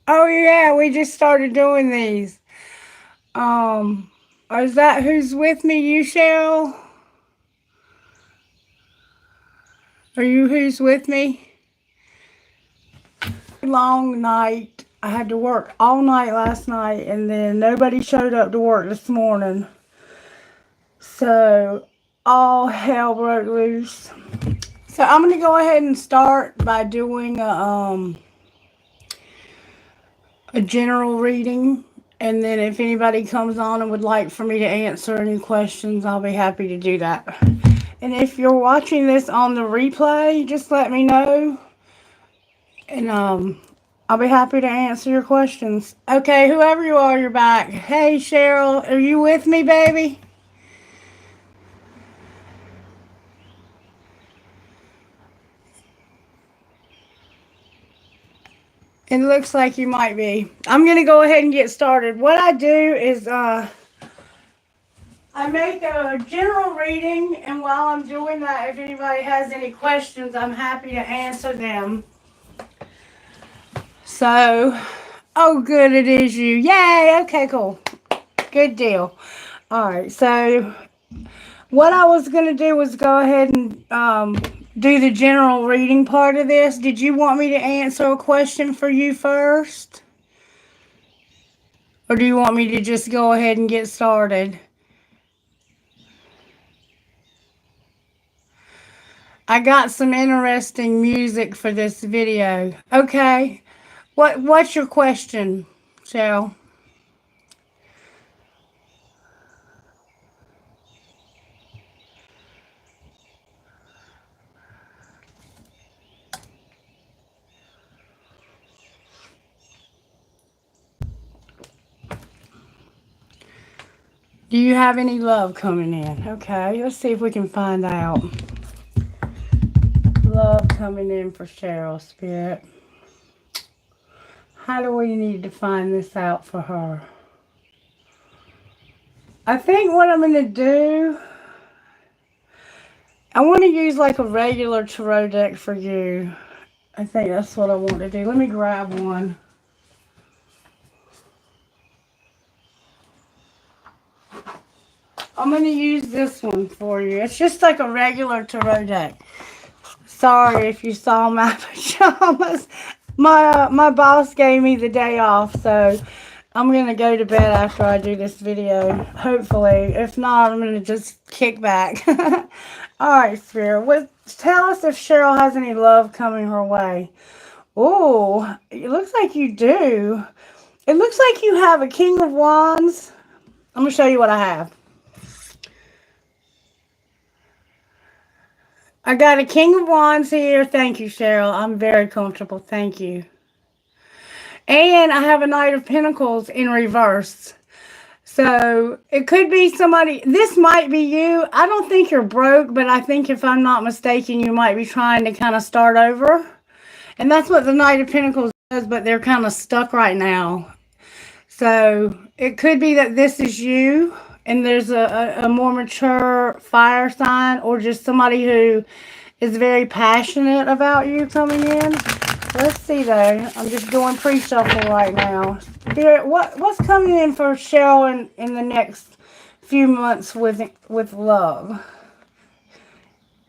Oh yeah, we just started doing these. Um, is that who's with me? You, Cheryl? Are you who's with me? Long night. I had to work all night last night, and then nobody showed up to work this morning. So all hell broke loose. So I'm gonna go ahead and start by doing a general reading, and then if anybody comes on and would like for me to answer any questions, I'll be happy to do that. And if you're watching this on the replay, just let me know, and I'll be happy to answer your questions. Okay, whoever you are, you're back. Hey, Cheryl, are you with me, baby? It looks like you might be. I'm gonna go ahead and get started. What I do is I make a general reading, and while I'm doing that, if anybody has any questions, I'm happy to answer them. So, oh, good, it is you. Yay, okay, cool. Good deal. All right, so what I was going to do was go ahead and do the general reading part of this. Did you want me to answer a question for you first? Or do you want me to just go ahead and get started? I got some interesting music for this video. Okay. What's your question, Shell? Do you have any love coming in? Okay, let's see if we can find out. Love coming in for Cheryl Spirit. How do we need to find this out for her? I think what I'm going to do, I want to use like a regular tarot deck for you. I think that's what I want to do. Let me grab one. I'm going to use this one for you. It's just like a regular tarot deck. Sorry if you saw my pajamas. My boss gave me the day off, so I'm going to go to bed after I do this video, hopefully. If not, I'm going to just kick back. Alright, Spirit, tell us if Cheryl has any love coming her way. Oh, it looks like you do. It looks like you have a King of Wands. I'm going to show you what I have. I got a King of Wands here. Thank you, Cheryl. I'm very comfortable. Thank you. And I have a Knight of Pentacles in reverse. So it could be somebody. This might be you. I don't think you're broke, but I think if I'm not mistaken, you might be trying to kind of start over. And that's what the Knight of Pentacles does, but they're kind of stuck right now. So it could be that this is you, and there's a more mature fire sign, or just somebody who is very passionate about you coming in. Let's see though. I'm just doing pre-shuffle right now. Spirit, what's coming in for Cheryl in the next few months with love?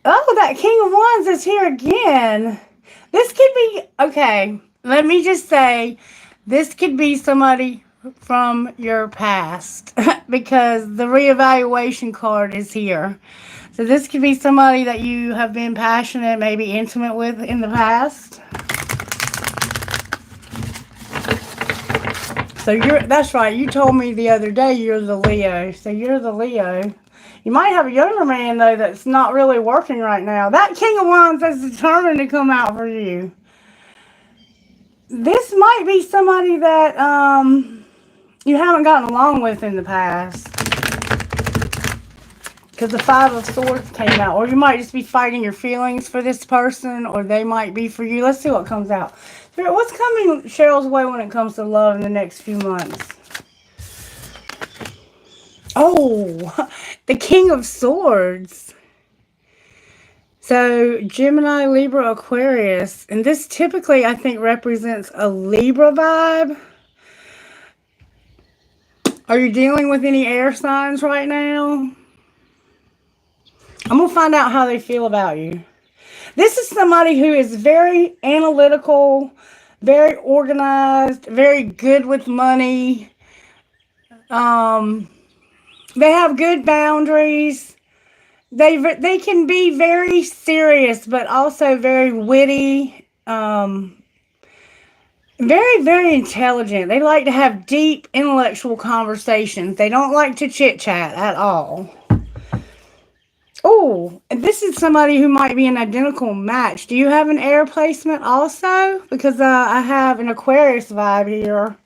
Oh, that King of Wands is here again. This could be, okay, let me just say, this could be somebody from your past because the reevaluation card is here. So this could be somebody that you have been passionate, maybe intimate with in the past. So that's right, you told me the other day you're the Leo. So you're the Leo. You might have a younger man, though, that's not really working right now. That King of Wands is determined to come out for you. This might be somebody that you haven't gotten along with in the past. Because the Five of Swords came out. Or you might just be fighting your feelings for this person, or they might be for you. Let's see what comes out. Spirit, what's coming Cheryl's way when it comes to love in the next few months? Oh, the King of Swords. So Gemini, Libra, Aquarius, and this typically I think represents a Libra vibe. Are you dealing with any air signs right now? I'm going to find out how they feel about you. This is somebody who is very analytical, very organized, very good with money. They have good boundaries. They can be very serious, but also very witty. Very, very intelligent. They like to have deep intellectual conversations. They don't like to chit chat at all. Oh, this is somebody who might be an identical match. Do you have an air placement also? Because I have an Aquarius vibe here.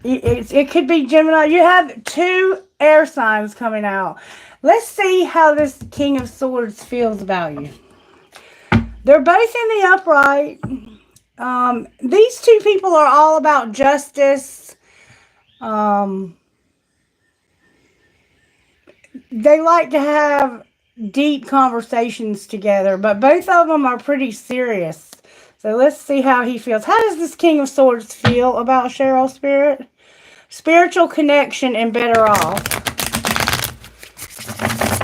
It could be Gemini. You have two air signs coming out. Let's see how this King of Swords feels about you. They're both in the upright. These two people are all about justice. They like to have deep conversations together, but both of them are pretty serious. So let's see how he feels. How does this King of Swords feel about Cheryl, Spirit? Spiritual connection and better off.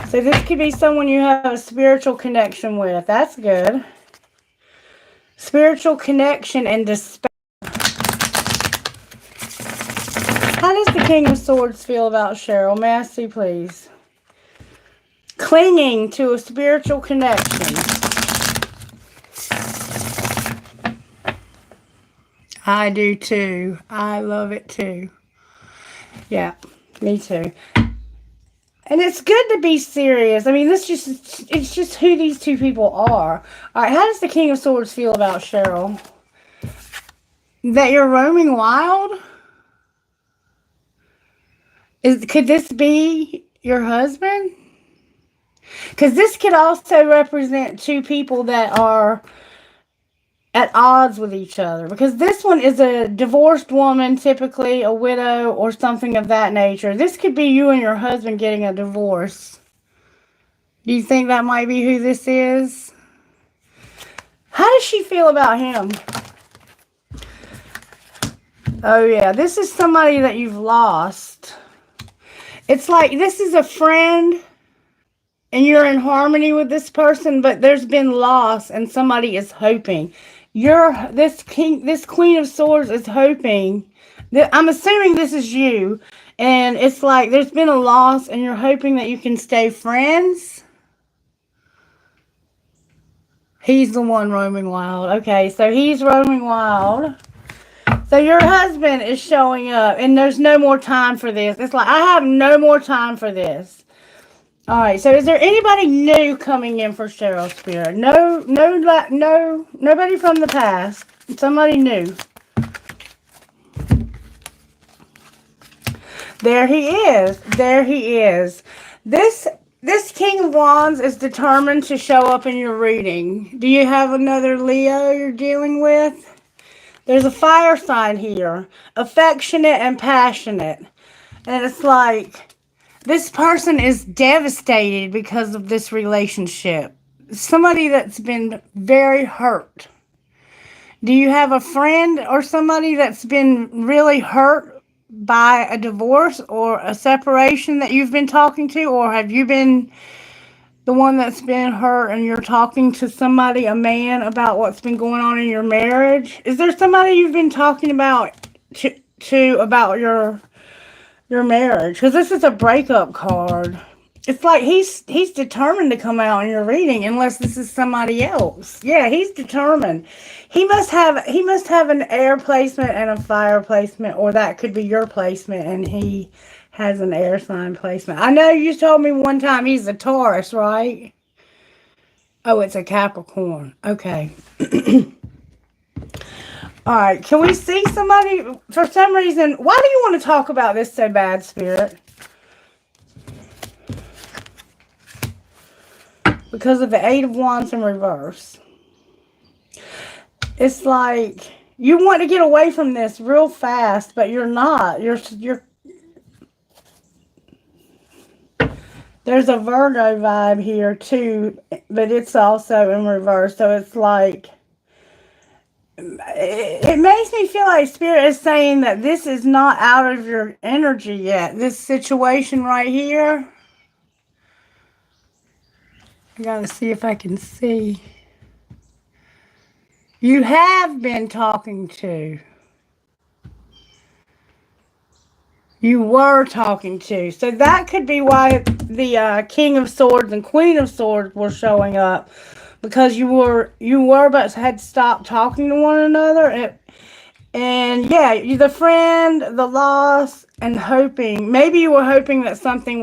So this could be someone you have a spiritual connection with. That's good. Spiritual connection and despair. How does the King of Swords feel about Cheryl? May I see, please? Clinging to a spiritual connection. I do too. I love it too. Yeah, me too. And it's good to be serious. I mean, it's just who these two people are. All right, how does the King of Swords feel about Cheryl? That you're roaming wild? Could this be your husband? Because this could also represent two people that are at odds with each other. Because this one is a divorced woman, typically a widow or something of that nature. This could be you and your husband getting a divorce. Do you think that might be who this is? How does she feel about him? Oh yeah, this is somebody that you've lost. It's like this is a friend and you're in harmony with this person, but there's been loss and somebody is hoping. This Queen of Swords is hoping. I'm assuming this is you. And it's like there's been a loss and you're hoping that you can stay friends. He's the one roaming wild. Okay, so he's roaming wild. So your husband is showing up and there's no more time for this. It's like, I have no more time for this. All right, so is there anybody new coming in for Cheryl, Spirit? No, nobody from the past. Somebody new. There he is. There he is. This King of Wands is determined to show up in your reading. Do you have another Leo you're dealing with? There's a fire sign here. Affectionate and passionate. And it's like, this person is devastated because of this relationship. Somebody that's been very hurt. Do you have a friend or somebody that's been really hurt by a divorce or a separation that you've been talking to? Or have you been the one that's been hurt and you're talking to somebody, a man, about what's been going on in your marriage? Is there somebody you've been talking about to about your marriage? Because this is a breakup card. It's like he's determined to come out in your reading unless this is somebody else. Yeah, he's determined. He must have an air placement and a fire placement, or that could be your placement and he has an air sign placement. I know you told me one time he's a Taurus, right? Oh, it's a Capricorn. Okay. All right. Can we see somebody? For some reason, why do you want to talk about this so bad, Spirit? Because of the Eight of Wands in reverse. It's like you want to get away from this real fast, but you're not. There's a Virgo vibe here too, but it's also in reverse. So it's like, it makes me feel like Spirit is saying that this is not out of your energy yet. This situation right here. I gotta see if I can see. You have been talking to. You were talking to. So that could be why the King of Swords and Queen of Swords were showing up. Because you were but had stopped talking to one another. And yeah, the friend, the loss, and hoping. Maybe you were hoping that something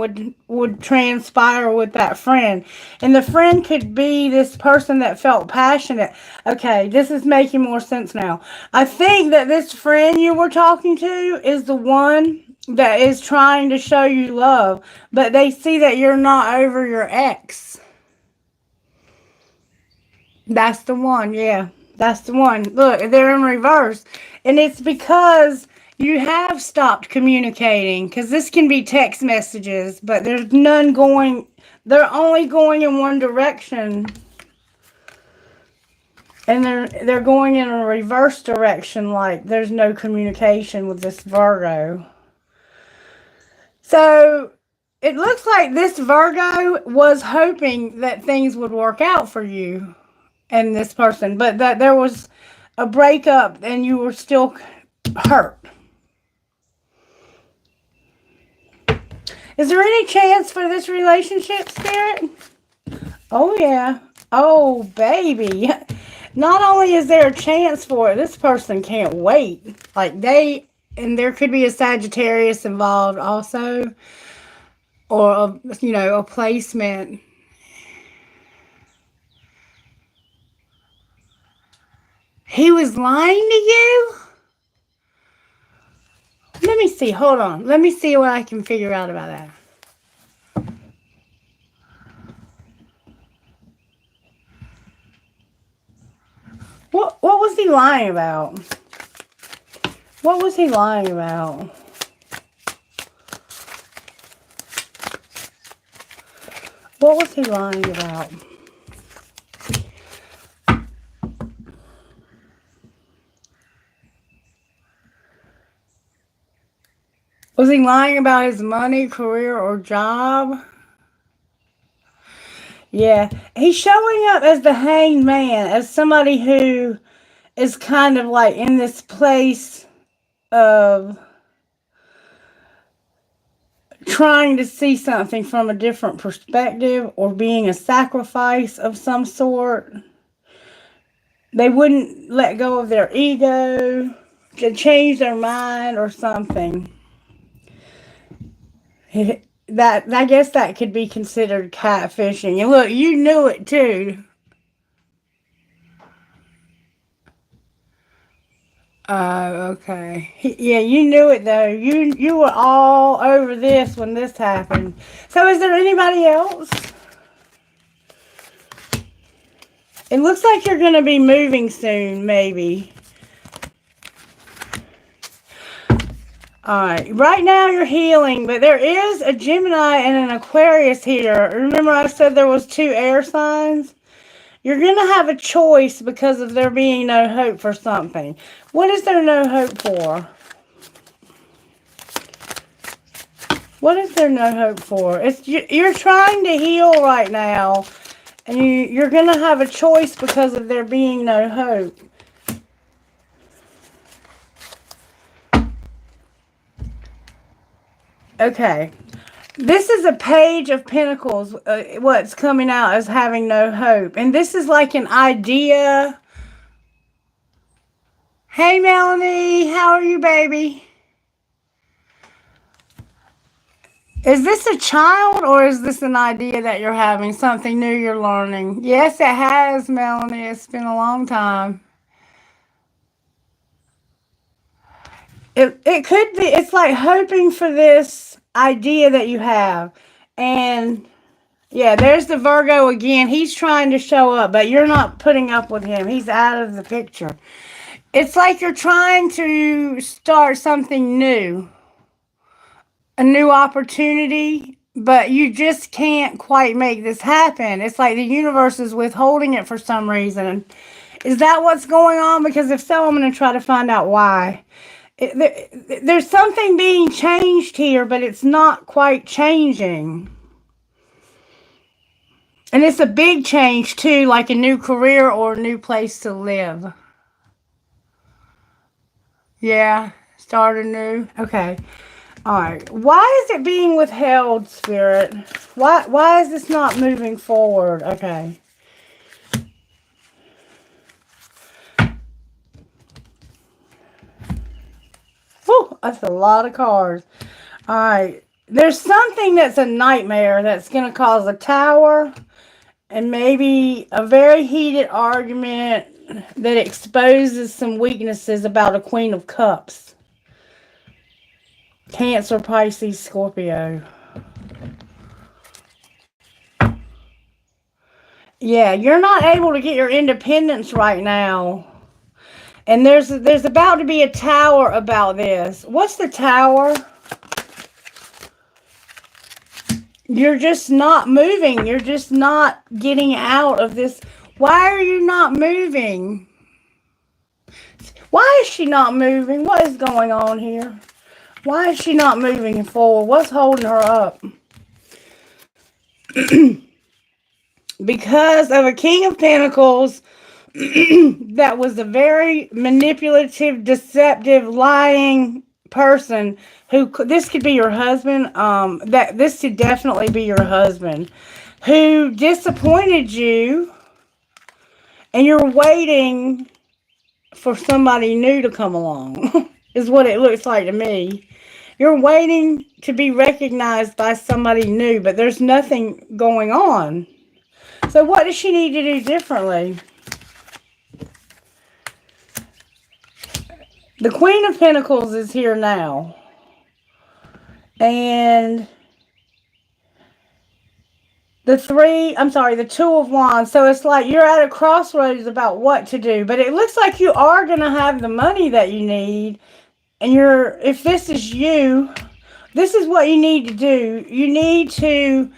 would transpire with that friend. And the friend could be this person that felt passionate. Okay, this is making more sense now. I think that this friend you were talking to is the one that is trying to show you love. But they see that you're not over your ex. That's the one, yeah. That's the one. Look, they're in reverse. And it's because you have stopped communicating. Because this can be text messages, but there's none going, they're only going in one direction. And they're going in a reverse direction, like there's no communication with this Virgo. So it looks like this Virgo was hoping that things would work out for you and this person, but that there was a breakup and you were still hurt. Is there any chance for this relationship, Spirit? Oh, yeah. Oh, baby. Not only is there a chance for it, this person can't wait. Like and there could be a Sagittarius involved also, or a placement. He was lying to you? Let me see. Hold on. Let me see what I can figure out about that. What was he lying about? What was he lying about? What was he lying about? Was he lying about his money, career, or job? Yeah. He's showing up as the hanged man, as somebody who is kind of like in this place of trying to see something from a different perspective or being a sacrifice of some sort. They wouldn't let go of their ego to change their mind or something. That I guess that could be considered catfishing. And look, you knew it too. Okay. Yeah, you knew it though. You were all over this when this happened. So is there anybody else? It looks like you're going to be moving soon, maybe. Alright, right now you're healing, but there is a Gemini and an Aquarius here. Remember I said there was 2 air signs? You're going to have a choice because of there being no hope for something. What is there no hope for? What is there no hope for? You're trying to heal right now, and you're going to have a choice because of there being no hope. Okay. This is a Page of Pentacles, what's coming out as having no hope. And this is like an idea. Hey, Melanie. How are you, baby? Is this a child or is this an idea that you're having? Something new you're learning? Yes, it has, Melanie. It's been a long time. It could be. It's like hoping for this idea that you have. And yeah, there's the Virgo again. He's trying to show up, but you're not putting up with him. He's out of the picture. It's like you're trying to start something new. A new opportunity. but you just can't quite make this happen. It's like the universe is withholding it for some reason. Is that what's going on? Because if so, I'm going to try to find out why. There's something being changed here, but it's not quite changing. And it's a big change too, like a new career or a new place to live. Yeah, start anew. Okay. All right. Why is it being withheld, Spirit? Why is this not moving forward? Okay. Whew, that's a lot of cards. All right. There's something that's a nightmare that's going to cause a tower and maybe a very heated argument that exposes some weaknesses about a Queen of Cups. Cancer, Pisces, Scorpio. Yeah, you're not able to get your independence right now. And there's about to be a tower about this. What's the tower? You're just not moving. You're just not getting out of this. Why are you not moving? Why is she not moving? What is going on here? Why is she not moving forward? What's holding her up? Because of a King of Pentacles that was a very manipulative, deceptive, lying person who, this could be your husband, that this could definitely be your husband, who disappointed you, and you're waiting for somebody new to come along, is what it looks like to me. You're waiting to be recognized by somebody new, but there's nothing going on. So what does she need to do differently? The Queen of Pentacles is here now. And the Two of Wands. So it's like you're at a crossroads about what to do. But it looks like you are going to have the money that you need. And if this is you, this is what you need to do. You need to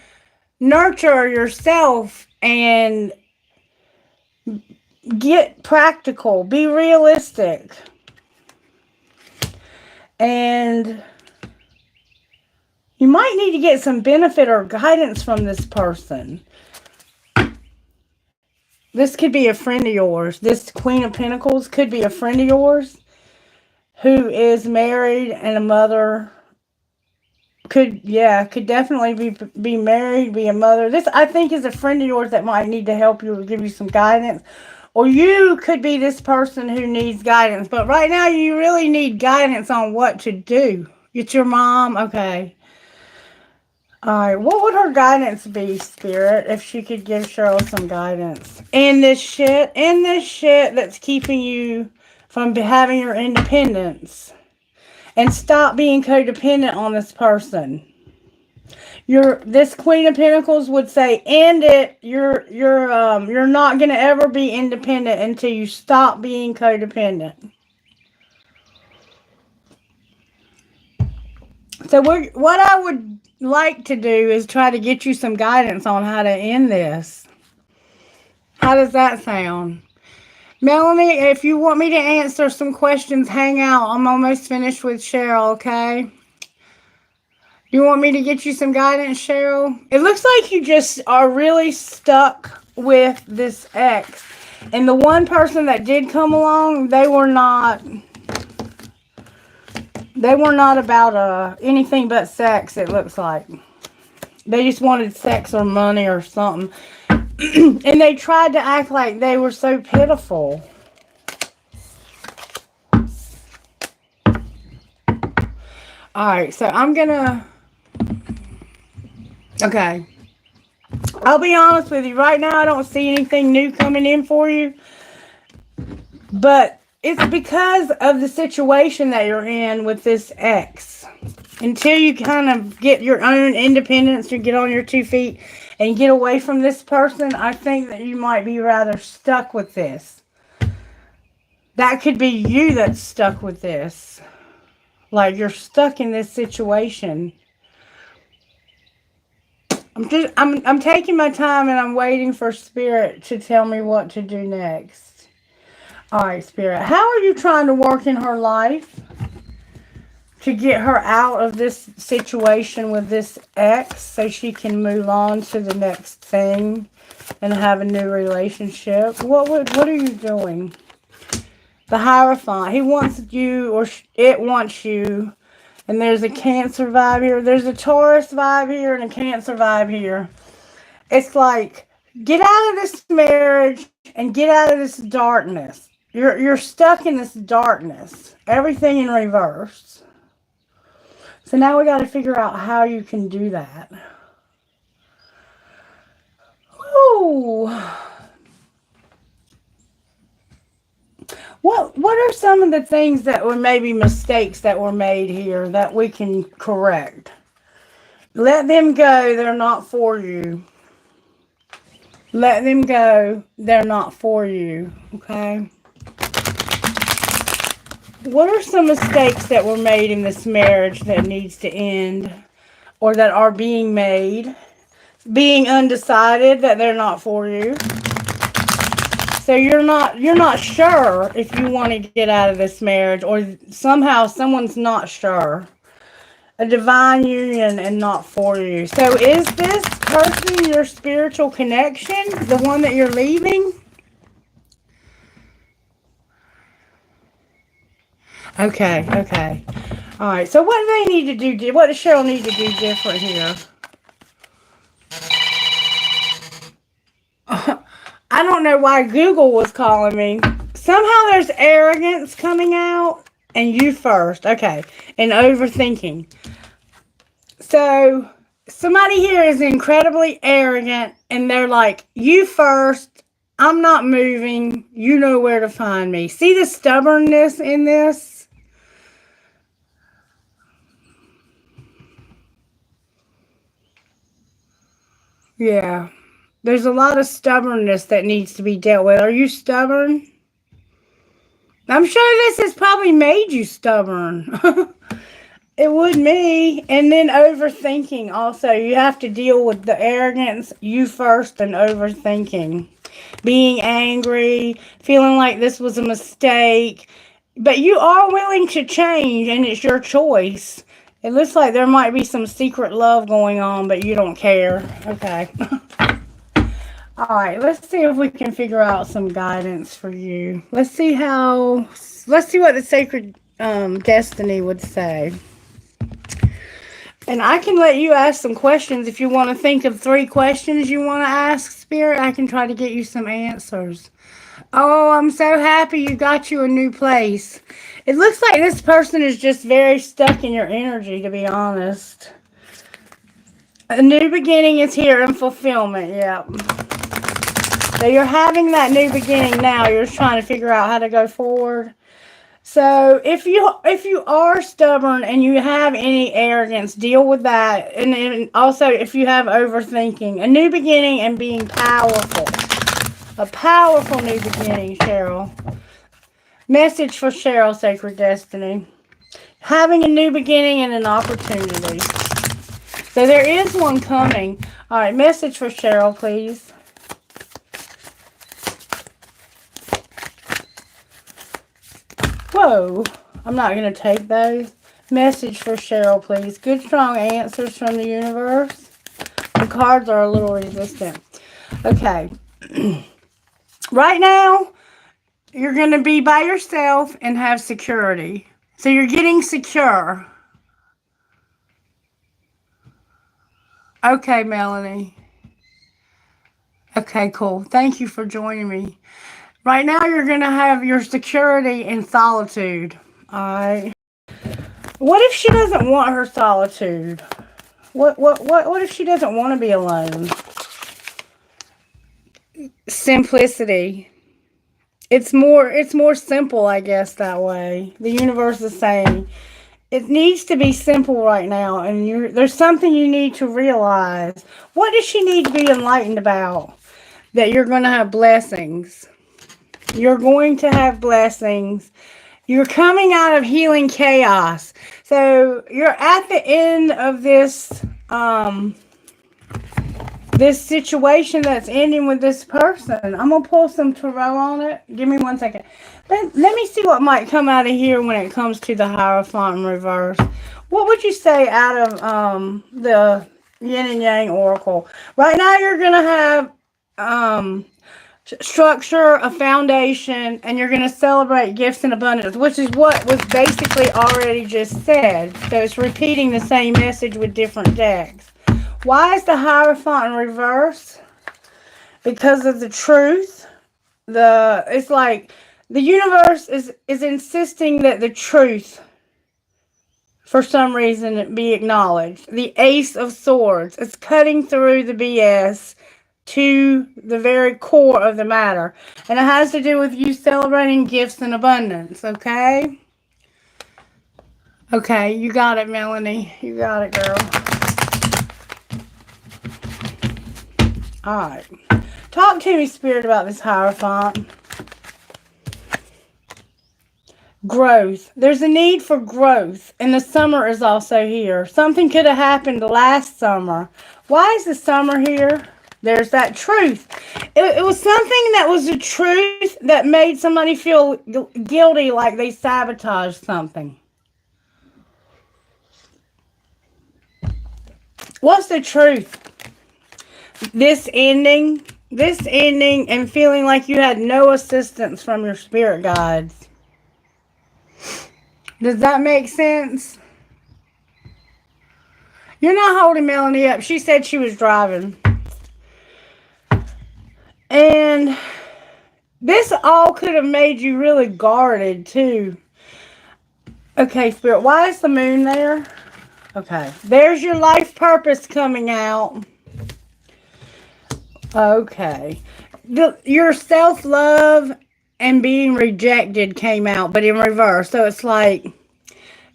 nurture yourself and get practical. Be realistic. And you might need to get some benefit or guidance from this person. This could be a friend of yours. This Queen of Pentacles could be a friend of yours who is married and a mother. Could definitely be married, be a mother. This, I think, is a friend of yours that might need to help you or give you some guidance. Or you could be this person who needs guidance. But right now, you really need guidance on what to do. It's your mom? Okay. Alright, what would her guidance be, Spirit, if she could give Cheryl some guidance? In this shit that's keeping you from having your independence. And stop being codependent on this person. This Queen of Pentacles would say, end it. You're not gonna ever be independent until you stop being codependent. So what I would like to do is try to get you some guidance on how to end this. How does that sound? Melanie, if you want me to answer some questions, hang out. I'm almost finished with Cheryl, okay? You want me to get you some guidance, Cheryl? It looks like you just are really stuck with this ex. And the one person that did come along, they were not about anything but sex, it looks like. They just wanted sex or money or something. And they tried to act like they were so pitiful. Alright, so I'm gonna... Okay. I'll be honest with you. Right now, I don't see anything new coming in for you. But it's because of the situation that you're in with this ex. Until you kind of get your own independence or get on your 2 feet and get away from this person, I think that you might be rather stuck with this. That could be you that's stuck with this. Like you're stuck in this situation. I'm taking my time and I'm waiting for Spirit to tell me what to do next. All right, Spirit. How are you trying to work in her life to get her out of this situation with this ex so she can move on to the next thing and have a new relationship? What are you doing? The Hierophant. He wants you, or it wants you. And there's a Cancer vibe here. There's a Taurus vibe here and a Cancer vibe here. It's like, get out of this marriage and get out of this darkness. You're stuck in this darkness. Everything in reverse. So now we got to figure out how you can do that. Ooh. What are some of the things that were maybe mistakes that were made here that we can correct? Let them go. They're not for you. Let them go. They're not for you. Okay? What are some mistakes that were made in this marriage that needs to end or that are being made? Being undecided that they're not for you. So you're not sure if you want to get out of this marriage, or somehow someone's not sure. A divine union and not for you. So is this person your spiritual connection? The one that you're leaving? Okay, okay. All right. So what do they need to do? What does Cheryl need to do different here? I don't know why Google was calling me. Somehow there's arrogance coming out, and you first. Okay. And overthinking. So somebody here is incredibly arrogant, and they're like, you first. I'm not moving. You know where to find me. See the stubbornness in this? Yeah. There's a lot of stubbornness that needs to be dealt with. Are you stubborn? I'm sure this has probably made you stubborn. It would me. And then overthinking also. You have to deal with the arrogance, you first, and overthinking. Being angry, feeling like this was a mistake. But you are willing to change, and it's your choice. It looks like there might be some secret love going on, but you don't care. Okay. All right, let's see if we can figure out some guidance for you. Let's see what the sacred destiny would say. And I can let you ask some questions. If you want to think of 3 questions you want to ask Spirit, I can try to get you some answers. Oh, I'm so happy you got you a new place. It looks like this person is just very stuck in your energy, to be honest. A new beginning is here and fulfillment, yep. So you're having that new beginning now. You're trying to figure out how to go forward. So if you are stubborn and you have any arrogance, deal with that. And also if you have overthinking, a new beginning and being powerful. A powerful new beginning, Cheryl. Message for Cheryl, Sacred Destiny. Having a new beginning and an opportunity. So there is one coming. All right, message for Cheryl, please. Whoa, I'm not going to take those. Message for Cheryl, please. Good, strong answers from the universe. The cards are a little resistant. Okay. Right now, you're going to be by yourself and have security. So you're getting secure. Okay, Melanie. Okay, cool. Thank you for joining me. Right now, you're going to have your security in solitude. All right. What if she doesn't want her solitude? What if she doesn't want to be alone? Simplicity. It's more simple, I guess, that way. The universe is saying it needs to be simple right now, and there's something you need to realize. What does she need to be enlightened about? That you're going to have blessings. You're going to have blessings. You're coming out of healing chaos. So you're at the end of this this situation that's ending with this person. I'm going to pull some tarot on it. Give me 1 second. Let me see what might come out of here when it comes to the Hierophant in reverse. What would you say out of the Yin and Yang Oracle? Right now you're going to have structure, a foundation, and you're going to celebrate gifts and abundance, which is what was basically already just said. So it's repeating the same message with different decks. Why is the Hierophant in reverse? Because of the truth. It's like the universe is insisting that the truth, for some reason, be acknowledged. The Ace of Swords. It's cutting through the BS to the very core of the matter. And it has to do with you celebrating gifts and abundance, okay? Okay, you got it, Melanie. You got it, girl. Alright. Talk to me, Spirit, about this Hierophant. Growth. There's a need for growth. And the summer is also here. Something could have happened last summer. Why is the summer here? There's that truth. It was something that was a truth that made somebody feel guilty, like they sabotaged something. What's the truth? This ending and feeling like you had no assistance from your spirit guides. Does that make sense? You're not holding Melanie up. She said she was driving. And this all could have made you really guarded, too. Okay, Spirit, why is the moon there? Okay, there's your life purpose coming out. Okay. Your self-love and being rejected came out, but in reverse. So it's like,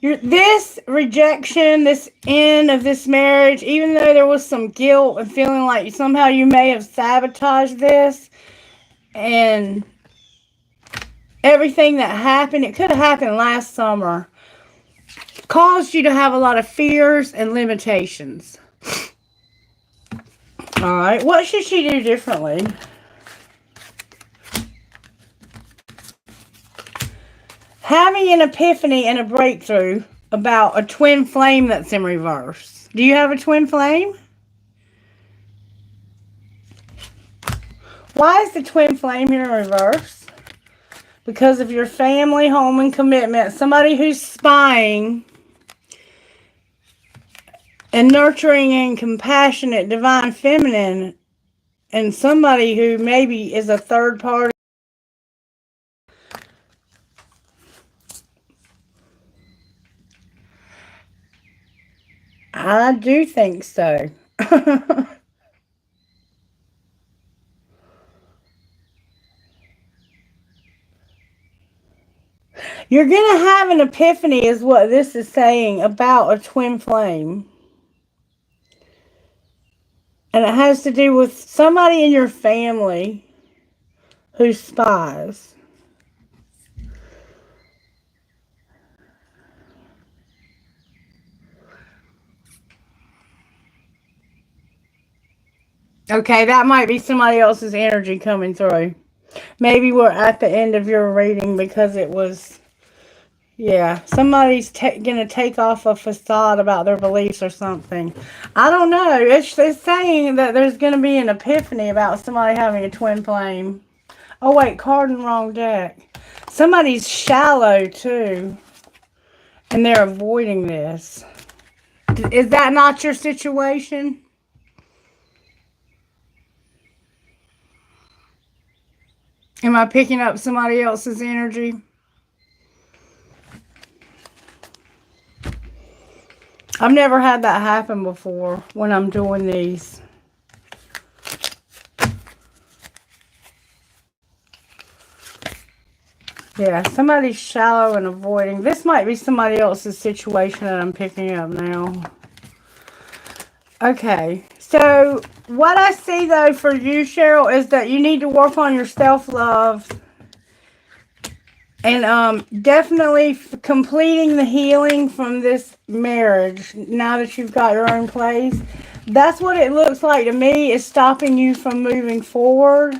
this rejection, this end of this marriage, even though there was some guilt and feeling like somehow you may have sabotaged this, and everything that happened, it could have happened last summer, caused you to have a lot of fears and limitations. Alright, what should she do differently? Having an epiphany and a breakthrough about a twin flame that's in reverse. Do you have a twin flame? Why is the twin flame here in reverse? Because of your family, home, and commitment. Somebody who's spying and nurturing and compassionate, divine feminine, and somebody who maybe is a third party. I do think so. You're going to have an epiphany is what this is saying about a twin flame. And it has to do with somebody in your family who spies. Okay, that might be somebody else's energy coming through. Maybe we're at the end of your reading because it was, yeah, somebody's going to take off a facade about their beliefs or something. I don't know. It's saying that there's going to be an epiphany about somebody having a twin flame. Oh, wait, card in the wrong deck. Somebody's shallow, too. And they're avoiding this. Is that not your situation? Am I picking up somebody else's energy? I've never had that happen before when I'm doing these. Yeah, somebody's shallow and avoiding. This might be somebody else's situation that I'm picking up now. Okay, so what I see, though, for you, Cheryl, is that you need to work on your self-love And definitely completing the healing from this marriage, now that you've got your own place. That's what it looks like to me, is stopping you from moving forward,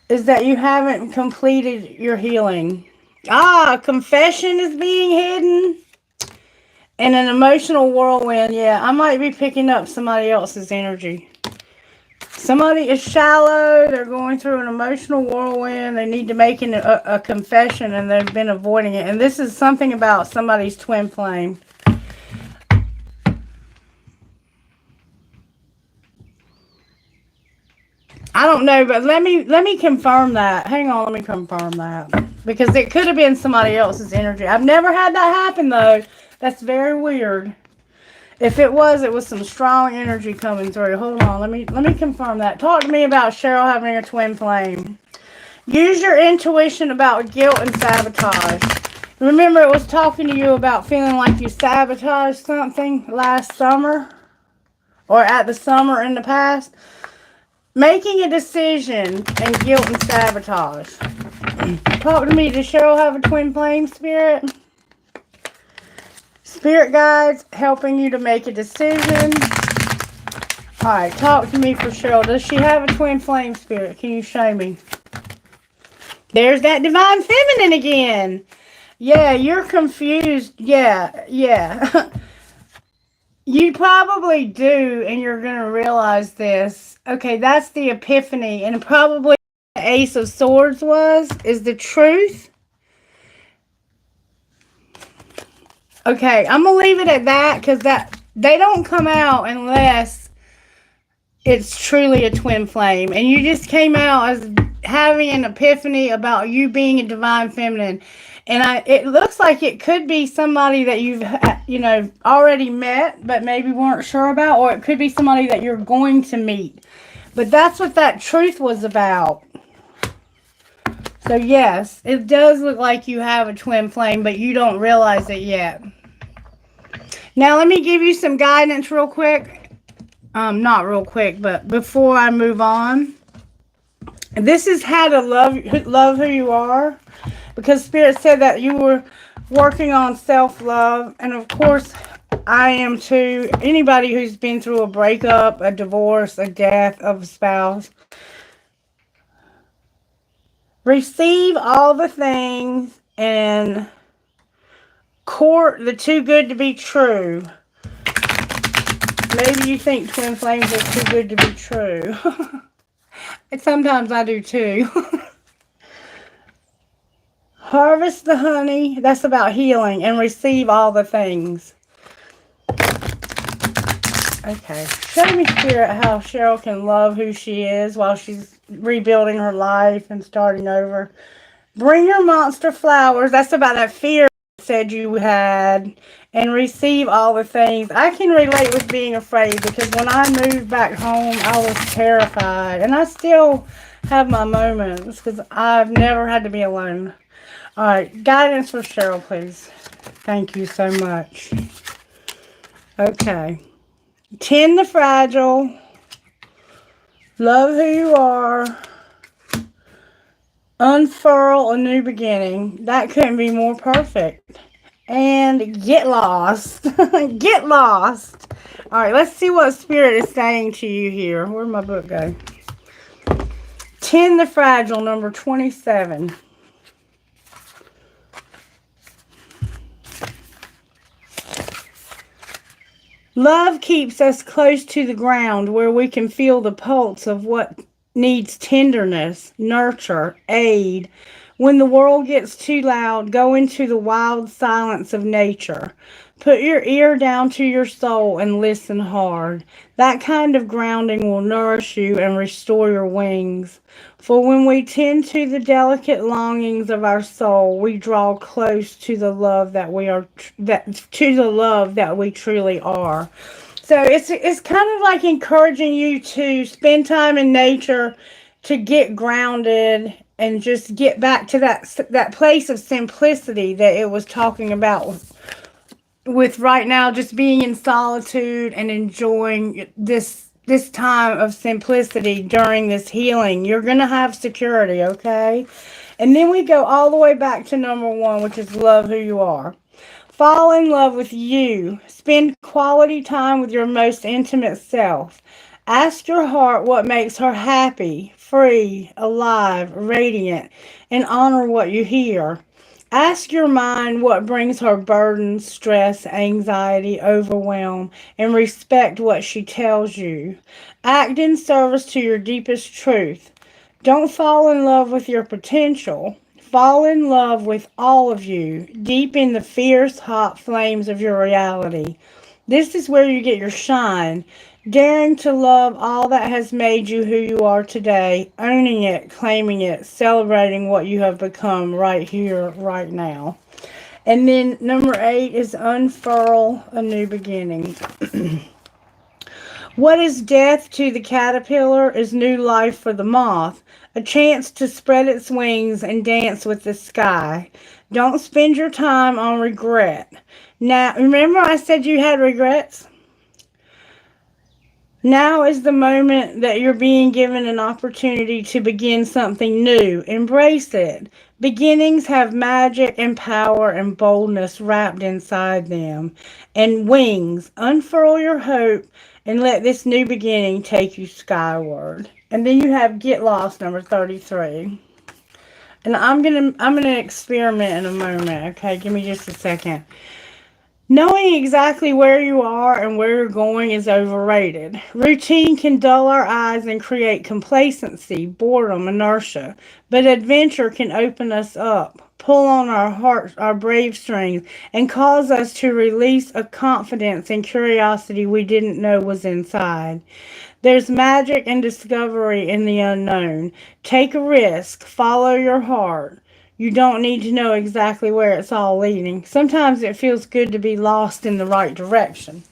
is that you haven't completed your healing. Confession is being hidden. And an emotional whirlwind. Yeah, I might be picking up somebody else's energy. Somebody is shallow. They're going through an emotional whirlwind. They need to make a confession, and they've been avoiding it. And this is something about somebody's twin flame. I don't know, but let me confirm that. Hang on, let me confirm that, because it could have been somebody else's energy. I've never had that happen though. That's very weird. If it was some strong energy coming through. Hold on, let me confirm that. Talk to me about Cheryl having a twin flame. Use your intuition about guilt and sabotage. Remember, it was talking to you about feeling like you sabotaged something last summer, or at the summer in the past. Making a decision and guilt and sabotage. Talk to me. Does Cheryl have a twin flame, Spirit? Spirit guides helping you to make a decision. Alright, talk to me for Cheryl. Does she have a twin flame, Spirit? Can you show me? There's that divine feminine again. Yeah, you're confused. Yeah. You probably do, and you're going to realize this. Okay, that's the epiphany, and probably the Ace of Swords is the truth. Okay, I'm going to leave it at that, because they don't come out unless it's truly a twin flame. And you just came out as having an epiphany about you being a divine feminine. And it looks like it could be somebody that you've, already met, but maybe weren't sure about. Or it could be somebody that you're going to meet. But that's what that truth was about. So yes, it does look like you have a twin flame, but you don't realize it yet. Now let me give you some guidance real quick. Not real quick, but before I move on. This is how to love who you are. Because Spirit said that you were working on self-love. And of course, I am too. Anybody who's been through a breakup, a divorce, a death of a spouse. Receive all the things and court the too good to be true. Maybe you think twin flames are too good to be true. And sometimes I do too. Harvest the honey. That's about healing. And receive all the things. Okay. Show me, Spirit, how Cheryl can love who she is while she's rebuilding her life and starting over. Bring your monster flowers. That's about that fear you said you had. And receive all the things. I can relate with being afraid, because when I moved back home, I was terrified. And I still have my moments, because I've never had to be alone. Alright, guidance for Cheryl, please. Thank you so much. Okay. Tend the fragile. Love who you are. Unfurl a new beginning. That couldn't be more perfect. And get lost. Get lost. Alright, let's see what Spirit is saying to you here. Where'd my book go? Tend the fragile, number 27. Love keeps us close to the ground, where we can feel the pulse of what needs tenderness, nurture, aid. When the world gets too loud, go into the wild silence of nature. Put your ear down to your soul and listen hard. That kind of grounding will nourish you and restore your wings. For when we tend to the delicate longings of our soul, we draw close to the love that we truly are. So it's kind of like encouraging you to spend time in nature, to get grounded and just get back to that place of simplicity that it was talking about with right now, just being in solitude and enjoying this time of simplicity during this healing. You're going to have security, okay? And then we go all the way back to number 1, which is love who you are. Fall in love with you. Spend quality time with your most intimate self. Ask your heart what makes her happy, free, alive, radiant, and honor what you hear. Ask your mind what brings her burden, stress, anxiety, overwhelm, and respect what she tells you. Act in service to your deepest truth. Don't fall in love with your potential. Fall in love with all of you, deep in the fierce, hot flames of your reality. This is where you get your shine, daring to love all that has made you who you are today, owning it, claiming it, celebrating what you have become right here, right now. And then number 8 is unfurl a new beginning. What is death to the caterpillar is new life for the moth, a chance to spread its wings and dance with the sky. Don't spend your time on regret. Now, remember I said you had regrets? Now is the moment that you're being given an opportunity to begin something new. Embrace it. Beginnings have magic and power and boldness wrapped inside them. And wings. Unfurl your hope and let this new beginning take you skyward. And then you have Get Lost, number 33. And I'm gonna experiment in a moment, okay? Give me just a second. Knowing exactly where you are and where you're going is overrated. Routine can dull our eyes and create complacency, boredom, inertia. But adventure can open us up, pull on our hearts, our brave strings, and cause us to release a confidence and curiosity we didn't know was inside. There's magic and discovery in the unknown. Take a risk, follow your heart. You don't need to know exactly where it's all leading. Sometimes it feels good to be lost in the right direction.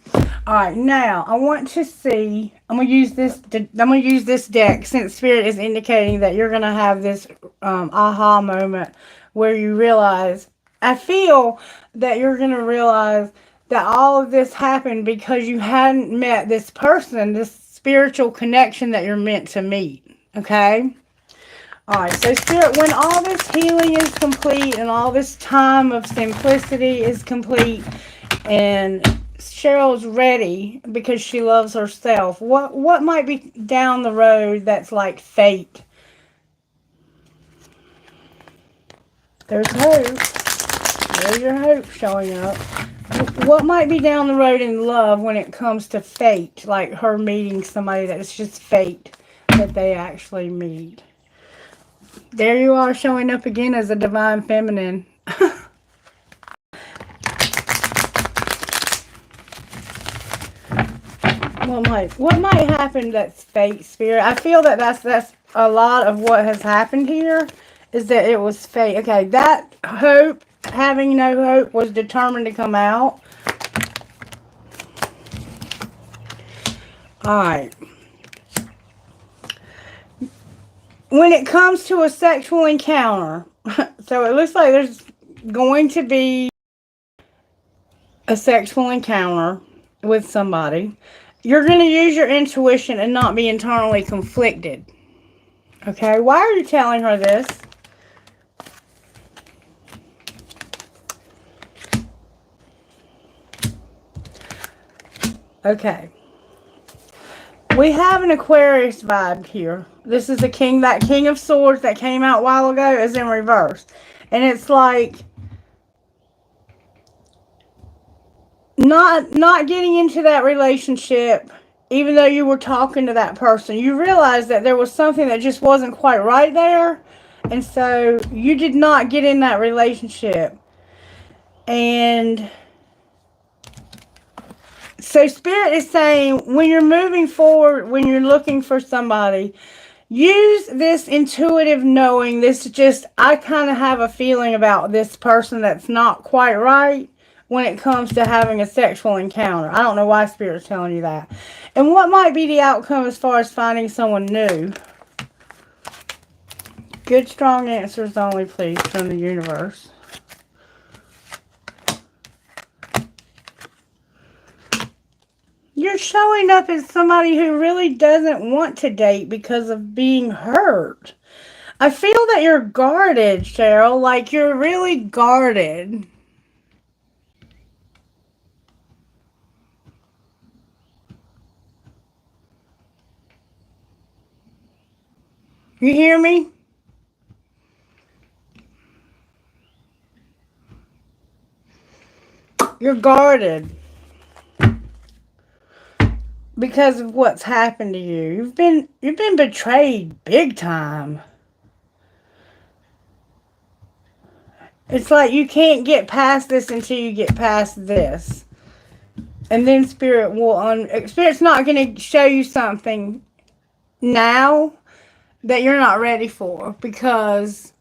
All right, now I want to see. I'm gonna use this deck since Spirit is indicating that you're gonna have this aha moment where you realize. I feel that you're gonna realize that all of this happened because you hadn't met this person, this spiritual connection that you're meant to meet. Okay. Alright, so Spirit, when all this healing is complete and all this time of simplicity is complete and Cheryl's ready because she loves herself, what might be down the road that's like fate? There's hope. There's your hope showing up. What might be down the road in love when it comes to fate? Like her meeting somebody that's just fate that they actually meet. There you are showing up again as a divine feminine. What might happen that's fate, Spirit? I feel that that's a lot of what has happened here is that it was fate. Okay, that hope, having no hope, was determined to come out. Alright. When it comes to a sexual encounter, so it looks like there's going to be a sexual encounter with somebody. You're going to use your intuition and not be internally conflicted. Okay, why are you telling her this? Okay. We have an Aquarius vibe here. This is the king, that King of Swords that came out a while ago is in reverse. And it's like not getting into that relationship, even though you were talking to that person. You realized that there was something that just wasn't quite right there. And so you did not get in that relationship. And so Spirit is saying when you're moving forward, when you're looking for somebody, use this intuitive knowing, this just, I kind of have a feeling about this person that's not quite right when it comes to having a sexual encounter. I don't know why Spirit's telling you that. And what might be the outcome as far as finding someone new? Good, strong answers only, please, from the universe. You're showing up as somebody who really doesn't want to date because of being hurt. I feel that you're guarded, Cheryl. Like you're really guarded. You hear me? You're guarded because of what's happened to you. You've been betrayed big time. It's like you can't get past this until you get past this. And then Spirit's not going to show you something now that you're not ready for, because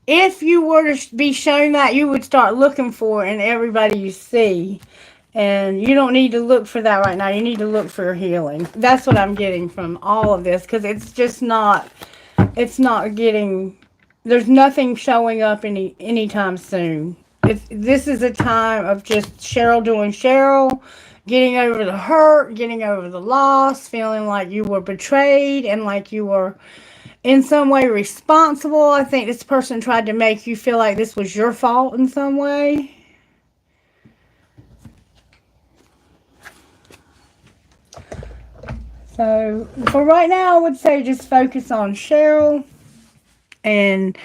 if you were to be shown that, you would start looking for it in everybody you see. And you don't need to look for that right now. You need to look for healing. That's what I'm getting from all of this, because it's not getting, there's nothing showing up anytime soon. This is a time of just Cheryl doing Cheryl, getting over the hurt, getting over the loss, feeling like you were betrayed and like you were in some way responsible. I think this person tried to make you feel like this was your fault in some way. So for right now, I would say just focus on Cheryl and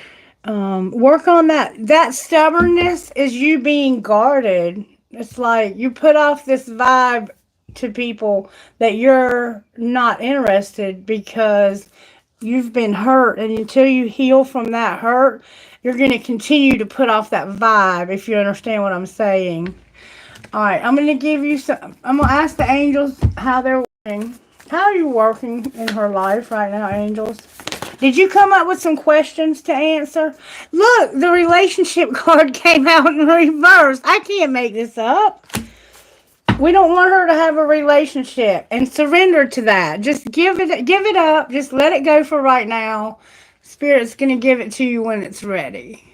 work on that. That stubbornness is you being guarded. It's like you put off this vibe to people that you're not interested because you've been hurt, and until you heal from that hurt, you're going to continue to put off that vibe, if you understand what I'm saying. All right, I'm going to give you some, I'm going to ask the angels how they're working. How are you working in her life right now, angels? Did you come up with some questions to answer? Look, the relationship card came out in reverse. I can't make this up. We don't want her to have a relationship, and surrender to that. Just give it up. Just let it go for right now. Spirit's going to give it to you when it's ready.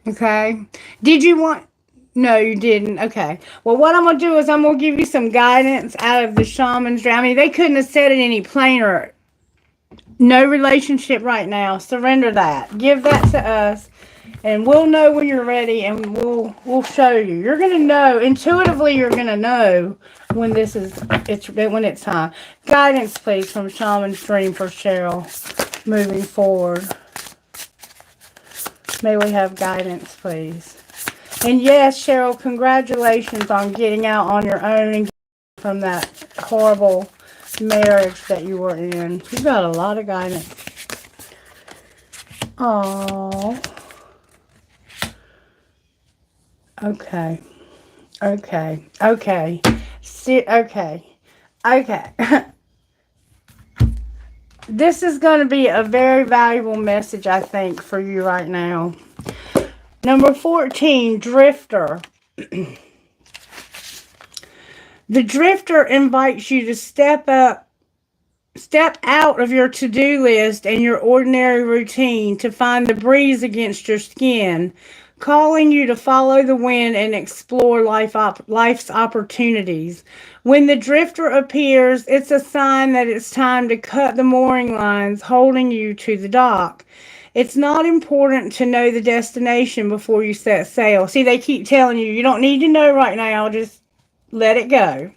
Okay? Did you want... No, you didn't. Okay. Well, what I'm going to do is I'm going to give you some guidance out of the shaman's dream. I mean, they couldn't have said it any plainer. No relationship right now. Surrender that. Give that to us. And we'll know when you're ready, and we'll show you. You're going to know. Intuitively, you're going to know when when it's time. Guidance, please, from Shaman's Dream for Cheryl moving forward. May we have guidance, please. And yes, Cheryl, congratulations on getting out on your own and from that horrible marriage that you were in. You got a lot of guidance. Oh. Okay. See, okay. This is going to be a very valuable message, I think, for you right now. Number 14, Drifter. The Drifter invites you to step out of your to-do list and your ordinary routine to find the breeze against your skin, calling you to follow the wind and explore life's opportunities. When the Drifter appears, it's a sign that it's time to cut the mooring lines holding you to the dock. It's not important to know the destination before you set sail. See, they keep telling you, you don't need to know right now, just let it go.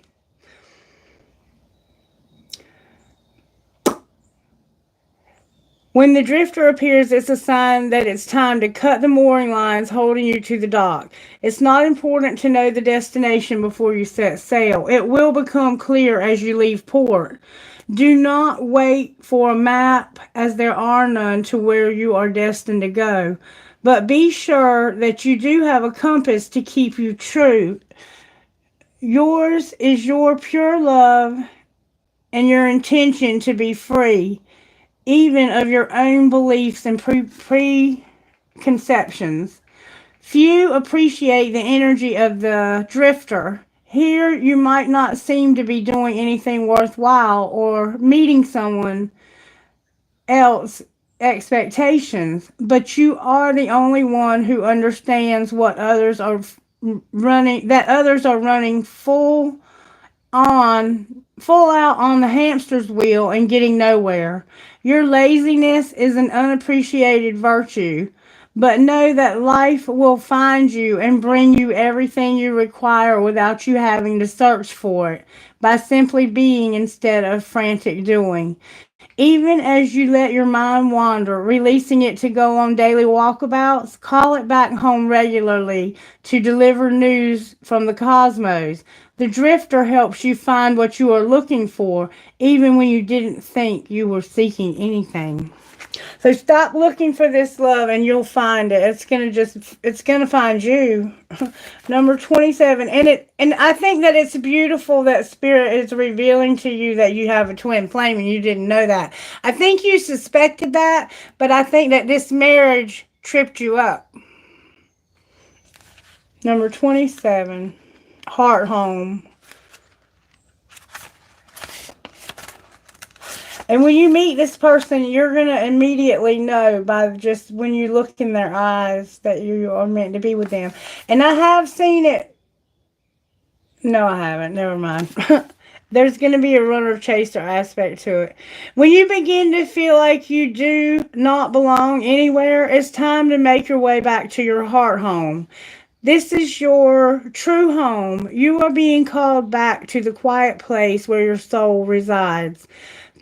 When the Drifter appears, it's a sign that it's time to cut the mooring lines holding you to the dock. It's not important to know the destination before you set sail. It will become clear as you leave port. Do not wait for a map, as there are none, to where you are destined to go. But be sure that you do have a compass to keep you true. Yours is your pure love and your intention to be free, even of your own beliefs and preconceptions. Few appreciate the energy of the Drifter. Here you might not seem to be doing anything worthwhile or meeting someone else's expectations, but you are the only one who understands that others are running full full out on the hamster's wheel and getting nowhere. Your laziness is an unappreciated virtue, but know that life will find you and bring you everything you require without you having to search for it, by simply being instead of frantic doing. Even as you let your mind wander, releasing it to go on daily walkabouts, call it back home regularly to deliver news from the cosmos. The drifter helps you find what you are looking for, even when you didn't think you were seeking anything. So stop looking for this love and you'll find it. It's gonna find you. Number 27. And I think that it's beautiful that spirit is revealing to you that you have a twin flame and you didn't know that. I think you suspected that, but I think that this marriage tripped you up. Number 27. Heart home. And when you meet this person, you're going to immediately know by just when you look in their eyes that you are meant to be with them. And I have seen it. No, I haven't. Never mind. There's going to be a runner chaser aspect to it. When you begin to feel like you do not belong anywhere, it's time to make your way back to your heart home. This is your true home. You are being called back to the quiet place where your soul resides.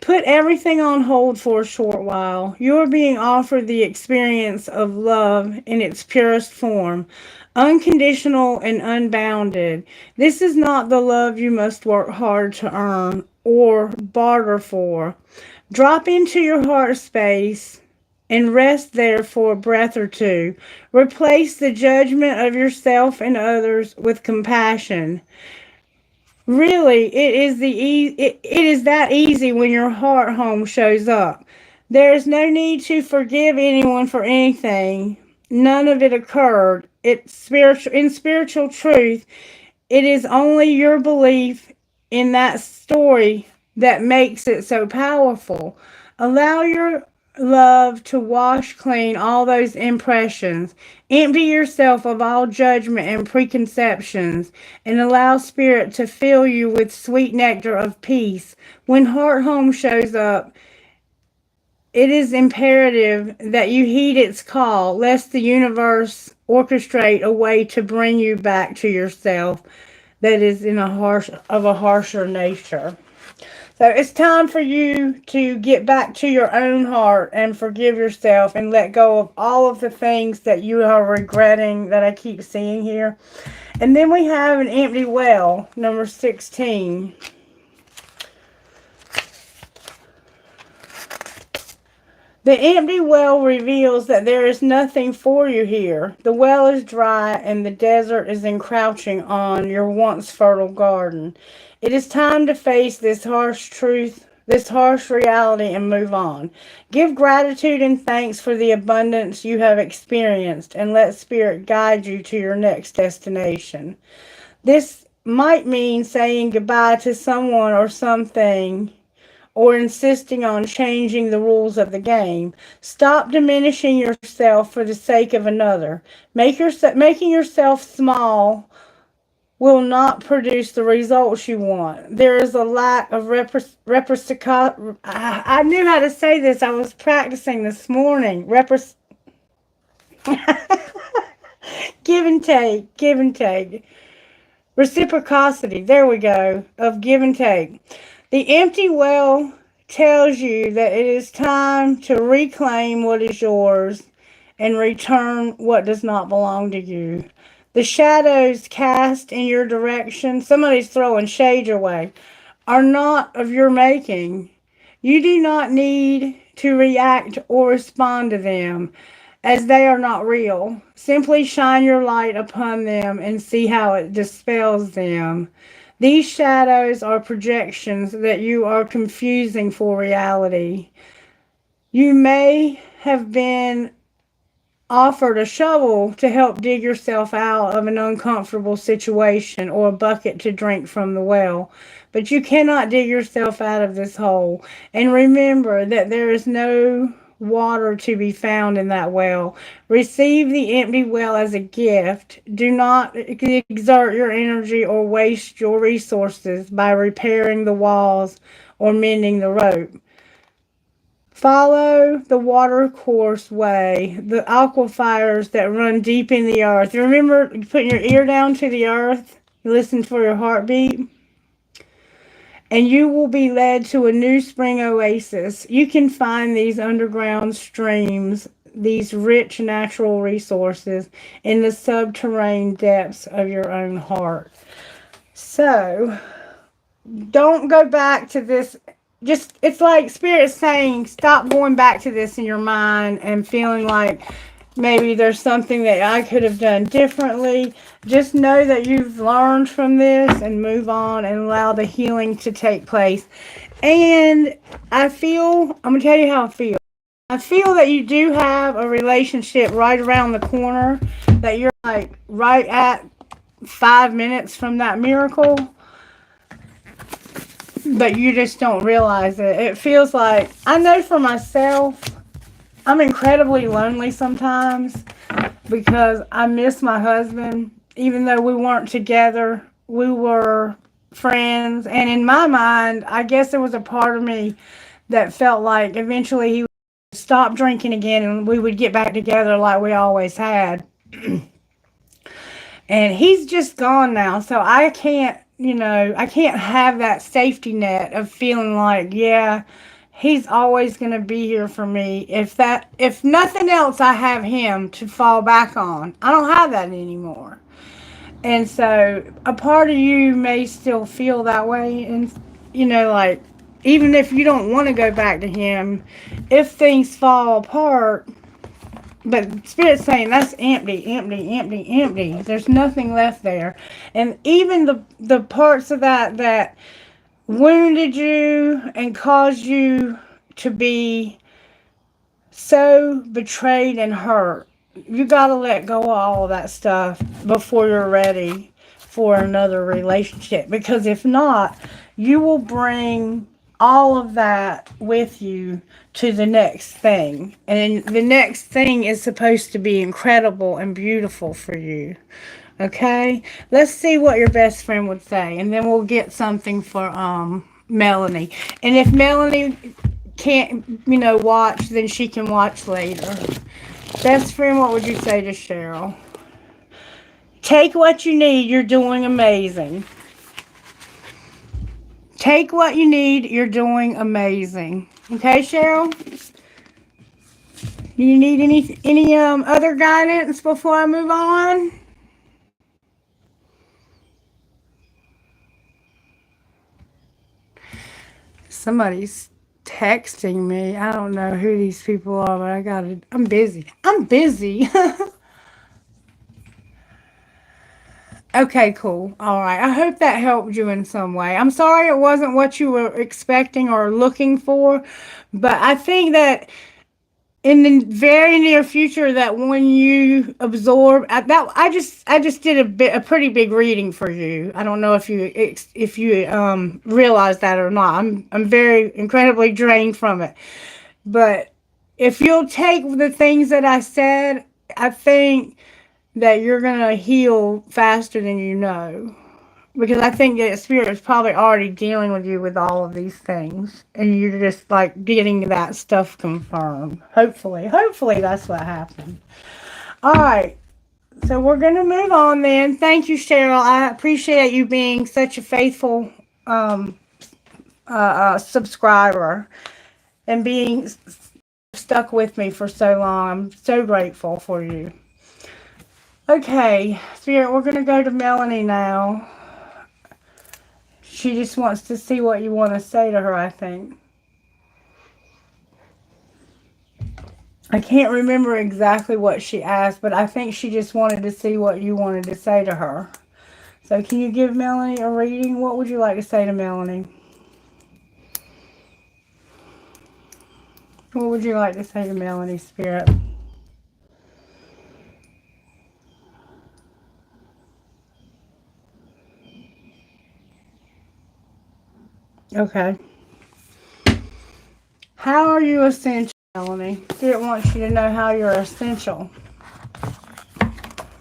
Put everything on hold for a short while. You are being offered the experience of love in its purest form, unconditional and unbounded. This is not the love you must work hard to earn or barter for. Drop into your heart space and rest there for a breath or two. Replace the judgment of yourself and others with compassion. Really, it is that easy when your heart home shows up. There is no need to forgive anyone for anything. None of it occurred. In spiritual truth, it is only your belief in that story that makes it so powerful. Allow your love to wash clean all those impressions. Empty yourself of all judgment and preconceptions and allow spirit to fill you with sweet nectar of peace. When heart home shows up, it is imperative that you heed its call, lest the universe orchestrate a way to bring you back to yourself that is of a harsher nature. So it's time for you to get back to your own heart and forgive yourself and let go of all of the things that you are regretting that I keep seeing here. And then we have an empty well, number 16. The empty well reveals that there is nothing for you here. The well is dry and the desert is encroaching on your once fertile garden. It is time to face this harsh truth, this harsh reality, and move on. Give gratitude and thanks for the abundance you have experienced and let Spirit guide you to your next destination. This might mean saying goodbye to someone or something or insisting on changing the rules of the game. Stop diminishing yourself for the sake of another. Making yourself small will not produce the results you want. There is a lack of I knew how to say this. I was practicing this morning. Give and take. Give and take. Reciprocity. There we go. Of give and take. The empty well tells you that it is time to reclaim what is yours and return what does not belong to you. The shadows cast in your direction, somebody's throwing shade your way, are not of your making. You do not need to react or respond to them, as they are not real. Simply shine your light upon them and see how it dispels them. These shadows are projections that you are confusing for reality. You may have been offered a shovel to help dig yourself out of an uncomfortable situation or a bucket to drink from the well, but you cannot dig yourself out of this hole. And remember that there is no water to be found in that well. Receive the empty well as a gift. Do not exert your energy or waste your resources by repairing the walls or mending the rope. Follow the watercourse way, the aquifers that run deep in the earth. You remember putting your ear down to the earth? You listen for your heartbeat. And you will be led to a new spring oasis. You can find these underground streams, these rich natural resources in the subterranean depths of your own heart. So, don't go back to this. Just, it's like Spirit saying, stop going back to this in your mind and feeling like maybe there's something that I could have done differently. Just know that you've learned from this and move on and allow the healing to take place. And I'm going to tell you how I feel. I feel that you do have a relationship right around the corner, that you're like right at 5 minutes from that miracle, but you just don't realize it. It feels like, I know for myself, I'm incredibly lonely sometimes because I miss my husband. Even though we weren't together, we were friends. And in my mind, I guess there was a part of me that felt like eventually he would stop drinking again and we would get back together like we always had. And he's just gone now, so I can't, I can't have that safety net of feeling like, yeah, he's always going to be here for me. If nothing else, I have him to fall back on. I don't have that anymore. And so a part of you may still feel that way. And, like, even if you don't want to go back to him, if things fall apart, but Spirit's saying that's empty, empty, empty, empty. There's nothing left there. And even the parts of that wounded you and caused you to be so betrayed and hurt, you got to let go of all of that stuff before you're ready for another relationship. Because if not, you will bring all of that with you to the next thing. And the next thing is supposed to be incredible and beautiful for you. Okay? Let's see what your best friend would say. And then we'll get something for Melanie. And if Melanie can't, watch, then she can watch later. Best friend, what would you say to Cheryl? Take what you need. You're doing amazing. Take what you need. You're doing amazing. Okay, Cheryl? Do you need any other guidance before I move on? Somebody's texting me. I don't know who these people are, but I'm busy. I'm busy. Okay, cool. All right. I hope that helped you in some way. I'm sorry it wasn't what you were expecting or looking for, but I think that in the very near future, that when you absorb that, I just did a pretty big reading for you. I don't know if you realize that or not. I'm very incredibly drained from it, but if you'll take the things that I said, I think that you're going to heal faster than you know. Because I think that Spirit is probably already dealing with you with all of these things. And you're just like getting that stuff confirmed. Hopefully that's what happened. Alright. So we're going to move on then. Thank you, Cheryl. I appreciate you being such a faithful subscriber. And being stuck with me for so long. I'm so grateful for you. Okay, Spirit, we're going to go to Melanie now. She just wants to see what you want to say to her, I think. I can't remember exactly what she asked, but I think she just wanted to see what you wanted to say to her. So can you give Melanie a reading? What would you like to say to Melanie? What would you like to say to Melanie, Spirit? Okay. How are you essential? Melanie. Spirit wants you to know how you're essential.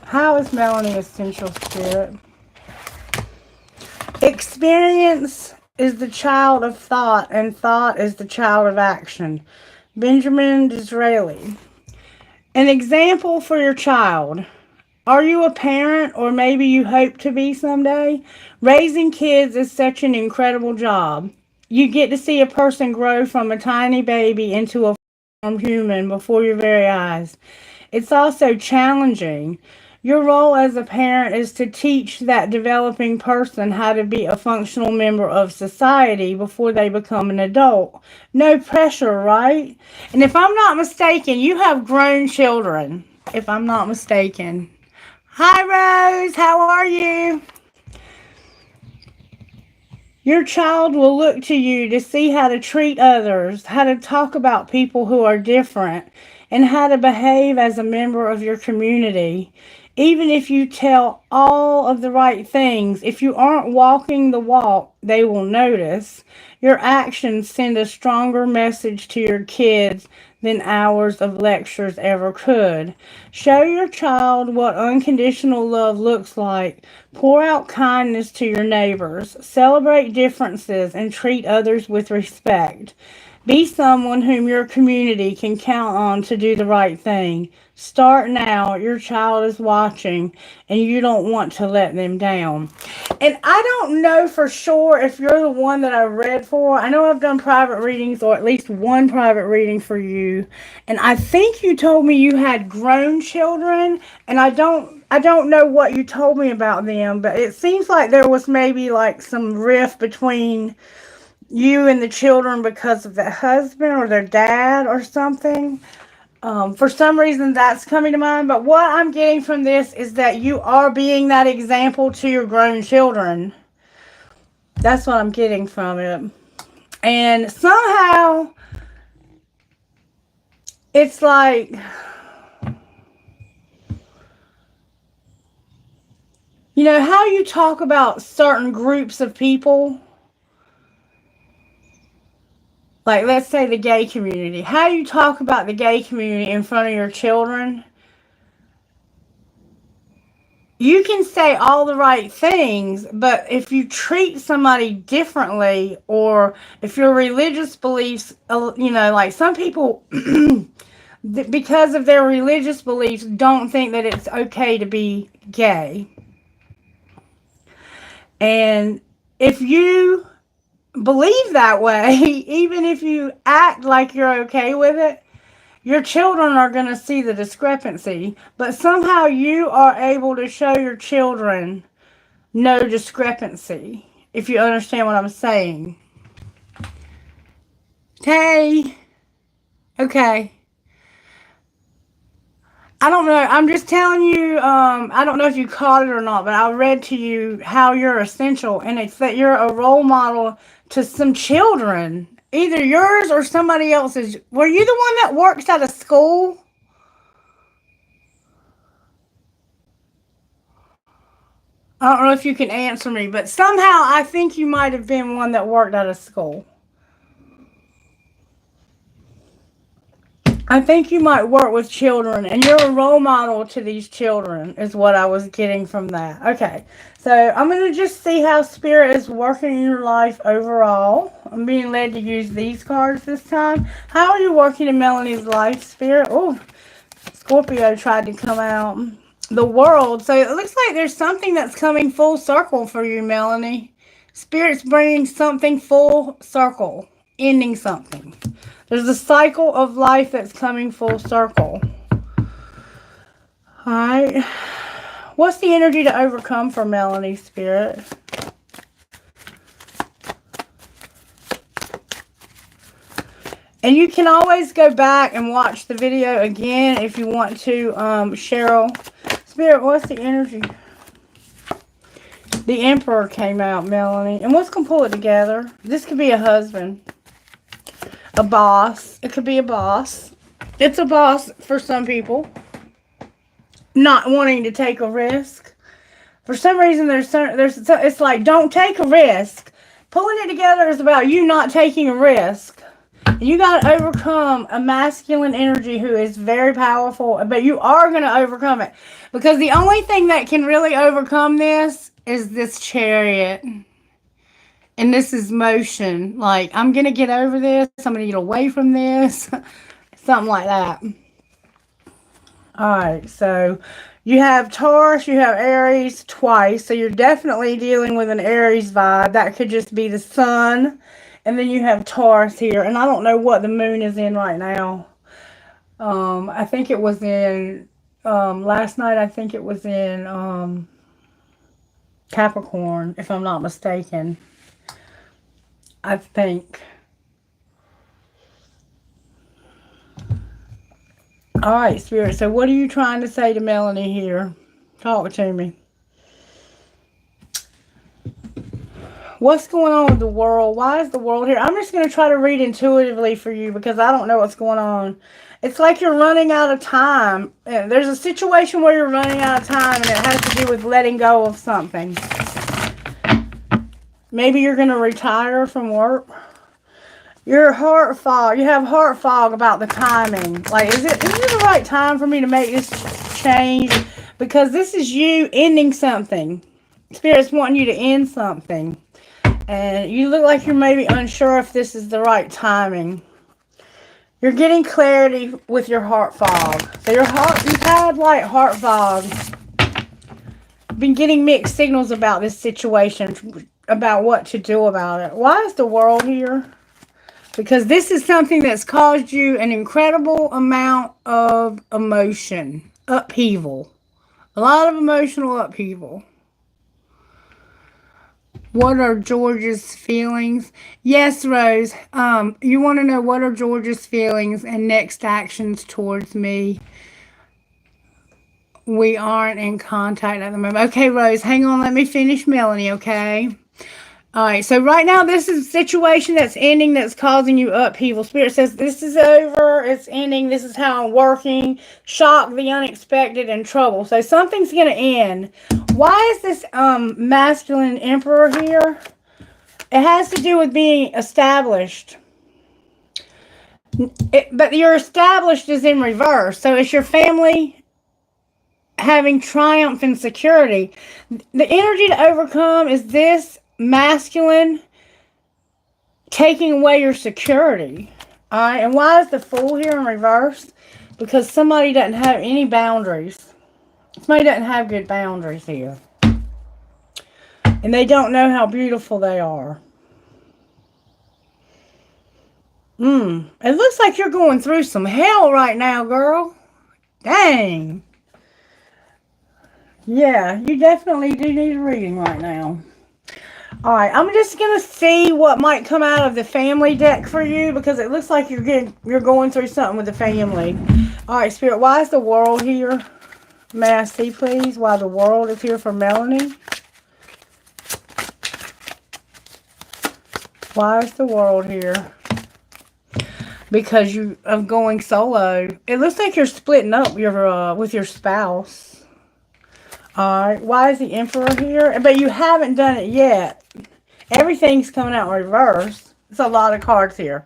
How is Melanie essential, Spirit? Experience is the child of thought, and thought is the child of action. Benjamin Disraeli. An example for your child. Are you a parent, or maybe you hope to be someday? Raising kids is such an incredible job. You get to see a person grow from a tiny baby into a formed human before your very eyes. It's also challenging. Your role as a parent is to teach that developing person how to be a functional member of society before they become an adult. No pressure, right? And if I'm not mistaken, you have grown children, if I'm not mistaken. Hi, Rose. How are you? Your child will look to you to see how to treat others, how to talk about people who are different, and how to behave as a member of your community. Even if you tell all of the right things, if you aren't walking the walk, they will notice. Your actions send a stronger message to your kids than hours of lectures ever could. Show your child what unconditional love looks like. Pour out kindness to your neighbors. Celebrate differences and treat others with respect. Be someone whom your community can count on to do the right thing. Start now. Your child is watching, and you don't want to let them down. And I don't know for sure if you're the one that I read for. I know I've done private readings, or at least one private reading for you. And I think you told me you had grown children, and I don't know what you told me about them, but it seems like there was maybe like some rift between you and the children because of the husband or their dad or something. For some reason that's coming to mind, but what I'm getting from this is that you are being that example to your grown children. That's what I'm getting from it. And somehow it's like, you know how you talk about certain groups of people? Like, let's say the gay community. How you talk about the gay community in front of your children, you can say all the right things, but if you treat somebody differently, or if your religious beliefs, like some people, because of their religious beliefs, don't think that it's okay to be gay. And if you believe that way, even if you act like you're okay with it, your children are going to see the discrepancy. But somehow you are able to show your children no discrepancy, if you understand what I'm saying. Hey. Okay. I don't know. I'm just telling you, I don't know if you caught it or not, but I read to you how you're essential, and it's that you're a role model to some children, either yours or somebody else's. Were you the one that works at a school? I don't know if you can answer me, but somehow I think you might have been one that worked at a school. I think you might work with children, and you're a role model to these children, is what I was getting from that. Okay, so I'm going to just see how Spirit is working in your life overall. I'm being led to use these cards this time. How are you working in Melanie's life, Spirit? Oh, Scorpio tried to come out. The World. So it looks like there's something that's coming full circle for you, Melanie. Spirit's bringing something full circle, ending something. There's a cycle of life that's coming full circle. Alright. What's the energy to overcome for Melanie, Spirit? And you can always go back and watch the video again if you want to, Cheryl. Spirit, what's the energy? The Emperor came out, Melanie. And what's going to pull it together? This could be a husband. A boss. It could be a boss. It's a boss for some people. Not wanting to take a risk. For some reason, it's like, don't take a risk. Pulling it together is about you not taking a risk. You got to overcome a masculine energy who is very powerful, but you are going to overcome it. Because the only thing that can really overcome this is this Chariot. And this is motion. Like, I'm going to get over this. I'm going to get away from this. Something like that. Alright, so you have Taurus, you have Aries twice. So you're definitely dealing with an Aries vibe. That could just be the sun. And then you have Taurus here. And I don't know what the moon is in right now. I think it was in, last night I think it was in Capricorn, if I'm not mistaken. I think. Alright, Spirit. So what are you trying to say to Melanie here? Talk to me. What's going on with the world? Why is the world here? I'm just going to try to read intuitively for you because I don't know what's going on. It's like you're running out of time. There's a situation where you're running out of time and it has to do with letting go of something. Maybe you're going to retire from work. Your heart fog. You have heart fog about the timing. Like, is it the right time for me to make this change? Because this is you ending something. Spirit's wanting you to end something. And you look like you're maybe unsure if this is the right timing. You're getting clarity with your heart fog. So you've had like heart fog. Been getting mixed signals about this situation. About what to do about it. Why is the world here? Because this is something that's caused you an incredible amount of emotion. Upheaval. A lot of emotional upheaval. What are George's feelings? Yes, Rose. You want to know what are George's feelings and next actions towards me? We aren't in contact at the moment. Okay, Rose, hang on. Let me finish Melanie, okay? Alright, so right now this is a situation that's ending that's causing you upheaval. Spirit says this is over, it's ending, this is how I'm working. Shock, the unexpected, and trouble. So something's going to end. Why is this masculine emperor here? It has to do with being established. But your established is in reverse. So it's your family having triumph and security. The energy to overcome is this masculine taking away your security. Alright, and why is the Fool here in reverse? Because somebody doesn't have any boundaries. Somebody doesn't have good boundaries here. And they don't know how beautiful they are. It looks like you're going through some hell right now, girl. Dang. Yeah, you definitely do need a reading right now. Alright, I'm just going to see what might come out of the family deck for you because it looks like you're going through something with the family. Alright, Spirit, why is the world here? May I see, please, why the world is here for Melanie? Why is the world here? Because you are going solo. It looks like you're splitting up with your spouse. Alright, why is the Emperor here? But you haven't done it yet. Everything's coming out in reverse. It's a lot of cards here.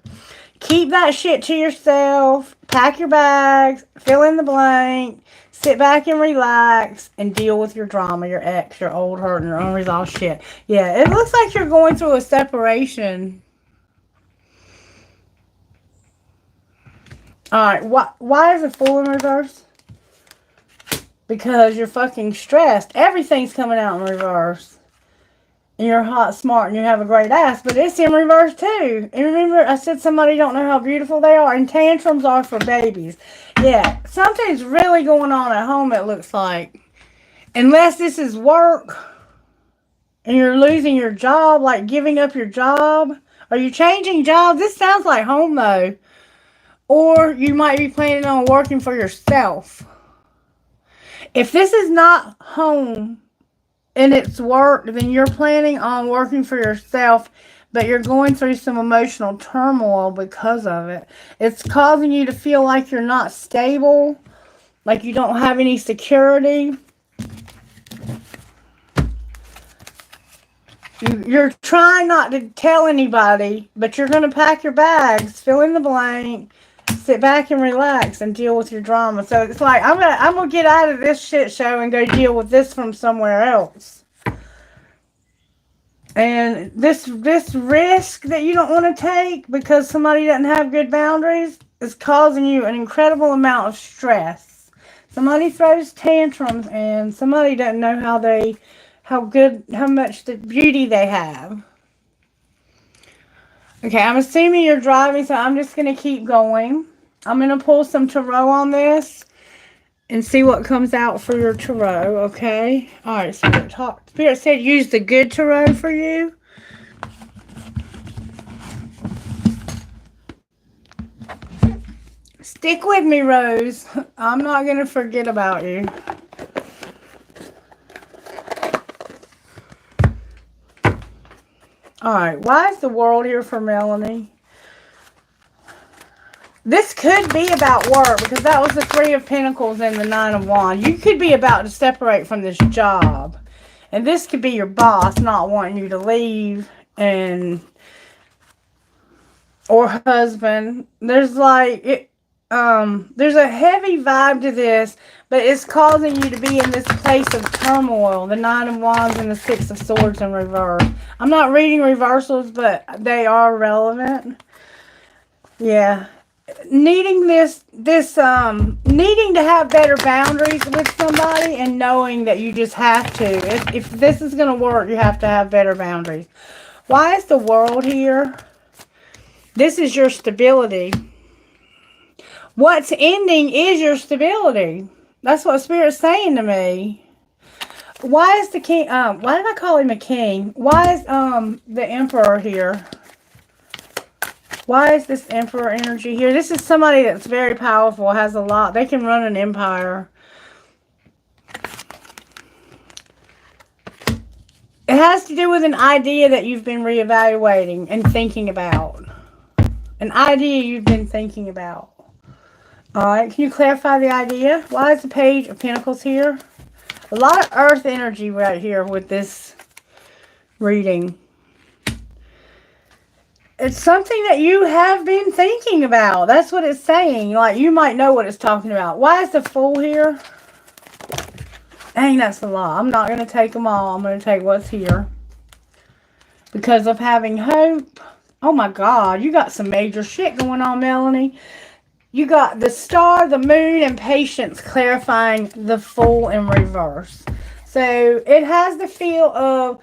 Keep that shit to yourself. Pack your bags. Fill in the blank. Sit back and relax. And deal with your drama, your ex, your old hurt, and your unresolved shit. Yeah, it looks like you're going through a separation. Alright, why is the Fool in reverse? Because you're fucking stressed. Everything's coming out in reverse. And you're hot, smart, and you have a great ass. But it's in reverse too. And remember, I said somebody don't know how beautiful they are. And tantrums are for babies. Yeah, something's really going on at home, it looks like. Unless this is work. And you're losing your job, like giving up your job. Are you changing jobs? This sounds like home, though. Or you might be planning on working for yourself. If this is not home and it's work, then you're planning on working for yourself, but you're going through some emotional turmoil because of it. It's causing you to feel like you're not stable, like you don't have any security. You're trying not to tell anybody, but you're going to pack your bags, fill in the blank, sit back and relax and deal with your drama. So it's like, I'm gonna get out of this shit show and go deal with this from somewhere else. And this risk that you don't want to take because somebody doesn't have good boundaries is causing you an incredible amount of stress. Somebody throws tantrums and somebody doesn't know how much the beauty they have. Okay, I'm assuming you're driving, so I'm just going to keep going. I'm going to pull some tarot on this and see what comes out for your tarot, okay? All right, Spirit, talk. Spirit said use the good tarot for you. Stick with me, Rose. I'm not going to forget about you. All right, why is the world here for Melanie? This could be about work because that was the Three of Pentacles and the Nine of Wands. You could be about to separate from this job. And this could be your boss not wanting you to leave or husband. There's like there's a heavy vibe to this, but it's causing you to be in this place of turmoil. The Nine of Wands and the Six of Swords in reverse. I'm not reading reversals, but they are relevant. Yeah. Needing needing to have better boundaries with somebody and knowing that you just have to. If this is going to work, you have to have better boundaries. Why is the world here? This is your stability. What's ending is your stability. That's what Spirit's saying to me. Why is the king, why did I call him a king? Why is, the emperor here? Why is this emperor energy here? This is somebody that's very powerful, has a lot. They can run an empire. It has to do with an idea that you've been reevaluating and thinking about. An idea you've been thinking about. Alright, can you clarify the idea? Why is the Page of Pentacles here? A lot of earth energy right here with this reading. It's something that you have been thinking about. That's what it's saying. Like, you might know what it's talking about. Why is the Fool here? Dang, that's a lot. I'm not going to take them all. I'm going to take what's here. Because of having hope. Oh my God, you got some major shit going on, Melanie. You got the Star, the Moon, and Patience clarifying the Fool in reverse. So, it has the feel of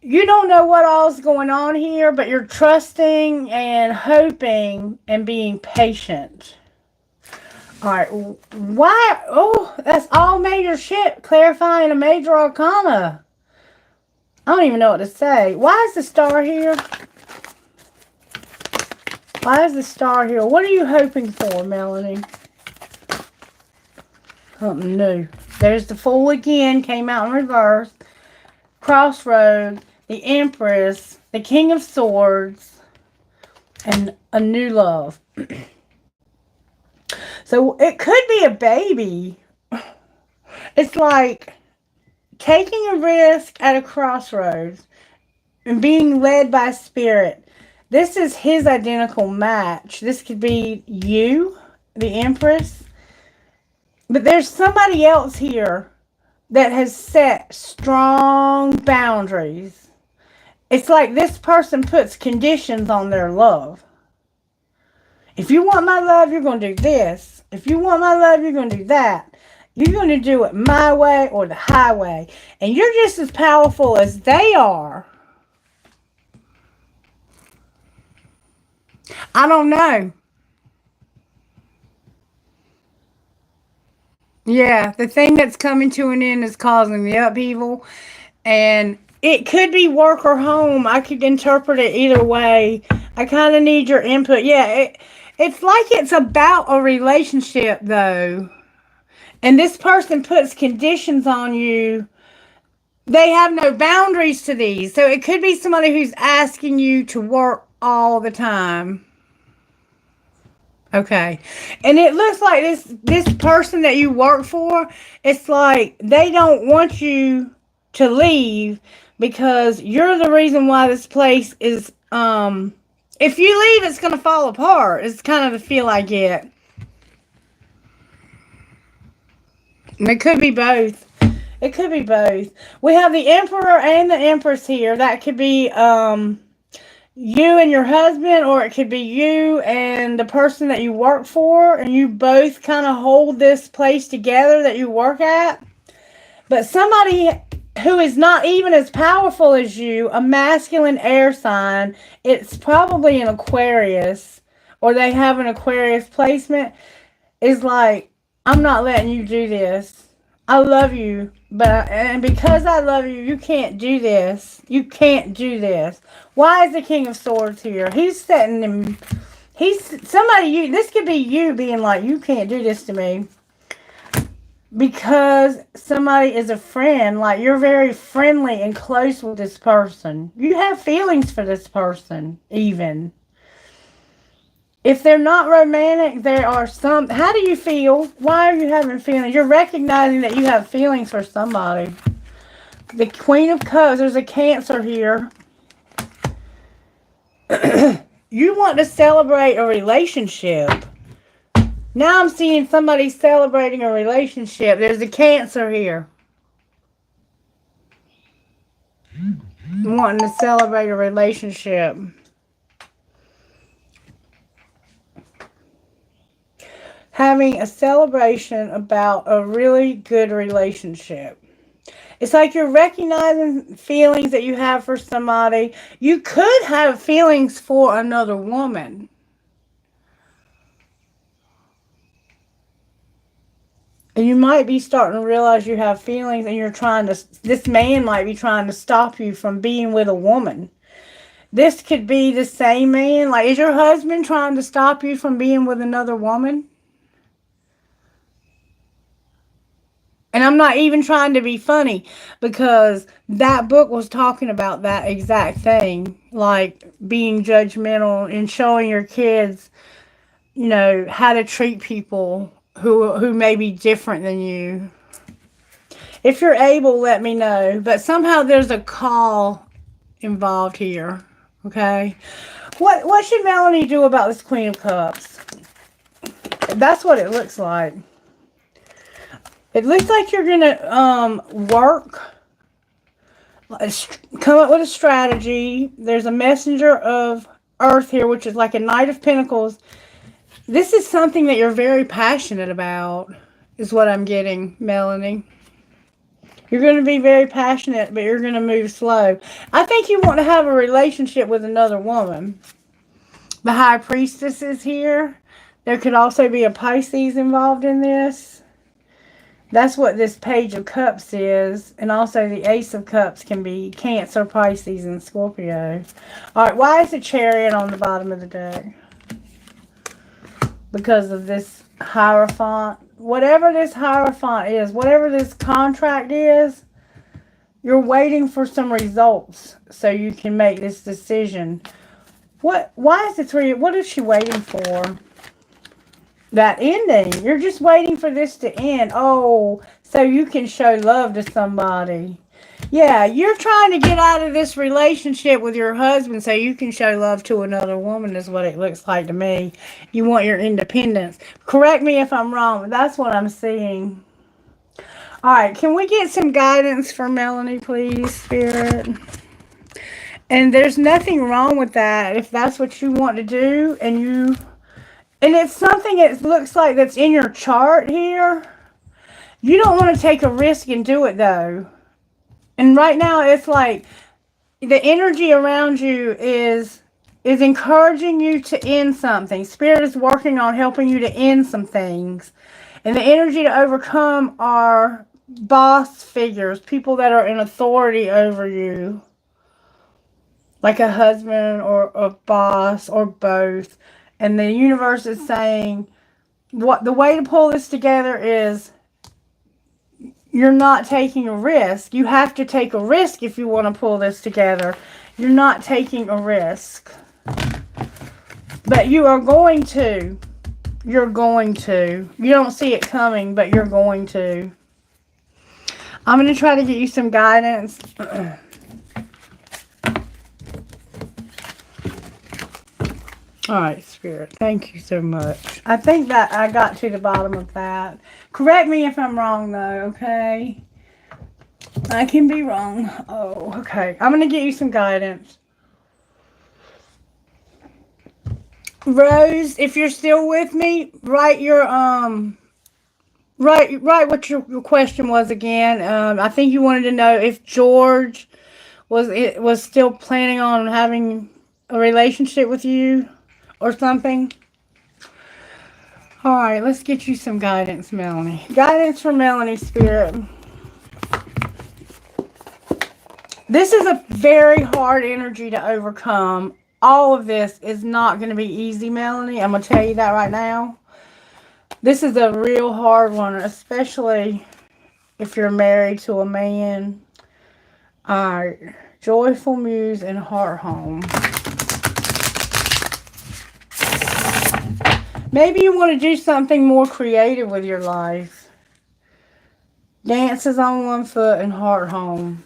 you don't know what all's going on here, but you're trusting and hoping and being patient. Alright, why? Oh, that's all major shit. Clarifying a major arcana. I don't even know what to say. Why is the Star here? Why is the Star here? What are you hoping for, Melanie? Something new. There's the Fool again. Came out in reverse. Crossroads. The Empress, the King of Swords, and a new love. So it could be a baby. It's like taking a risk at a crossroads and being led by Spirit. This is his identical match. This could be you, the Empress. But there's somebody else here that has set strong boundaries. It's like this person puts conditions on their love. If you want my love, you're going to do this. If you want my love, you're going to do that. You're going to do it my way or the highway. And you're just as powerful as they are. I don't know. Yeah, the thing that's coming to an end is causing the upheaval. And it could be work or home. I could interpret it either way. I kind of need your input. Yeah, it's like it's about a relationship, though. And this person puts conditions on you. They have no boundaries to these. So it could be somebody who's asking you to work all the time. Okay. And it looks like this person that you work for, it's like they don't want you to leave because you're the reason why this place is, if you leave, it's going to fall apart. It's kind of the feel I get. It could be both. It could be both. We have the Emperor and the Empress here. That could be you and your husband, or it could be you and the person that you work for, and you both kind of hold this place together that you work at. But somebody who is not even as powerful as you, a masculine air sign, it's probably an Aquarius, or they have an Aquarius placement, is like, I'm not letting you do this. I love you, and because I love you, you can't do this. You can't do this. Why is the King of Swords here? He's setting them. This could be you being like, you can't do this to me. Because somebody is a friend, like you're very friendly and close with this person. You have feelings for this person, even. If they're not romantic, there are some. How do you feel? Why are you having feelings? You're recognizing that you have feelings for somebody. The Queen of Cups, there's a Cancer here. You want to celebrate a relationship. Now I'm seeing somebody celebrating a relationship. There's a Cancer here. Wanting to celebrate a relationship. Having a celebration about a really good relationship. It's like you're recognizing feelings that you have for somebody. You could have feelings for another woman. And you might be starting to realize you have feelings, and this man might be trying to stop you from being with a woman. This could be the same man. Like, is your husband trying to stop you from being with another woman? And I'm not even trying to be funny, because that book was talking about that exact thing. Like being judgmental and showing your kids, how to treat people who may be different than you. If you're able, let me know. But somehow there's a call involved here. Okay? What should Melanie do about this Queen of Cups? That's what it looks like. It looks like you're going to work, come up with a strategy. There's a messenger of earth here, which is like a Knight of Pentacles. This is something that you're very passionate about, is what I'm getting, Melanie. You're going to be very passionate, but you're going to move slow. I think you want to have a relationship with another woman. The High Priestess is here. There could also be a Pisces involved in this. That's what this Page of Cups is. And also the Ace of Cups can be Cancer, Pisces, and Scorpio. Alright, why is the Chariot on the bottom of the deck? Because of this Hierophant. Whatever this Hierophant is, whatever this contract is, you're waiting for some results so you can make this decision. Why is the Three? What is she waiting for? That ending. You're just waiting for this to end. Oh, so you can show love to somebody. Yeah, you're trying to get out of this relationship with your husband so you can show love to another woman, is what it looks like to me. You want your independence. Correct me if I'm wrong, but that's what I'm seeing. Alright, can we get some guidance for Melanie, please, Spirit? And there's nothing wrong with that if that's what you want to do, and it's something that looks like that's in your chart here. You don't want to take a risk and do it, though. And right now, it's like the energy around you is encouraging you to end something. Spirit is working on helping you to end some things. And the energy to overcome are boss figures, people that are in authority over you. Like a husband or a boss or both. And the universe is saying, the way to pull this together is you're not taking a risk. You have to take a risk if you want to pull this together. You're not taking a risk. But you are going to. You're going to. You don't see it coming, but you're going to. I'm going to try to get you some guidance. All right, Spirit. Thank you so much. I think that I got to the bottom of that. Correct me if I'm wrong, though, okay? I can be wrong. Oh, okay. I'm going to get you some guidance. Rose, if you're still with me, write your, write what your question was again. I think you wanted to know if George was still planning on having a relationship with you or something. All right, let's get you some guidance, Melanie. Guidance for Melanie, Spirit. This is a very hard energy to overcome. All of this is not going to be easy, Melanie. I'm going to tell you that right now. This is a real hard one, especially if you're married to a man. All right. Joyful Muse and Heart Home. Maybe you want to do something more creative with your life. Dances on one foot and Heart Home.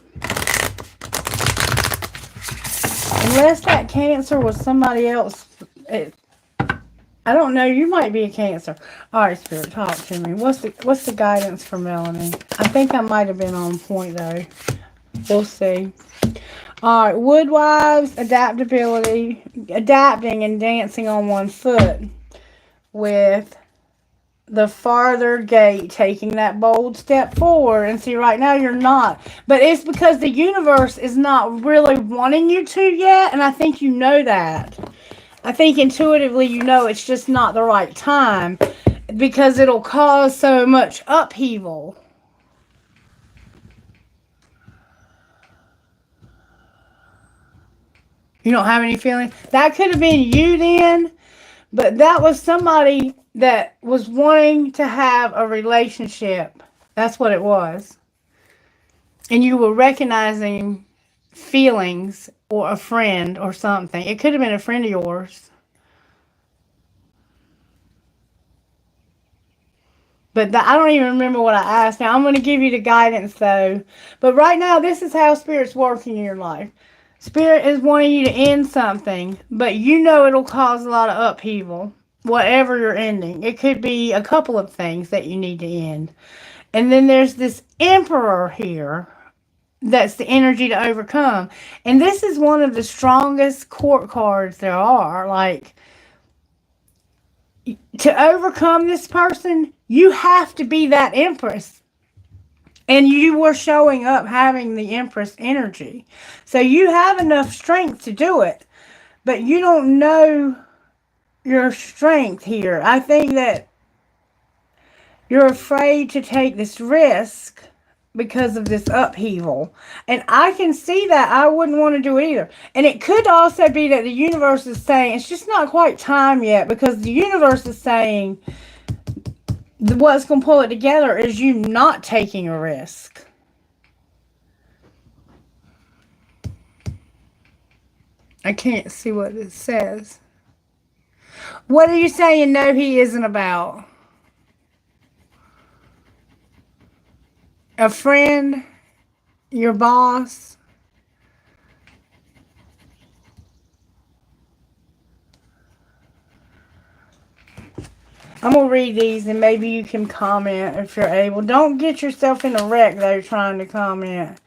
Unless that Cancer was somebody else. I don't know. You might be a Cancer. All right, Spirit, talk to me. What's the guidance for Melanie? I think I might have been on point, though. We'll see. All right, Woodwives, adaptability, adapting and dancing on one foot with the farther gate, taking that bold step forward. And see, right now you're not. But it's because the universe is not really wanting you to yet, and I think you know that. I think intuitively you know it's just not the right time because it'll cause so much upheaval. You don't have any feelings? That could have been you then, but that was somebody that was wanting to have a relationship. That's what it was. And you were recognizing feelings or a friend or something. It could have been a friend of yours. But I don't even remember what I asked. Now, I'm going to give you the guidance, though. But right now, this is how Spirit's working in your life. Spirit is wanting you to end something, but you know it'll cause a lot of upheaval, whatever you're ending. It could be a couple of things that you need to end. And then there's this Emperor here. That's the energy to overcome. And this is one of the strongest court cards there are. Like, to overcome this person, you have to be that Empress. And you were showing up having the Empress energy. So you have enough strength to do it. But you don't know your strength here. I think that you're afraid to take this risk because of this upheaval. And I can see that. I wouldn't want to do it either. And it could also be that the universe is saying it's just not quite time yet, because the universe is saying what's going to pull it together is you not taking a risk. I can't see what it says. What are you saying no he isn't about? A friend? Your boss? I'm going to read these and maybe you can comment if you're able. Don't get yourself in a wreck though trying to comment.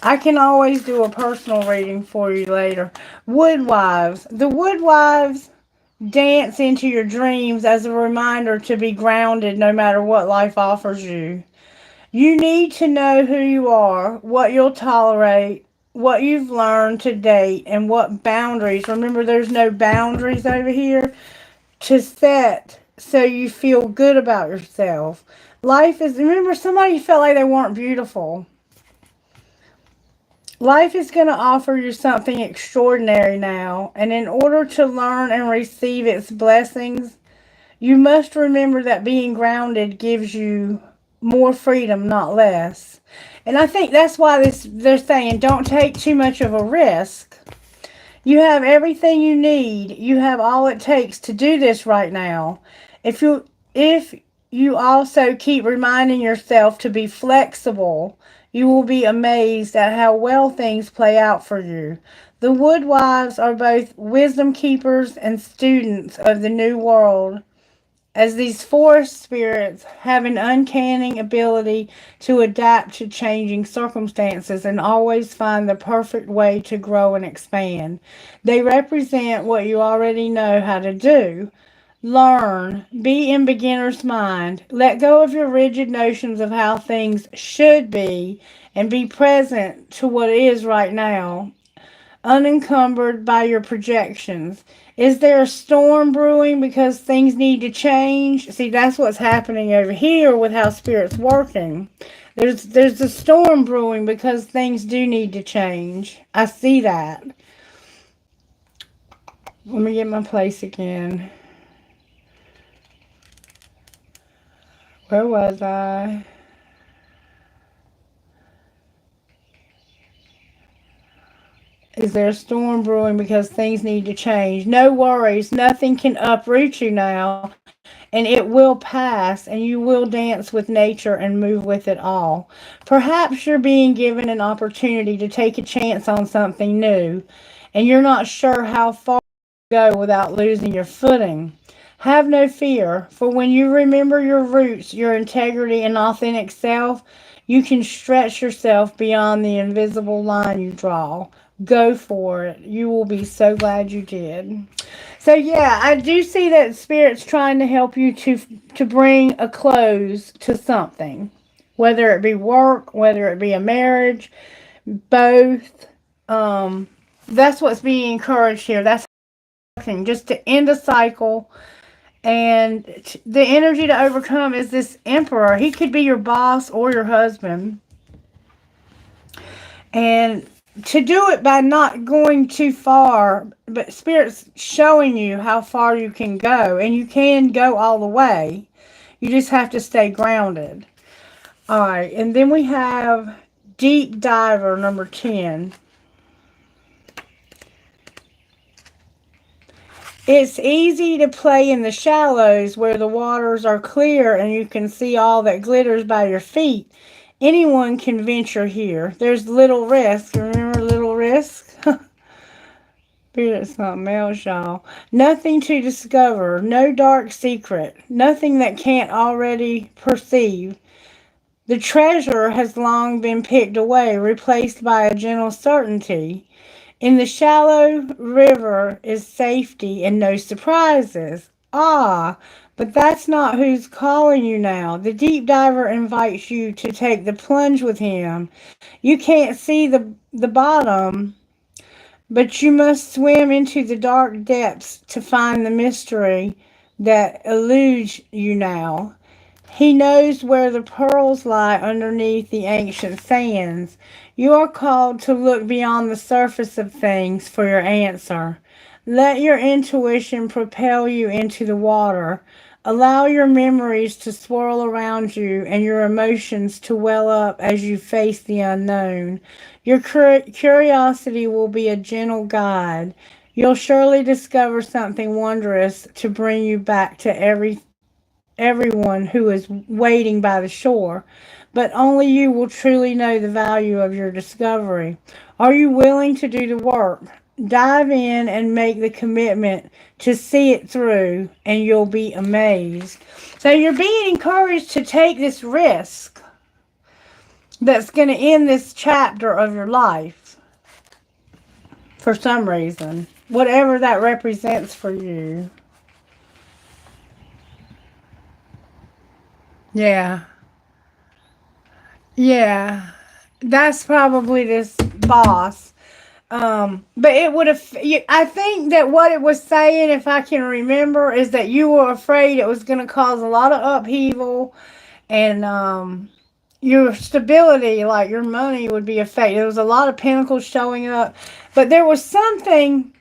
I can always do a personal reading for you later. Woodwives. The Woodwives dance into your dreams as a reminder to be grounded no matter what life offers you. You need to know who you are, what you'll tolerate, what you've learned to date, and what boundaries. Remember, there's no boundaries over here to set so you feel good about yourself. Life is, remember, somebody felt like they weren't beautiful. Life is going to offer you something extraordinary now, and in order to learn and receive its blessings, you must remember that being grounded gives you more freedom, not less. And I think that's why they're saying don't take too much of a risk. You have everything you need. You have all it takes to do this right now. If you also keep reminding yourself to be flexible, you will be amazed at how well things play out for you. The Woodwives are both wisdom keepers and students of the new world, as these forest spirits have an uncanny ability to adapt to changing circumstances and always find the perfect way to grow and expand. They represent what you already know how to do. Learn, be in beginner's mind, let go of your rigid notions of how things should be, and be present to what is right now, unencumbered by your projections. Is there a storm brewing because things need to change? See, that's what's happening over here with how Spirit's working. There's a storm brewing because things do need to change. I see that. Let me get my place again. Where was I? Is there a storm brewing because things need to change? No worries. Nothing can uproot you now, and it will pass, and you will dance with nature and move with it all. Perhaps you're being given an opportunity to take a chance on something new, and you're not sure how far to go without losing your footing. Have no fear, for when you remember your roots, your integrity, and authentic self, you can stretch yourself beyond the invisible line you draw. Go for it. You will be so glad you did. So yeah, I do see that Spirit's trying to help you to bring a close to something, whether it be work, whether it be a marriage, both. That's what's being encouraged here. That's just to end a cycle. And the energy to overcome is this Emperor. He could be your boss or your husband. And to do it by not going too far, but Spirit's showing you how far you can go. And you can go all the way. You just have to stay grounded. All right. And then we have Deep Diver number 10. It's easy to play in the shallows where the waters are clear and you can see all that glitters by your feet. Anyone can venture here. There's little risk. Remember little risk? Spirit's not males, y'all. Nothing to discover. No dark secret. Nothing that can't already perceive. The treasure has long been picked away, replaced by a gentle certainty. In the shallow river is safety and no surprises. Ah, but that's not who's calling you now. The deep diver invites you to take the plunge with him. You can't see the bottom, but you must swim into the dark depths to find the mystery that eludes you now. He knows where the pearls lie underneath the ancient sands. You are called to look beyond the surface of things for your answer. Let your intuition propel you into the water. Allow your memories to swirl around you and your emotions to well up as you face the unknown. Your curiosity will be a gentle guide. You'll surely discover something wondrous to bring you back to everyone who is waiting by the shore, but only you will truly know the value of your discovery. Are you willing to do the work? Dive in and make the commitment to see it through, and you'll be amazed. So you're being encouraged to take this risk that's going to end this chapter of your life for some reason, whatever that represents for you. Yeah. Yeah. That's probably this boss. But it would have, I think that what it was saying, if I can remember, is that you were afraid it was going to cause a lot of upheaval and, your stability, like your money would be affected. There was a lot of pentacles showing up, but there was something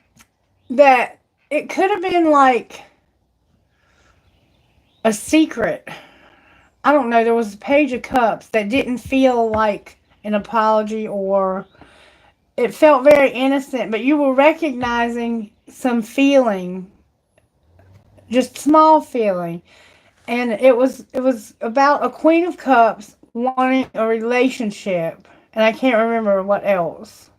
that it could have been like a secret. I don't know. There was a page of cups that didn't feel like an apology, or it felt very innocent, but you were recognizing some feeling, just small feeling. And it was about a Queen of Cups wanting a relationship, and I can't remember what else.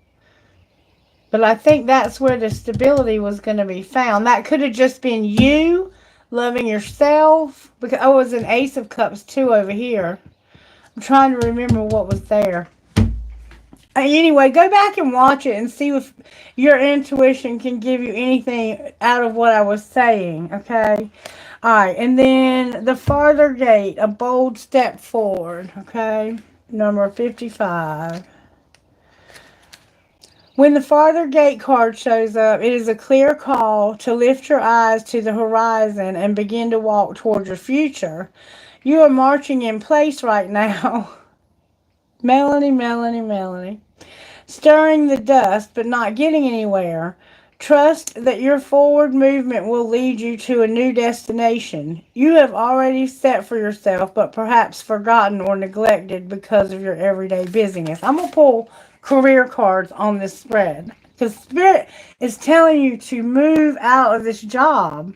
But I think that's where the stability was going to be found. That could have just been you loving yourself. Because oh, it was an Ace of Cups too over here. I'm trying to remember what was there. Anyway, go back and watch it and see if your intuition can give you anything out of what I was saying, okay? Alright, and then the farther gate, a bold step forward, okay? Number 55. When the farther gate card shows up, it is a clear call to lift your eyes to the horizon and begin to walk toward your future. You are marching in place right now. Melanie, Melanie, Melanie. Stirring the dust but not getting anywhere. Trust that your forward movement will lead you to a new destination you have already set for yourself, but perhaps forgotten or neglected because of your everyday busyness. I'm going to pull career cards on this spread because Spirit is telling you to move out of this job.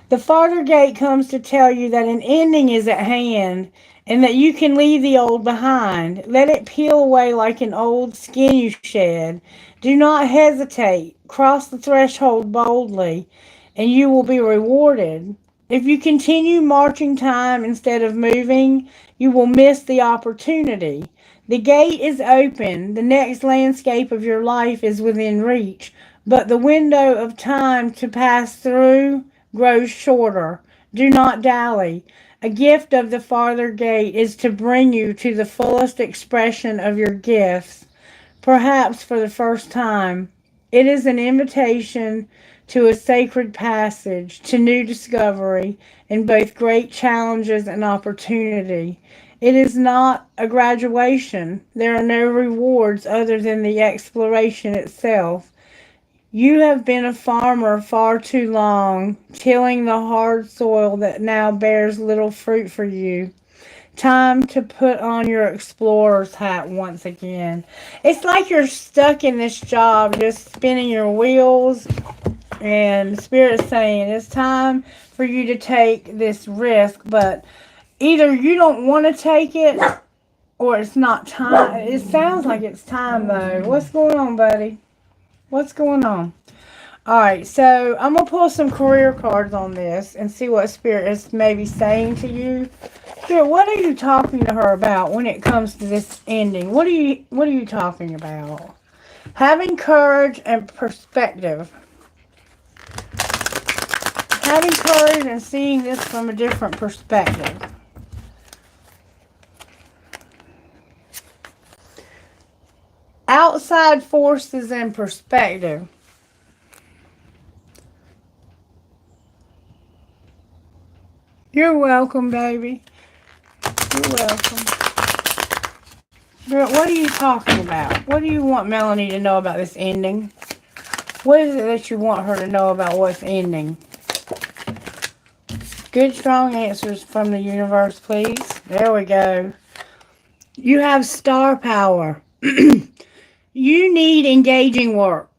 The farther gate comes to tell you that an ending is at hand and that you can leave the old behind. Let it peel away like an old skin you shed. Do not hesitate. Cross the threshold boldly, and you will be rewarded. If you continue marching time instead of moving, you will miss the opportunity. The gate is open. The next landscape of your life is within reach, but the window of time to pass through grows shorter. Do not dally. A gift of the farther gate is to bring you to the fullest expression of your gifts, perhaps for the first time. It is an invitation to a sacred passage, to new discovery, in both great challenges and opportunity. It is not a graduation. There are no rewards other than the exploration itself. You have been a farmer far too long, tilling the hard soil that now bears little fruit for you. Time to put on your explorer's hat once again. It's like you're stuck in this job, just spinning your wheels, and Spirit's saying it's time for you to take this risk, but either you don't want to take it or it's not time. It sounds like it's time, though. What's going on, buddy? What's going on? Alright, so I'm going to pull some career cards on this and see what Spirit is maybe saying to you. Spirit, what are you talking to her about when it comes to this ending? What are you talking about? Having courage and perspective. Having courage and seeing this from a different perspective. Outside forces and perspective. You're welcome, baby. You're welcome. Girl, what are you talking about? What do you want Melanie to know about this ending? What is it that you want her to know about what's ending? Good, strong answers from the universe, please. There we go. You have star power. You need engaging work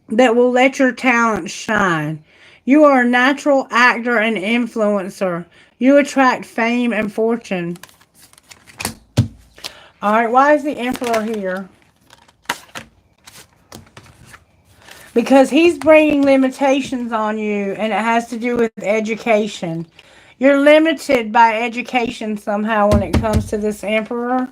that will let your talent shine. You are a natural actor and influencer. You attract fame and fortune. Alright, why is the Emperor here? Because he's bringing limitations on you, and it has to do with education. You're limited by education somehow when it comes to this Emperor.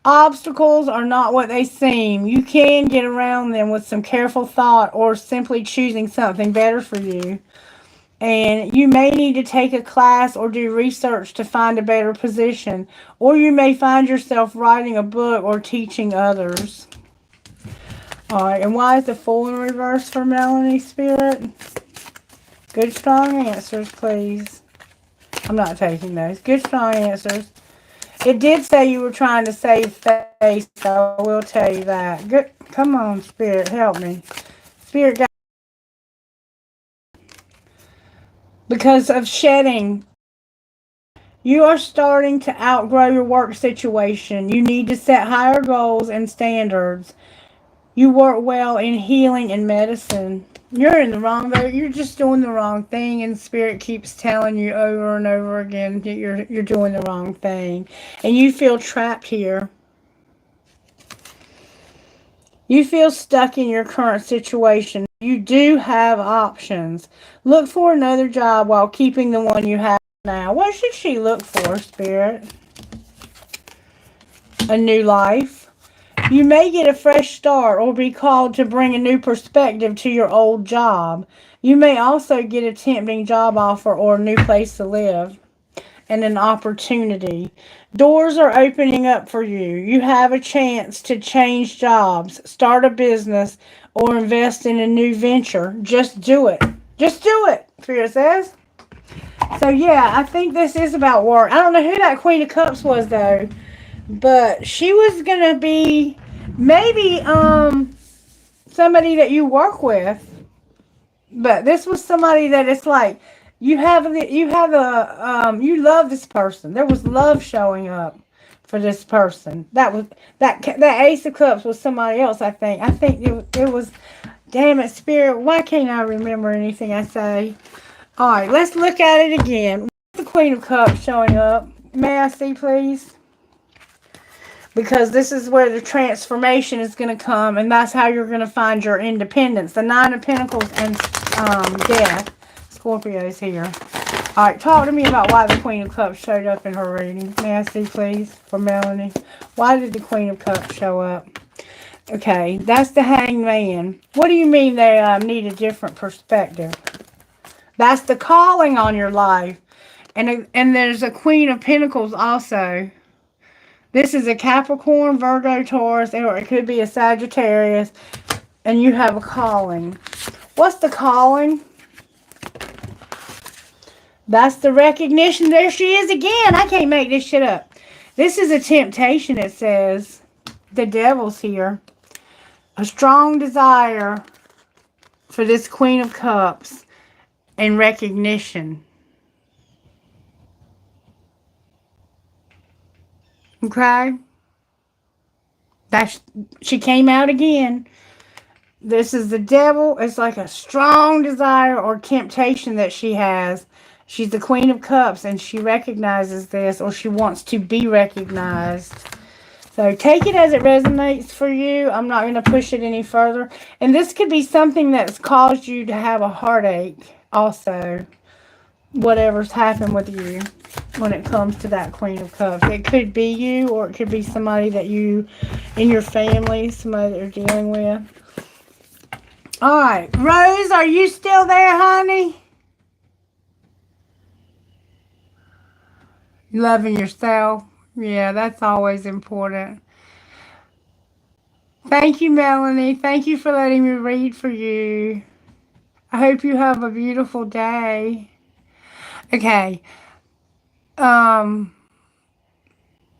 Obstacles are not what they seem. You can get around them with some careful thought or simply choosing something better for you. And you may need to take a class or do research to find a better position. Or you may find yourself writing a book or teaching others. Alright, and why is the Fool in reverse for Melanie, Spirit? Good, strong answers, please. I'm not taking those. Good, strong answers. It did say you were trying to save face, so I will tell you that. Good. Come on, Spirit, help me. Spirit, got because of shedding. You are starting to outgrow your work situation. You need to set higher goals and standards. You work well in healing and medicine. You're in the wrong boat. You're just doing the wrong thing, and Spirit keeps telling you over and over again that you're doing the wrong thing, and you feel trapped here. You feel stuck in your current situation. You do have options. Look for another job while keeping the one you have now. What should she look for, Spirit? A new life. You may get a fresh start or be called to bring a new perspective to your old job. You may also get a tempting job offer or a new place to live and an opportunity. Doors are opening up for you. You have a chance to change jobs, start a business, or invest in a new venture. Just do it. Just do it, Spirit says. So yeah, I think this is about work. I don't know who that Queen of Cups was though, but she was gonna be maybe somebody that you work with. But this was somebody that it's like you love this person. There was love showing up for this person. That Ace of Cups was somebody else. I think it was. Damn it, Spirit! Why can't I remember anything I say? All right, let's look at it again. The Queen of Cups showing up. May I see, please? Because this is where the transformation is going to come, and that's how you're going to find your independence. The Nine of Pentacles and Death. Scorpio's here. All right, talk to me about why the Queen of Cups showed up in her reading. May I see, please, for Melanie? Why did the Queen of Cups show up? Okay, that's the Hanged Man. What do you mean they need a different perspective? That's the calling on your life. And there's a Queen of Pentacles also. This is a Capricorn, Virgo, Taurus, or it could be a Sagittarius. And you have a calling. What's the calling? That's the recognition. There she is again. I can't make this shit up. This is a temptation, it says. The Devil's here. A strong desire for this Queen of Cups and recognition. Okay? She came out again. This is the Devil. It's like a strong desire or temptation that she has. She's the Queen of Cups and she recognizes this, or she wants to be recognized. So take it as it resonates for you. I'm not going to push it any further. And this could be something that's caused you to have a heartache also. Whatever's happened with you when it comes to that Queen of Cups. It could be you, or it could be somebody that you, in your family, somebody that you're dealing with. Alright, Rose, are you still there, honey? Loving yourself. Yeah, that's always important. Thank you, Melanie. Thank you for letting me read for you. I hope you have a beautiful day. Okay. I'm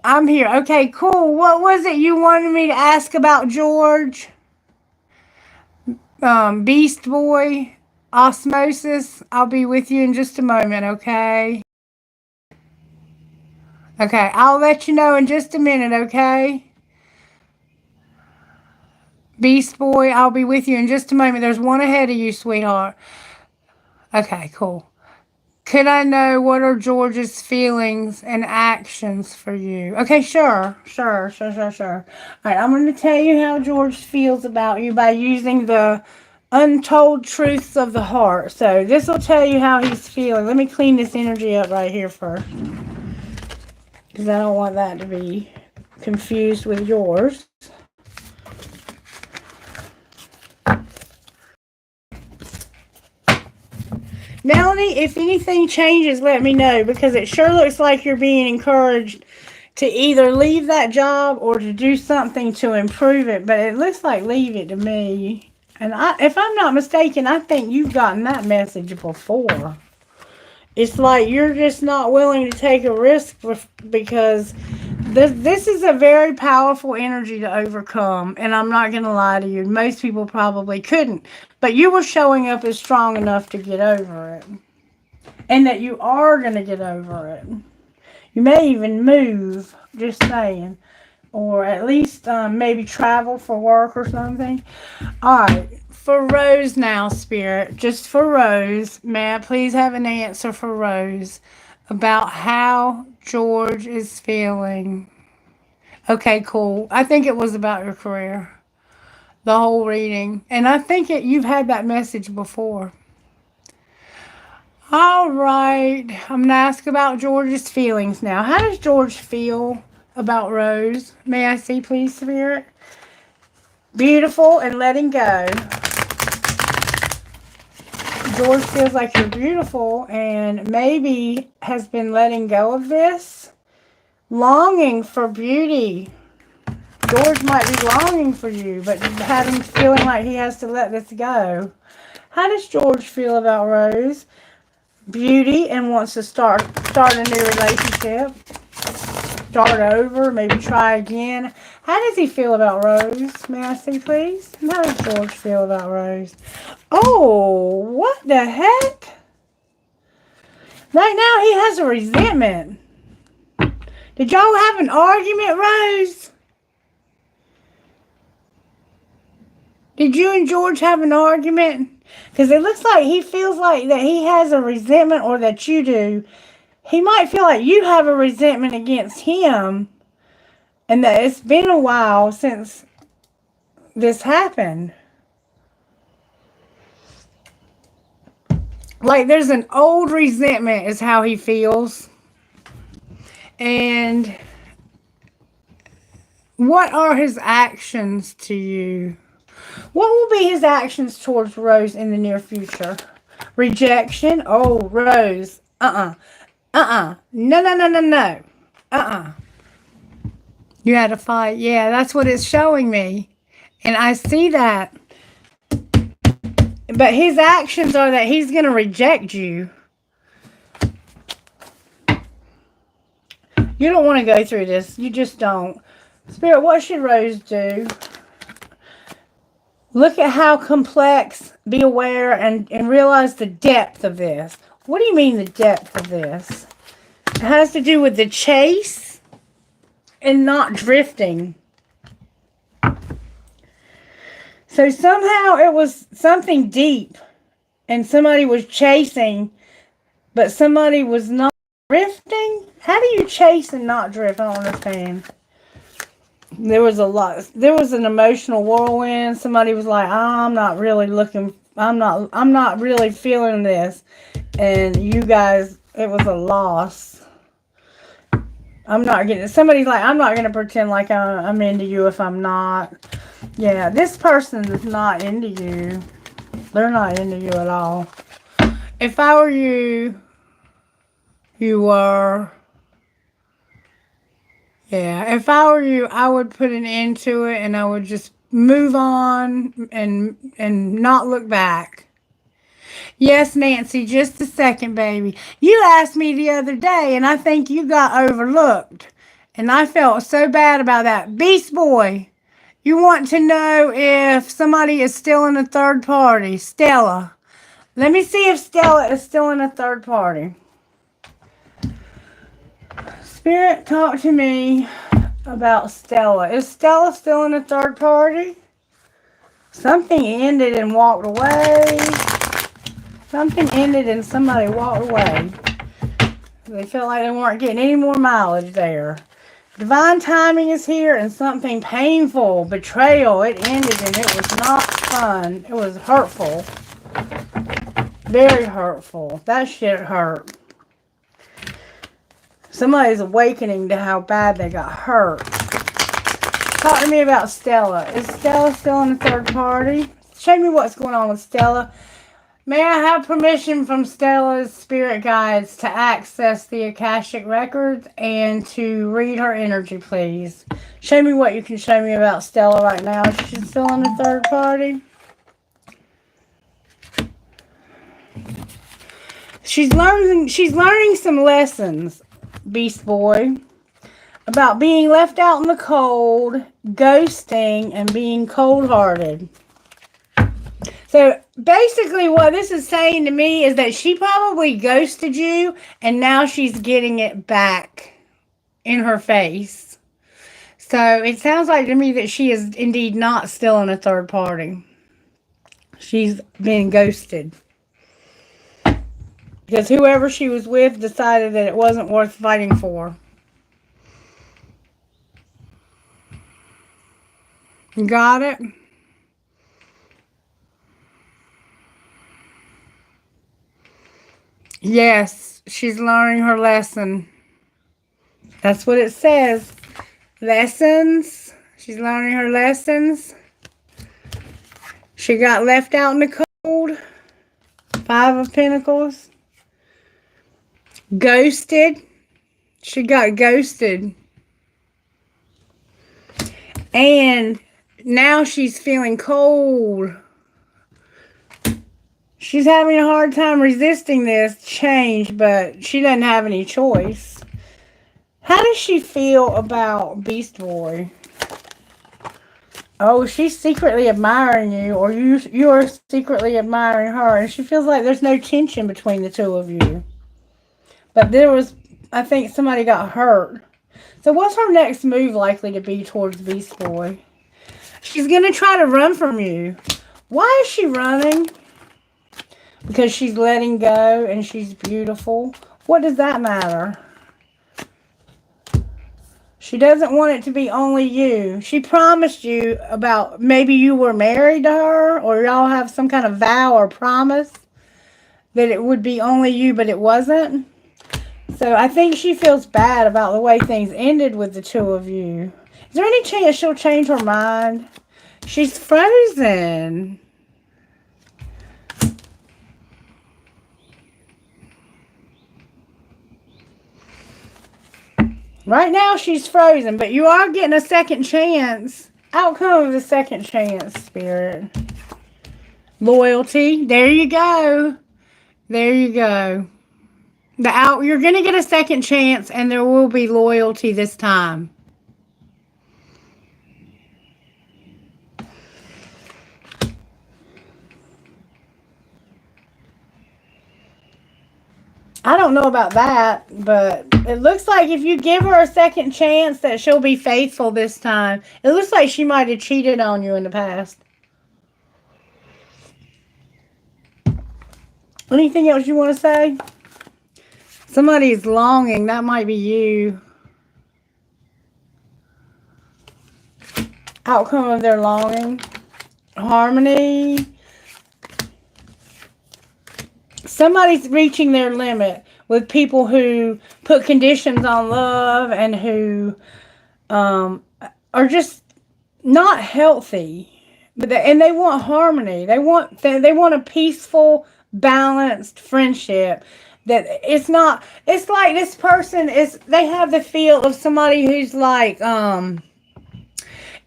here. Okay, cool. What was it you wanted me to ask about George? Beast Boy, Osmosis. I'll be with you in just a moment, okay? Okay, I'll let you know in just a minute, okay? Beast Boy, I'll be with you in just a moment. There's one ahead of you, sweetheart. Okay, cool. Could I know what are George's feelings and actions for you? Okay, sure. All right, I'm going to tell you how George feels about you by using the untold truths of the heart. So this will tell you how he's feeling. Let me clean this energy up right here first, because I don't want that to be confused with yours. Melanie, if anything changes, let me know, because it sure looks like you're being encouraged to either leave that job or to do something to improve it, but it looks like leave it to me. And if I'm not mistaken, I think you've gotten that message before. It's like you're just not willing to take a risk because this is a very powerful energy to overcome. And I'm not going to lie to you. Most people probably couldn't. But you were showing up as strong enough to get over it. And that you are going to get over it. You may even move, just saying. Or at least maybe travel for work or something. Alright, For Rose now, Spirit. Just for Rose. May I please have an answer for Rose about how George is feeling? Okay, cool. I think it was about your career. The whole reading. And I think you've had that message before. All right. I'm going to ask about George's feelings now. How does George feel about Rose? May I see, please, Spirit? Beautiful and letting go. George feels like you're beautiful and maybe has been letting go of this. Longing for beauty. George might be longing for you, but having feeling like he has to let this go. How does George feel about Rose? Beauty and wants to start a new relationship. Start over, maybe try again. How does he feel about Rose? May I see, please? How does George feel about Rose? Oh, what the heck? Right now he has a resentment. Did y'all have an argument, Rose? Did you and George have an argument? Because it looks like he feels like that he has a resentment, or that you do. He might feel like you have a resentment against him, and that it's been a while since this happened. Like there's an old resentment is how he feels. And what are his actions to you? What will be his actions towards Rose in the near future? Rejection? Oh, Rose. No, no, no, no, no. You had a fight. Yeah, that's what it's showing me. And I see that. But his actions are that he's going to reject you. You don't want to go through this. You just don't. Spirit, what should Rose do? Look at how complex, be aware, and realize the depth of this. What do you mean the depth of this? It has to do with the chase and not drifting. So somehow it was something deep and somebody was chasing, but somebody was not drifting? How do you chase and not drift? I don't understand. There was an emotional whirlwind. Somebody was like, I'm not really feeling this. And you guys, it was a loss. Somebody's like, I'm not going to pretend like I'm into you if I'm not. Yeah, this person is not into you. They're not into you at all. If I were you, you were. Yeah, if I were you, I would put an end to it and I would just move on and not look back. Yes, Nancy, just a second, baby. You asked me the other day and I think you got overlooked. And I felt so bad about that. Beast Boy, you want to know if somebody is still in a third party. Stella. Let me see if Stella is still in a third party. Spirit, talk to me about Stella. Is Stella still in a third party? Something ended and walked away. Something ended and somebody walked away. They felt like they weren't getting any more mileage there. Divine timing is here and something painful. Betrayal. It ended and it was not fun. It was hurtful. Very hurtful. That shit hurt. Somebody's awakening to how bad they got hurt. Talk to me about Stella. Is Stella still in the third party? Show me what's going on with Stella. May I have permission from Stella's spirit guides to access the Akashic records and to read her energy, please? Show me what you can show me about Stella right now. Is she still in the third party? She's learning some lessons, Beast Boy, about being left out in the cold, ghosting, and being cold-hearted. So basically what this is saying to me is that she probably ghosted you and now she's getting it back in her face. So it sounds like to me that she is indeed not still in a third party. She's been ghosted. Because whoever she was with decided that it wasn't worth fighting for. Got it? Yes, she's learning her lesson. That's what it says. Lessons. She's learning her lessons. She got left out in the cold. 5 of Pentacles. Ghosted. She got ghosted. And now she's feeling cold. She's having a hard time resisting this change, but she doesn't have any choice. How does she feel about Beast Boy? Oh, she's secretly admiring you, or you are secretly admiring her, and she feels like there's no tension between the two of you. But there was, I think somebody got hurt. So what's her next move likely to be towards Beast Boy? She's going to try to run from you. Why is she running? Because she's letting go and she's beautiful. What does that matter? She doesn't want it to be only you. She promised you about maybe you were married to her, or y'all have some kind of vow or promise that it would be only you, but it wasn't. So I think she feels bad about the way things ended with the two of you. Is there any chance she'll change her mind? She's frozen. Right now she's frozen, but you are getting a second chance. Outcome of the second chance, Spirit. Loyalty. There you go. There you go. You're going to get a second chance, and there will be loyalty this time. I don't know about that, but it looks like if you give her a second chance that she'll be faithful this time. It looks like she might have cheated on you in the past. Anything else you want to say? Somebody's longing. That might be you. Outcome of their longing. Harmony. Somebody's reaching their limit with people who put conditions on love and who are just not healthy. And they want harmony. They want a peaceful, balanced friendship. That it's not. It's like this person is. They have the feel of somebody who's like they're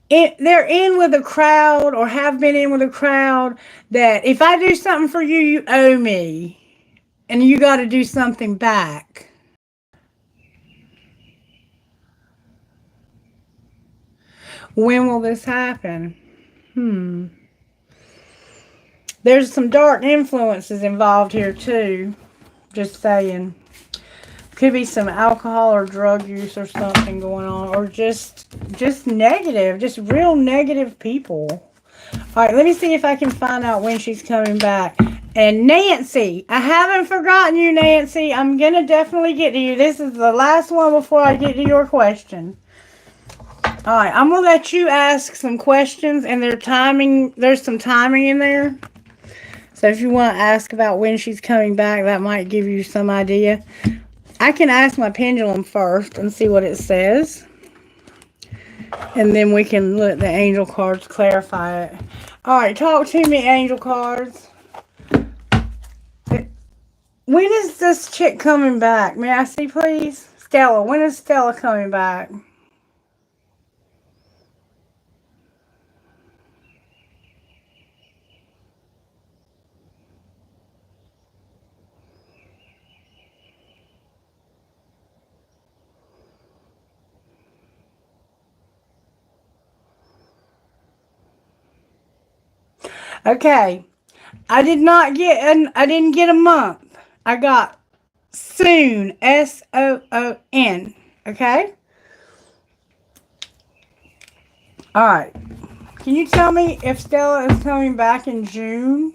in with a crowd, or have been in with a crowd, that if I do something for you, you owe me. And you got to do something back. When will this happen? There's some dark influences involved here too. Just saying. Could be some alcohol or drug use or something going on. Or just negative. Just real negative people. Alright, let me see if I can find out when she's coming back. And Nancy, I haven't forgotten you, Nancy. I'm going to definitely get to you. This is the last one before I get to your question. Alright, I'm going to let you ask some questions, and there's some timing in there. So if you want to ask about when she's coming back, that might give you some idea. I can ask my pendulum first and see what it says. And then we can let the angel cards clarify it. Alright, talk to me, angel cards. When is this chick coming back? May I see, please? Stella. When is Stella coming back? Okay. I didn't get a month. I got soon. S-O-O-N. Okay? Alright. Can you tell me if Stella is coming back in June?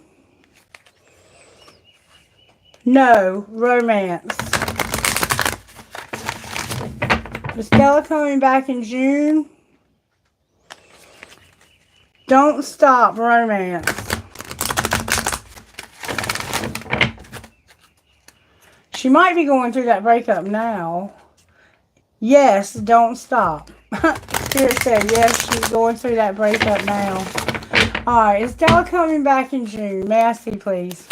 No, romance. Is Stella coming back in June? Don't stop, romance. She might be going through that breakup now. Yes, don't stop. Spirit said, yes, she's going through that breakup now. Alright, is Stella coming back in June? May I see, please?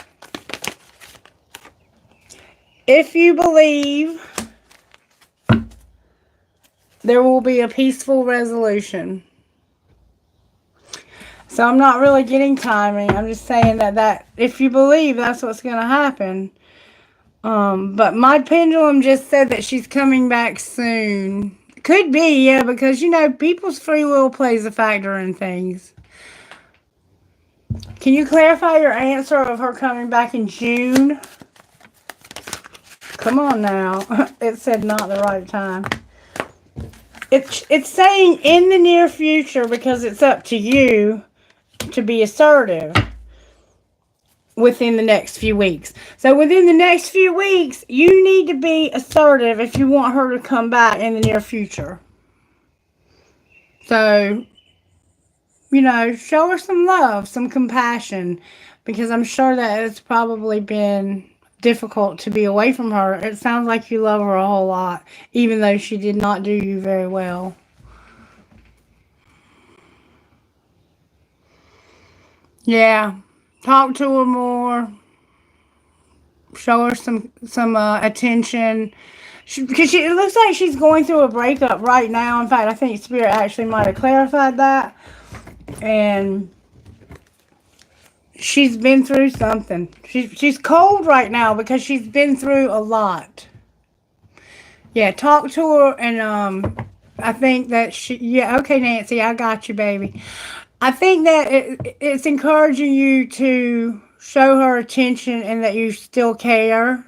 If you believe, there will be a peaceful resolution. So I'm not really getting timing. I'm just saying that if you believe, that's what's going to happen. But my pendulum just said that she's coming back soon. Could be, yeah, because, you know, people's free will plays a factor in things. Can you clarify your answer of her coming back in June? Come on now. It said not the right time. It's saying in the near future because it's up to you to be assertive within the next few weeks. So within the next few weeks, you need to be assertive if you want her to come back in the near future. So, you know, show her some love, some compassion, because I'm sure that it's probably been difficult to be away from her. It sounds like you love her a whole lot, even though she did not do you very well. Yeah. Talk to her more. Show her some attention. Because it looks like she's going through a breakup right now. In fact, I think Spirit actually might have clarified that. And she's been through something. She's cold right now because she's been through a lot. Yeah, talk to her and I think that yeah, okay, Nancy, I got you, baby. I think that it's encouraging you to show her attention and that you still care,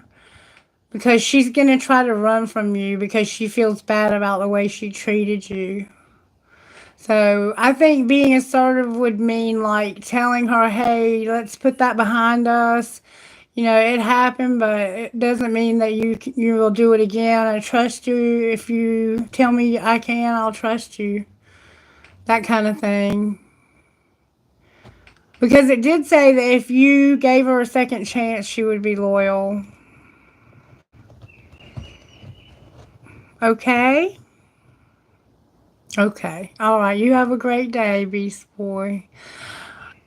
because she's going to try to run from you because she feels bad about the way she treated you. So I think being assertive would mean like telling her, hey, let's put that behind us. You know, it happened, but it doesn't mean that you will do it again. I trust you. If you tell me I can, I'll trust you. That kind of thing. Because it did say that if you gave her a second chance, she would be loyal. Okay? Okay. All right. You have a great day, Beast Boy.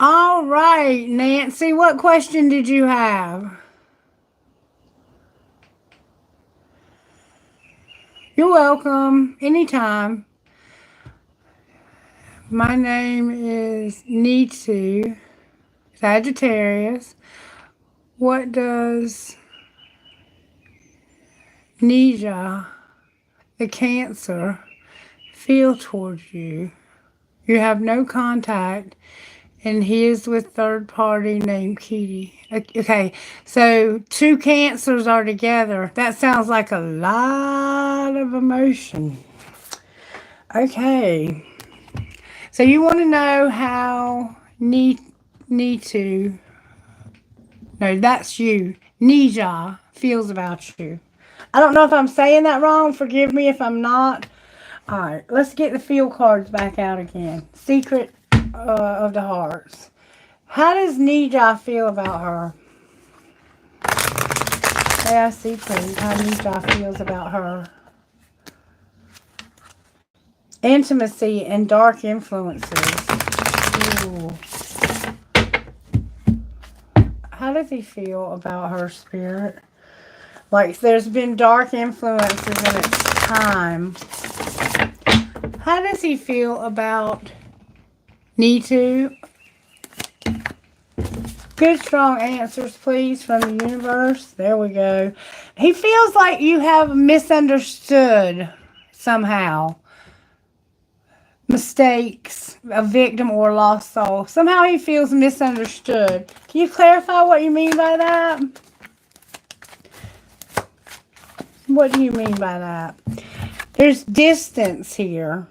All right, Nancy, what question did you have? You're welcome. Anytime. My name is Nitu, Sagittarius. What does Nija, the Cancer, feel towards you? You have no contact, and he is with third party named Kitty. Okay, so two Cancers are together. That sounds like a lot of emotion. Okay. So you want to know how Nitu, no, that's you, Nija, feels about you. I don't know if I'm saying that wrong. Forgive me if I'm not. All right, let's get the feel cards back out again. Secret of the Hearts. How does Nija feel about her? May I see, please, how Nija feels about her? Intimacy and dark influences. Ooh. How does he feel about her, Spirit? Like there's been dark influences in its time. How does he feel about Nitu? Good, strong answers, please, from the universe. There we go. He feels like you have misunderstood somehow. Mistakes, a victim or lost soul. Somehow he feels misunderstood. Can you clarify what you mean by that? What do you mean by that? There's distance here.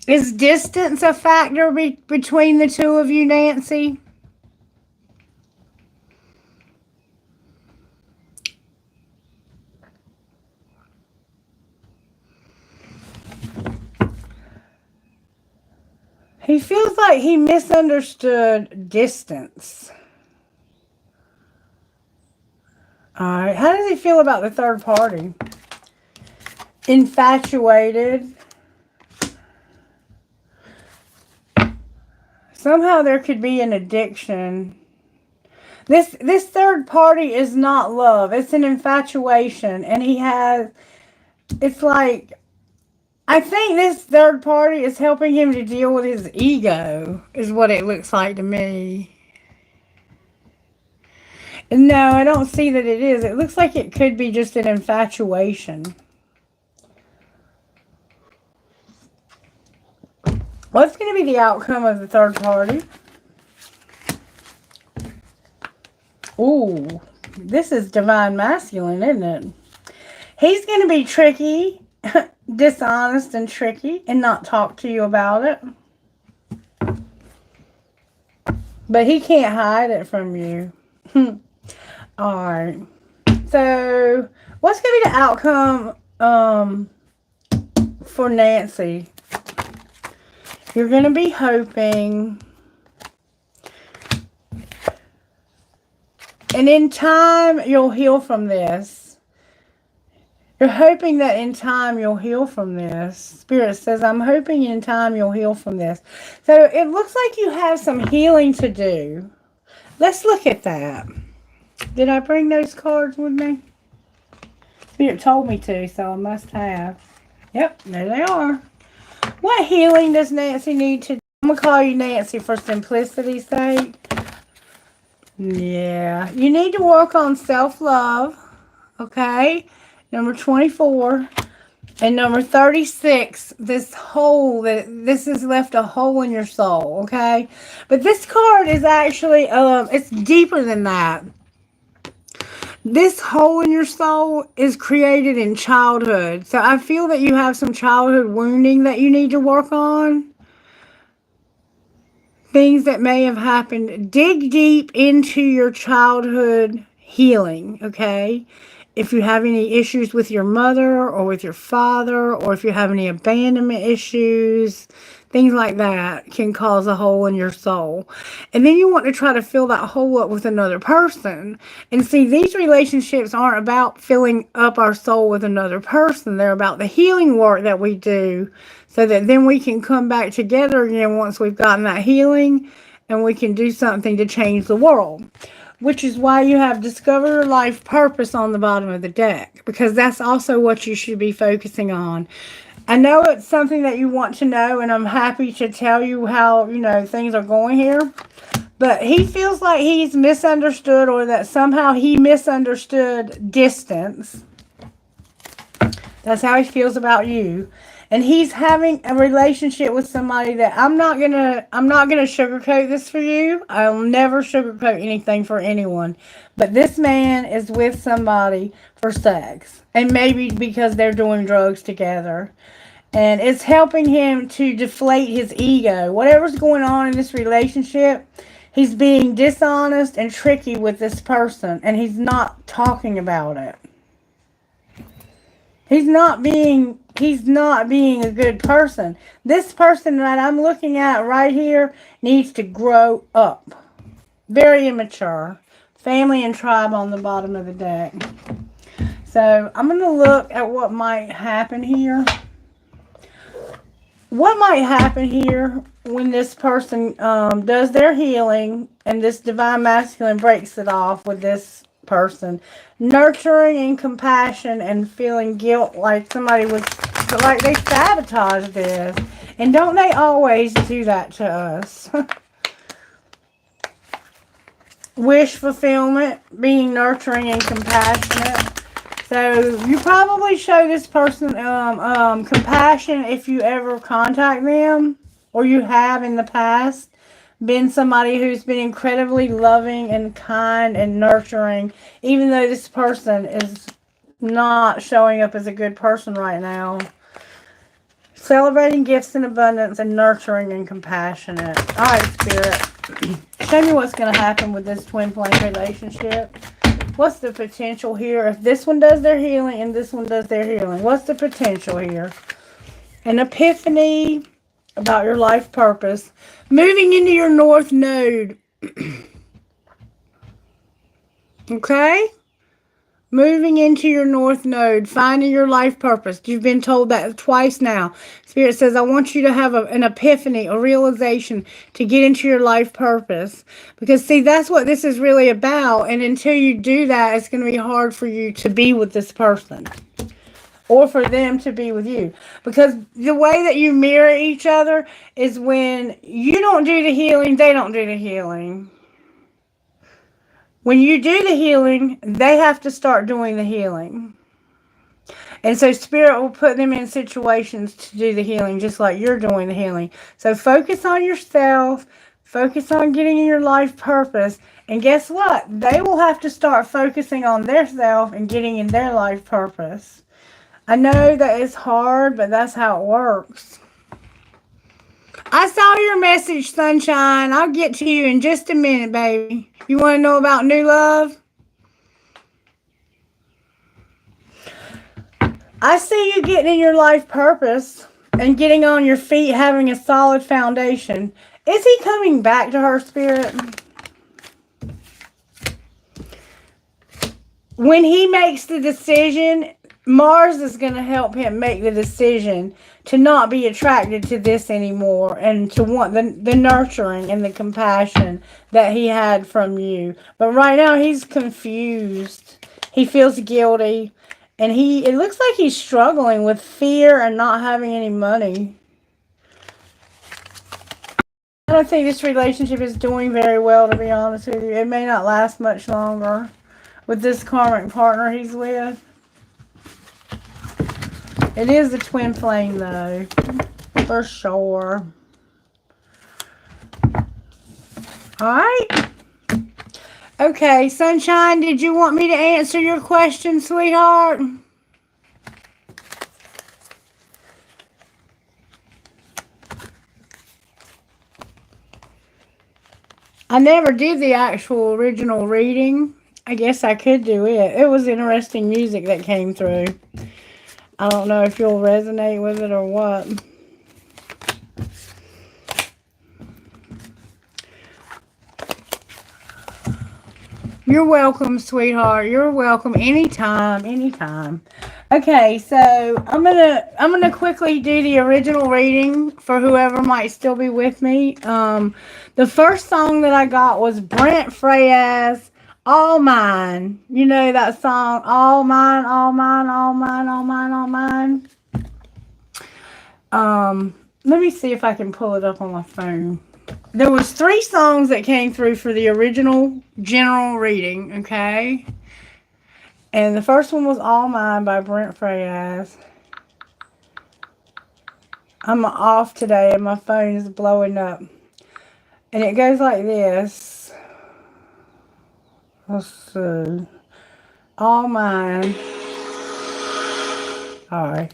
Is distance a factor between the two of you, Nancy? He feels like he misunderstood distance. Alright, how does he feel about the third party? Infatuated. Somehow there could be an addiction. This third party is not love. It's an infatuation. And it's like, I think this third party is helping him to deal with his ego, is what it looks like to me. No, I don't see that it is. It looks like it could be just an infatuation. What's going to be the outcome of the third party? Ooh, this is divine masculine, isn't it? He's going to be tricky, dishonest and tricky, and not talk to you about it. But he can't hide it from you. Alright. So, what's going to be the outcome for Nancy? You're going to be hoping, and in time you'll heal from this. You're hoping that in time you'll heal from this. Spirit says, I'm hoping in time you'll heal from this. So it looks like you have some healing to do. Let's look at that. Did I bring those cards with me? Spirit told me to, so I must have. Yep, there they are. What healing does Nancy need to do? I'm going to call you Nancy for simplicity's sake. Yeah. You need to work on self-love. Okay? Number 24. And number 36. This has left a hole in your soul. Okay? But this card is actually, it's deeper than that. This hole in your soul is created in childhood. So I feel that you have some childhood wounding that you need to work on. Things that may have happened. Dig deep into your childhood healing, okay? If you have any issues with your mother or with your father, or if you have any abandonment issues, things like that can cause a hole in your soul. And then you want to try to fill that hole up with another person. And see, these relationships aren't about filling up our soul with another person. They're about the healing work that we do, so that then we can come back together again once we've gotten that healing, and we can do something to change the world. Which is why you have discover your life purpose on the bottom of the deck, because that's also what you should be focusing on. I know it's something that you want to know, and I'm happy to tell you how, things are going here. But he feels like he's misunderstood, or that somehow he misunderstood distance. That's how he feels about you. And he's having a relationship with somebody that I'm not gonna sugarcoat this for you. I'll never sugarcoat anything for anyone. But this man is with somebody for sex. And maybe because they're doing drugs together. And it's helping him to deflate his ego. Whatever's going on in this relationship, he's being dishonest and tricky with this person. And he's not talking about it. He's not being a good person. This person that I'm looking at right here needs to grow up. Very immature. Family and tribe on the bottom of the deck. So I'm going to look at what might happen here. What might happen here when this person does their healing and this divine masculine breaks it off with this person. Nurturing and compassion and feeling guilt like somebody was, like they sabotaged this. And don't they always do that to us? Wish fulfillment, being nurturing and compassionate. So you probably show this person compassion if you ever contact them, or you have in the past been somebody who's been incredibly loving and kind and nurturing, even though this person is not showing up as a good person right now. Celebrating gifts in abundance and nurturing and compassionate. All right, Spirit. Show me what's going to happen with this twin flame relationship. What's the potential here? If this one does their healing and this one does their healing, what's the potential here? An epiphany about your life purpose. Moving into your north node. Okay? Moving into your north node, finding your life purpose. You've been told that twice now. Spirit says, I want you to have an epiphany, a realization to get into your life purpose. Because, see, that's what this is really about. And until you do that, it's going to be hard for you to be with this person. Or for them to be with you. Because the way that you mirror each other is when you don't do the healing, they don't do the healing. When you do the healing, they have to start doing the healing. And so Spirit will put them in situations to do the healing, just like you're doing the healing. So focus on yourself. Focus on getting in your life purpose. And guess what? They will have to start focusing on their self and getting in their life purpose. I know that it's hard, but that's how it works. I saw your message, Sunshine. I'll get to you in just a minute, baby. You want to know about new love? I see you getting in your life purpose and getting on your feet, having a solid foundation. Is he coming back to her, Spirit? When he makes the decision, Mars is going to help him make the decision to not be attracted to this anymore and to want the nurturing and the compassion that he had from you. But right now he's confused. He feels guilty. And it looks like he's struggling with fear and not having any money. I don't think this relationship is doing very well, to be honest with you. It may not last much longer with this karmic partner he's with. It is a twin flame, though, for sure. All right. Okay, Sunshine, did you want me to answer your question, sweetheart? I never did the actual original reading. I guess I could do it. It was interesting music that came through. I don't know if you'll resonate with it or what. You're welcome, sweetheart. You're welcome anytime, anytime. Okay, so I'm gonna quickly do the original reading for whoever might still be with me. The first song that I got was Brent Faiyaz, All Mine. You know that song, All Mine, All Mine, All Mine, All Mine, All Mine. Let me see if I can pull it up on my phone. There was 3 songs that came through for the original general reading, okay? And the first one was All Mine by Brent Faiyaz. I'm off today and my phone is blowing up. And it goes like this. Let's see. All Mine. Alright.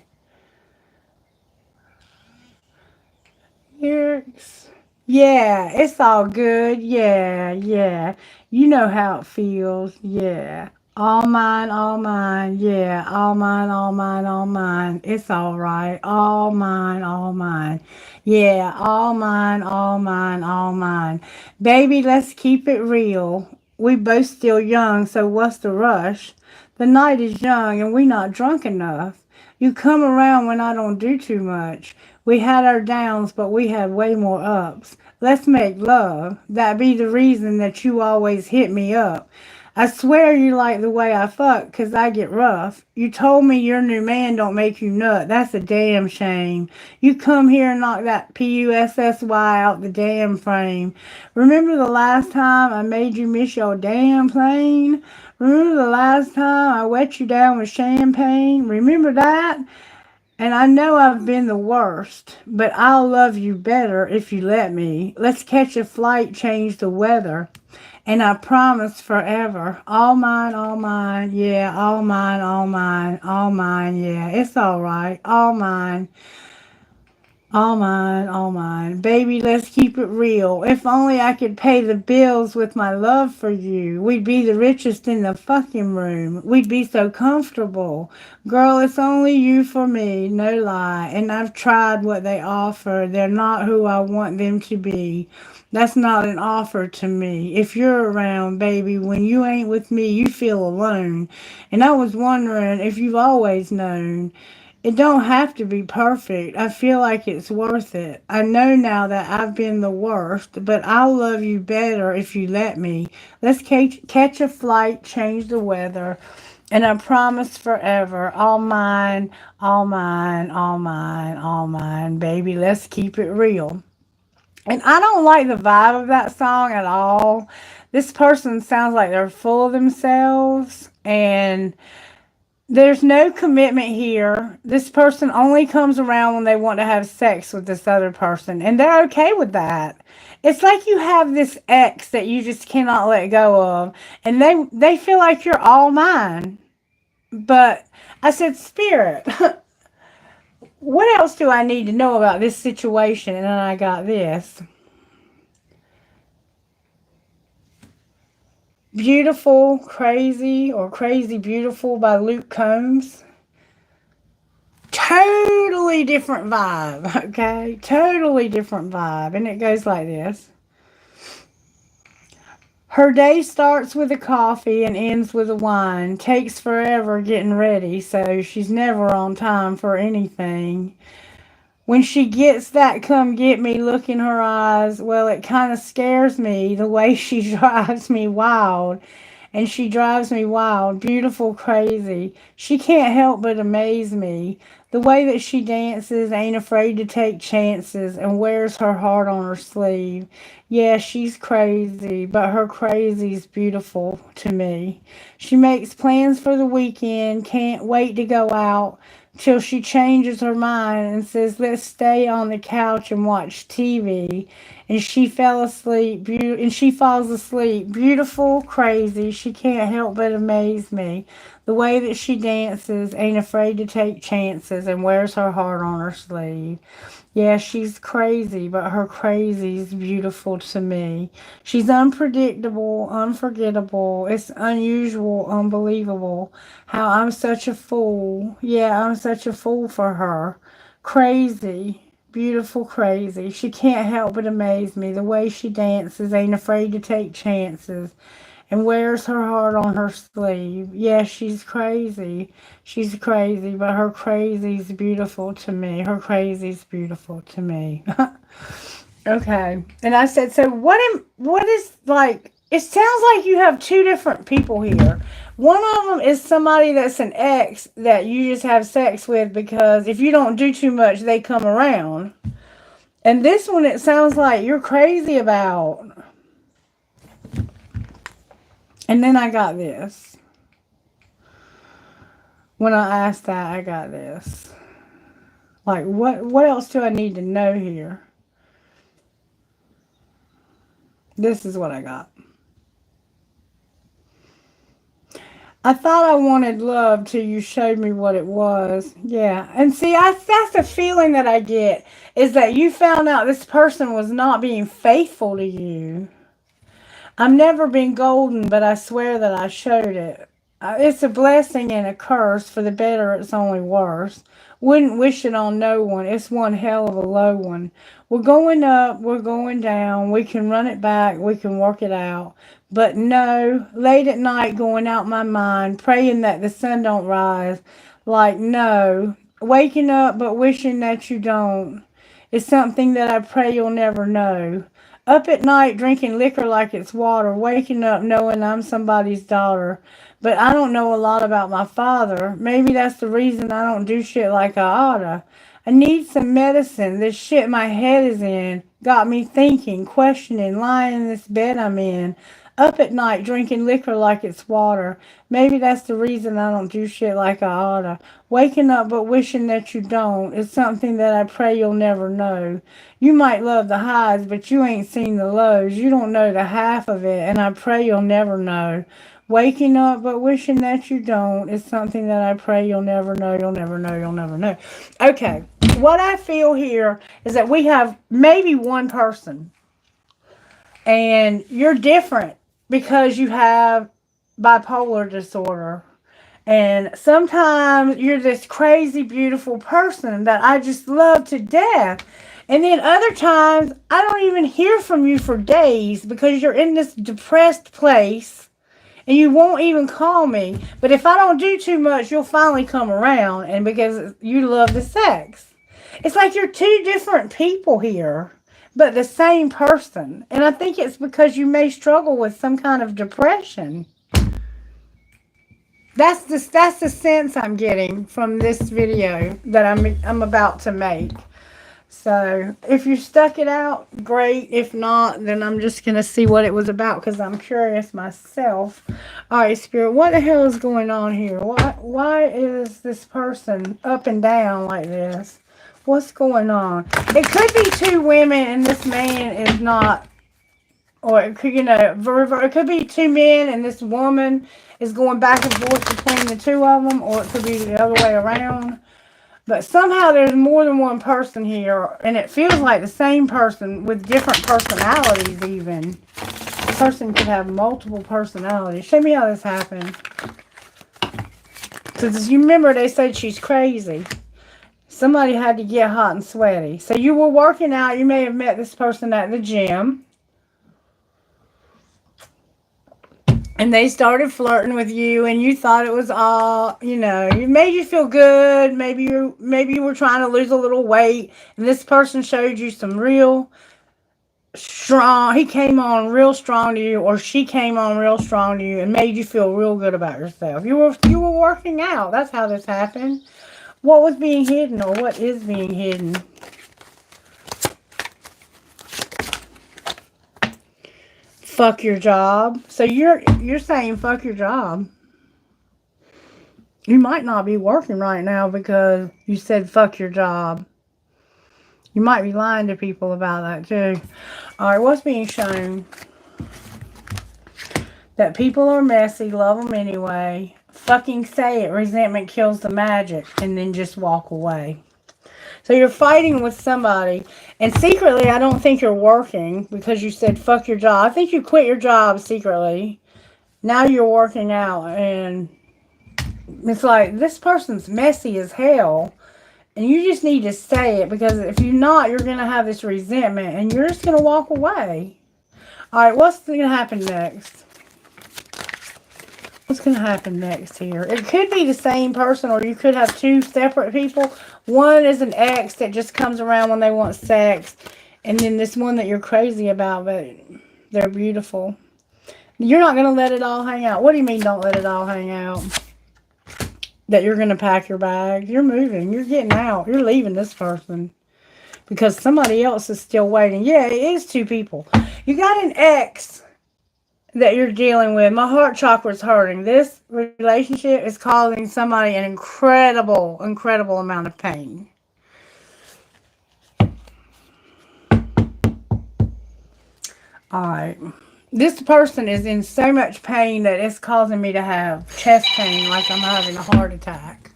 Lyrics. Yeah, it's all good. Yeah, yeah. You know how it feels. Yeah. All mine, all mine. Yeah, all mine, all mine, all mine. It's all right. All mine, all mine. Yeah, all mine, all mine, all mine. Baby, let's keep it real. We both still young, so what's the rush? The night is young and we not drunk enough. You come around when I don't do too much. We had our downs, but we had way more ups. Let's make love. That be the reason that you always hit me up. I swear you like the way I fuck, 'cause I get rough. You told me your new man don't make you nut. That's a damn shame. You come here and knock that PUSSY out the damn frame. Remember the last time I made you miss your damn plane? Remember the last time I wet you down with champagne? Remember that? And I know I've been the worst, but I'll love you better if you let me. Let's catch a flight, change the weather. And I promise forever. All mine, yeah. All mine, all mine, all mine, yeah. It's all right. All mine. All mine, all mine. Baby, let's keep it real. If only I could pay the bills with my love for you. We'd be the richest in the fucking room. We'd be so comfortable. Girl, it's only you for me, no lie. And I've tried what they offer. They're not who I want them to be. That's not an offer to me. If you're around, baby, when you ain't with me, you feel alone. And I was wondering if you've always known. It don't have to be perfect. I feel like it's worth it. I know now that I've been the worst, but I'll love you better if you let me. Let's catch a flight, change the weather, and I promise forever, all mine, all mine, all mine, all mine. Baby, let's keep it real. And I don't like the vibe of that song at all. This person sounds like they're full of themselves, and there's no commitment here. This person only comes around when they want to have sex with this other person, and they're okay with that. It's like you have this ex that you just cannot let go of, and they feel like you're all mine. But I said, Spirit, what else do I need to know about this situation? And then I got this. Beautiful, Crazy, or Crazy Beautiful by Luke Combs. Totally different vibe, okay? Totally different vibe. And it goes like this. Her day starts with a coffee and ends with a wine. Takes forever getting ready, so she's never on time for anything. When she gets that come get me look in her eyes, well, it kind of scares me the way she drives me wild. And she drives me wild, beautiful, crazy. She can't help but amaze me. The way that she dances, ain't afraid to take chances, and wears her heart on her sleeve. Yeah, she's crazy, but her crazy's beautiful to me. She makes plans for the weekend, can't wait to go out till she changes her mind and says, let's stay on the couch and watch TV. And she falls asleep. Beautiful, crazy. She can't help but amaze me. The way that she dances, ain't afraid to take chances, and wears her heart on her sleeve. Yeah, she's crazy, but her crazy's beautiful to me. She's unpredictable, unforgettable. It's unusual, unbelievable. How I'm such a fool. Yeah, I'm such a fool for her. Crazy, beautiful, crazy. She can't help but amaze me. The way she dances, ain't afraid to take chances, and wears her heart on her sleeve. Yeah, she's crazy. She's crazy, but her crazy's beautiful to me. Her crazy's beautiful to me. Okay. And I said, so what is like, it sounds like you have two different people here. One of them is somebody that's an ex that you just have sex with because if you don't do too much, they come around. And this one, it sounds like you're crazy about. And then I got this. When I asked that, I got this. Like, what else do I need to know here? This is what I got. I thought I wanted love till you showed me what it was. Yeah. And see, that's the feeling that I get, is that you found out this person was not being faithful to you. I've never been golden, but I swear that I showed it. It's a blessing and a curse. For the better, it's only worse. Wouldn't wish it on no one. It's one hell of a low one. We're going up, we're going down. We can run it back, we can work it out. But no, late at night going out my mind, praying that the sun don't rise. Like, no. Waking up but wishing that you don't. It's something that I pray you'll never know. Up at night drinking liquor like it's water, waking up knowing I'm somebody's daughter. But I don't know a lot about my father. Maybe that's the reason I don't do shit like I oughta. I need some medicine. This shit my head is in got me thinking, questioning, lying in this bed I'm in. Up at night drinking liquor like it's water. Maybe that's the reason I don't do shit like I oughta. Waking up but wishing that you don't is something that I pray you'll never know. You might love the highs, but you ain't seen the lows. You don't know the half of it, and I pray you'll never know. Waking up but wishing that you don't is something that I pray you'll never know, you'll never know, you'll never know. Okay, what I feel here is that we have maybe one person, and you're different because you have bipolar disorder. And sometimes you're this crazy, beautiful person that I just love to death. And then other times, I don't even hear from you for days because you're in this depressed place and you won't even call me. But if I don't do too much, you'll finally come around, and because you love the sex. It's like you're two different people here, but the same person. And I think it's because you may struggle with some kind of depression. That's the sense I'm getting from this video that I'm about to make. So if you stuck it out, great. If not, then I'm just gonna see what it was about because I'm curious myself. All right, Spirit, what the hell is going on here? Why is this person up and down like this? What's going on? It could be two women and this man is not. Or it could, it could be two men and this woman is going back and forth between the two of them, or it could be the other way around. But somehow there's more than one person here, and it feels like the same person with different personalities even. The person could have multiple personalities. Show me how this happened. Because you remember they said she's crazy. Somebody had to get hot and sweaty. So you were working out. You may have met this person at the gym. And they started flirting with you, and you thought it was all, it made you feel good. Maybe you were trying to lose a little weight, and this person showed you some real strong. He came on real strong to you, or she came on real strong to you, and made you feel real good about yourself. You were working out. That's how this happened. What was being hidden, or what is being hidden? Fuck your job. So you're saying fuck your job. You might not be working right now because you said fuck your job. You might be lying to people about that too. Alright, what's being shown? That people are messy, love them anyway. Fucking say it. Resentment kills the magic. And then just walk away. So you're fighting with somebody, and secretly I don't think you're working because you said fuck your job. I think you quit your job secretly. Now you're working out, and it's like this person's messy as hell, and you just need to say it, because if you're not, you're going to have this resentment and you're just going to walk away. Alright, what's going to happen next? What's going to happen next here? It could be the same person, or you could have two separate people. One is an ex that just comes around when they want sex. And then this one that you're crazy about, but they're beautiful. You're not going to let it all hang out. What do you mean don't let it all hang out? That you're going to pack your bags. You're moving. You're getting out. You're leaving this person. Because somebody else is still waiting. Yeah, it is two people. You got an ex that you're dealing with. My heart chakra is hurting. This relationship is causing somebody an incredible amount of pain. Alright. This person is in so much pain that it's causing me to have chest pain like I'm having a heart attack.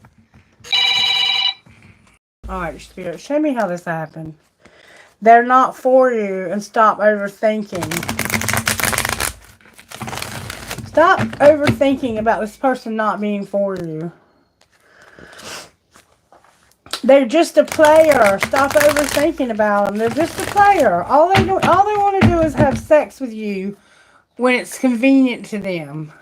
Alright, Spirit, show me how this happened. They're not for you, and stop overthinking. Stop overthinking about this person not being for you. They're just a player. Stop overthinking about them. They're just a player. All they want to do is have sex with you when it's convenient to them.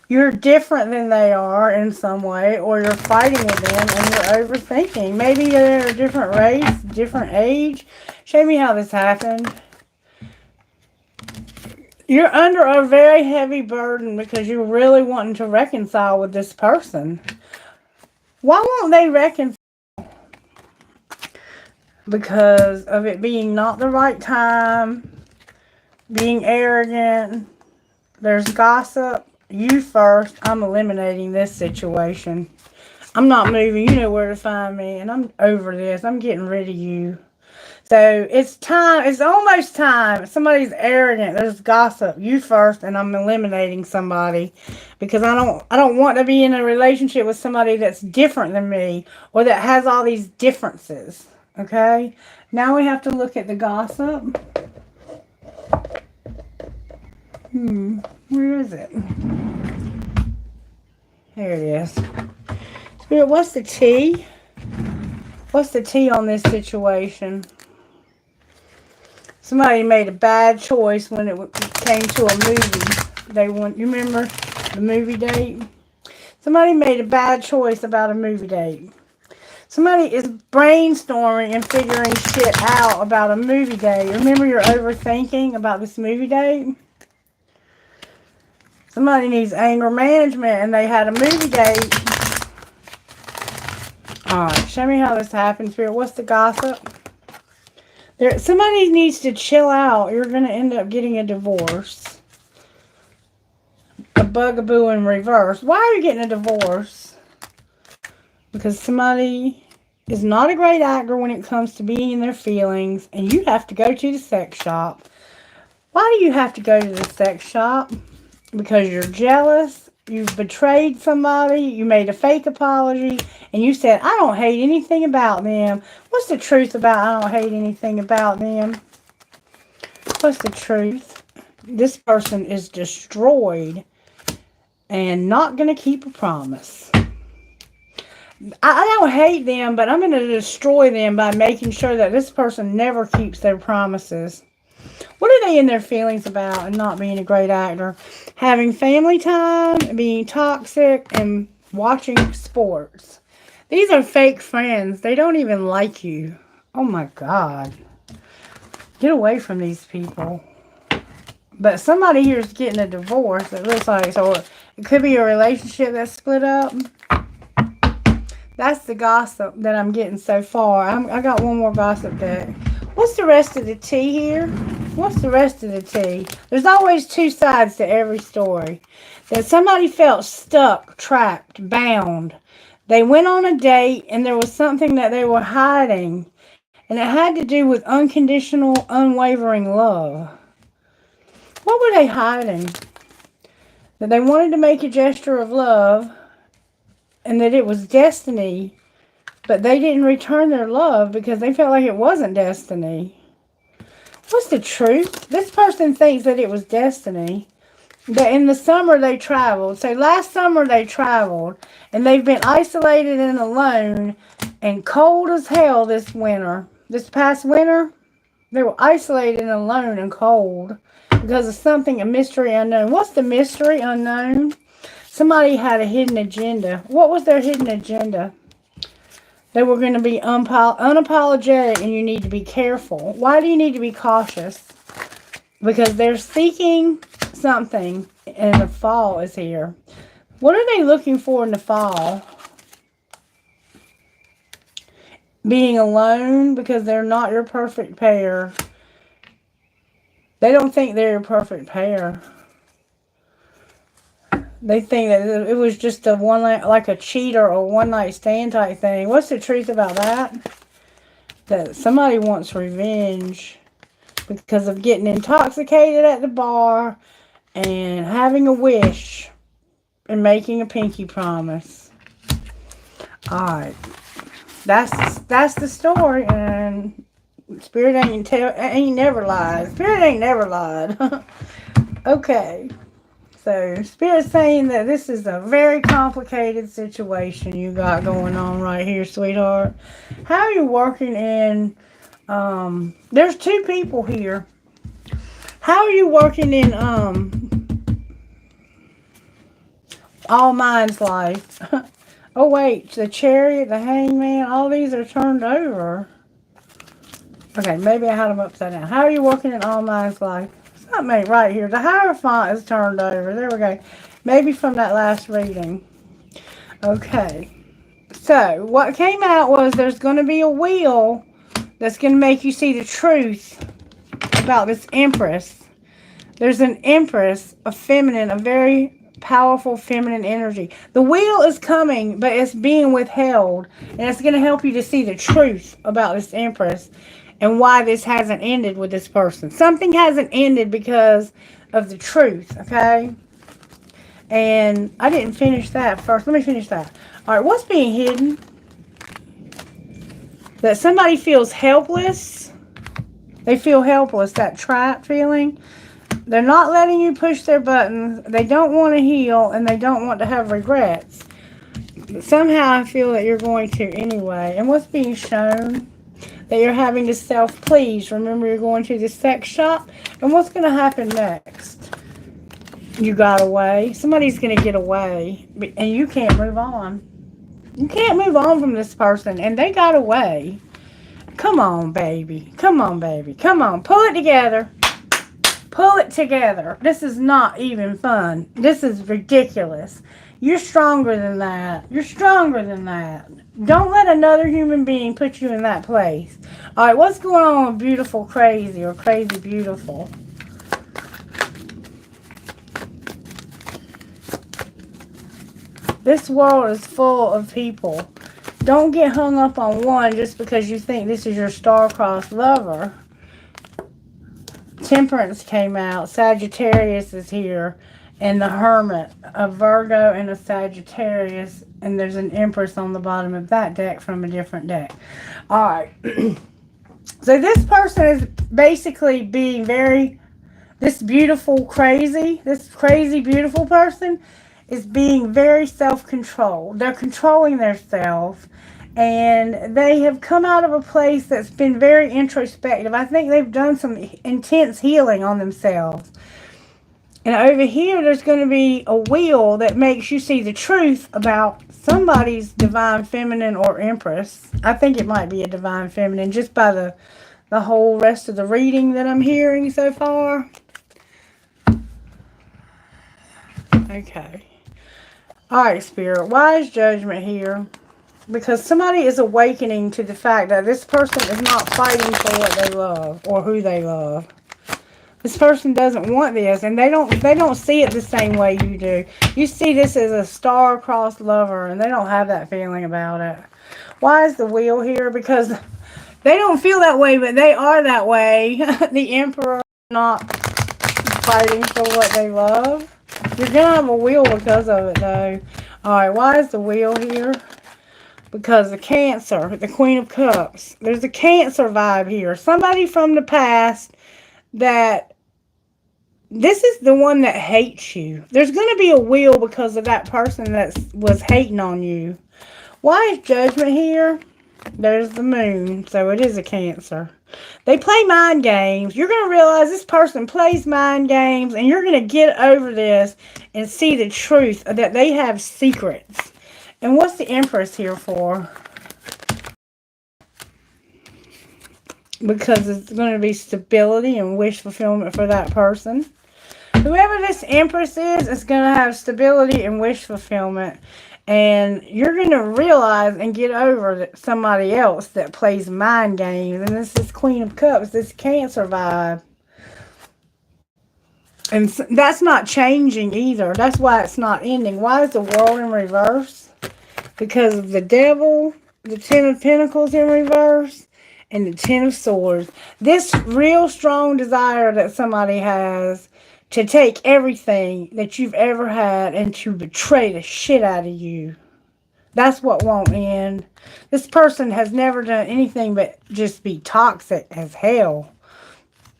You're different than they are in some way, or you're fighting with them and you're overthinking. Maybe they're a different race, different age. Show me how this happened. You're under a very heavy burden because you're really wanting to reconcile with this person. Why won't they reconcile? Because of it being not the right time, being arrogant, there's gossip. You first. I'm eliminating this situation. I'm not moving. You know where to find me, and I'm over this. I'm getting rid of you. So it's time. It's almost time. Somebody's arrogant. There's gossip. You first, and I'm eliminating somebody because I don't want to be in a relationship with somebody that's different than me or that has all these differences. Okay. Now we have to look at the gossip. Where is it? Here it is. Spirit, what's the tea? What's the tea on this situation? Somebody made a bad choice when it came to a movie. You remember the movie date? Somebody made a bad choice about a movie date. Somebody is brainstorming and figuring shit out about a movie date. Remember, you're overthinking about this movie date? Somebody needs anger management and they had a movie date. Alright, show me how this happens here. What's the gossip? Somebody needs to chill out. You're going to end up getting a divorce. A bugaboo in reverse. Why are you getting a divorce? Because somebody is not a great actor when it comes to being in their feelings. And you have to go to the sex shop. Why do you have to go to the sex shop? Because you're jealous. You've betrayed somebody. You made a fake apology. And you said, I don't hate anything about them. What's the truth about I don't hate anything about them? What's the truth? This person is destroyed and not going to keep a promise. I don't hate them, but I'm going to destroy them by making sure that this person never keeps their promises. What are they in their feelings about and not being a great actor? Having family time, being toxic, and watching sports. These are fake friends. They don't even like you. Oh my God. Get away from these people. But somebody here is getting a divorce. It looks like. So it could be a relationship that's split up. That's the gossip that I'm getting so far. I got one more gossip deck. What's the rest of the tea here? What's the rest of the tea? There's always two sides to every story. That somebody felt stuck, trapped, bound. They went on a date and there was something that they were hiding. And it had to do with unconditional, unwavering love. What were they hiding? That they wanted to make a gesture of love and that it was destiny. But they didn't return their love because they felt like it wasn't destiny. What's the truth? This person thinks that it was destiny. That in the summer they traveled. So last summer they traveled. And they've been isolated and alone. And cold as hell this winter. This past winter, they were isolated and alone and cold. Because of something, a mystery unknown. What's the mystery unknown? Somebody had a hidden agenda. What was their hidden agenda? They were going to be unapologetic and you need to be careful. Why do you need to be cautious? Because they're seeking something and the fall is here. What are they looking for in the fall? Being alone because they're not your perfect pair. They don't think they're your perfect pair. They think that it was just a like a cheater or one night stand type thing. What's the truth about that? That somebody wants revenge because of getting intoxicated at the bar and having a wish and making a pinky promise. Alright. That's the story, and Spirit ain't never lied. Spirit ain't never lied. Okay. So, Spirit's saying that this is a very complicated situation you got going on right here, sweetheart. How are you working in, there's two people here. How are you working in, all minds life? Oh, wait, the Chariot, the Hangman, all these are turned over. Okay, maybe I had them upside down. How are you working in all minds life? Something right here. The Hierophant is turned over. There we go. Maybe from that last reading. Okay. So, what came out was there's going to be a wheel that's going to make you see the truth about this Empress. There's an Empress, a feminine, a very powerful feminine energy. The wheel is coming, but it's being withheld. And it's going to help you to see the truth about this Empress. and why this hasn't ended with this person. Something hasn't ended because of the truth, okay? And I didn't finish that first. Let me finish that. All right, what's being hidden? That somebody feels helpless. They feel helpless, that trap feeling. They're not letting you push their buttons. They don't want to heal, and they don't want to have regrets. But somehow I feel that you're going to anyway. And what's being shown? That you're having to self-please. Remember, you're going to the sex shop. And what's going to happen next? You got away. Somebody's going to get away. And you can't move on. You can't move on from this person. And they got away. Come on, baby. Come on, baby. Come on. Pull it together. Pull it together. This is not even fun. This is ridiculous. You're stronger than that. You're stronger than that. Don't let another human being put you in that place. All right, what's going on with beautiful crazy or crazy beautiful? This world is full of people. Don't get hung up on one just because you think this is your star-crossed lover. Temperance came out. Sagittarius is here. And the Hermit, a Virgo and a Sagittarius, and there's an Empress on the bottom of that deck from a different deck. All right. So this person is basically being this crazy, beautiful person is being very self-controlled. They're controlling themselves, and they have come out of a place that's been very introspective. I think they've done some intense healing on themselves. And over here, there's going to be a wheel that makes you see the truth about somebody's divine feminine or empress. I think it might be a divine feminine just by the whole rest of the reading that I'm hearing so far. Okay. All right, Spirit. Why is judgment here? Because somebody is awakening to the fact that this person is not fighting for what they love or who they love. This person doesn't want this, and they don't see it the same way you do. You see this as a star-crossed lover, and they don't have that feeling about it. Why is the wheel here? Because they don't feel that way, but they are that way. The Emperor not fighting for what they love. You're going to have a wheel because of it, though. Alright, why is the wheel here? Because the Cancer, the Queen of Cups. There's a Cancer vibe here. Somebody from the past that this is the one that hates you. There's going to be a wheel because of that person that was hating on you. Why is judgment here? There's the moon, so it is a Cancer. They play mind games. You're going to realize this person plays mind games, and you're going to get over this and see the truth that they have secrets. And what's the Empress here for? Because it's going to be stability and wish fulfillment for that person. Whoever this Empress is going to have stability and wish fulfillment. And you're going to realize and get over that somebody else that plays mind games. And this is Queen of Cups, this Cancer vibe. And that's not changing either. That's why it's not ending. Why is the World in reverse? Because of the Devil, the Ten of Pentacles in reverse, and the Ten of Swords. This real strong desire that somebody has to take everything that you've ever had and to betray the shit out of you. That's what won't end. This person has never done anything but just be toxic as hell.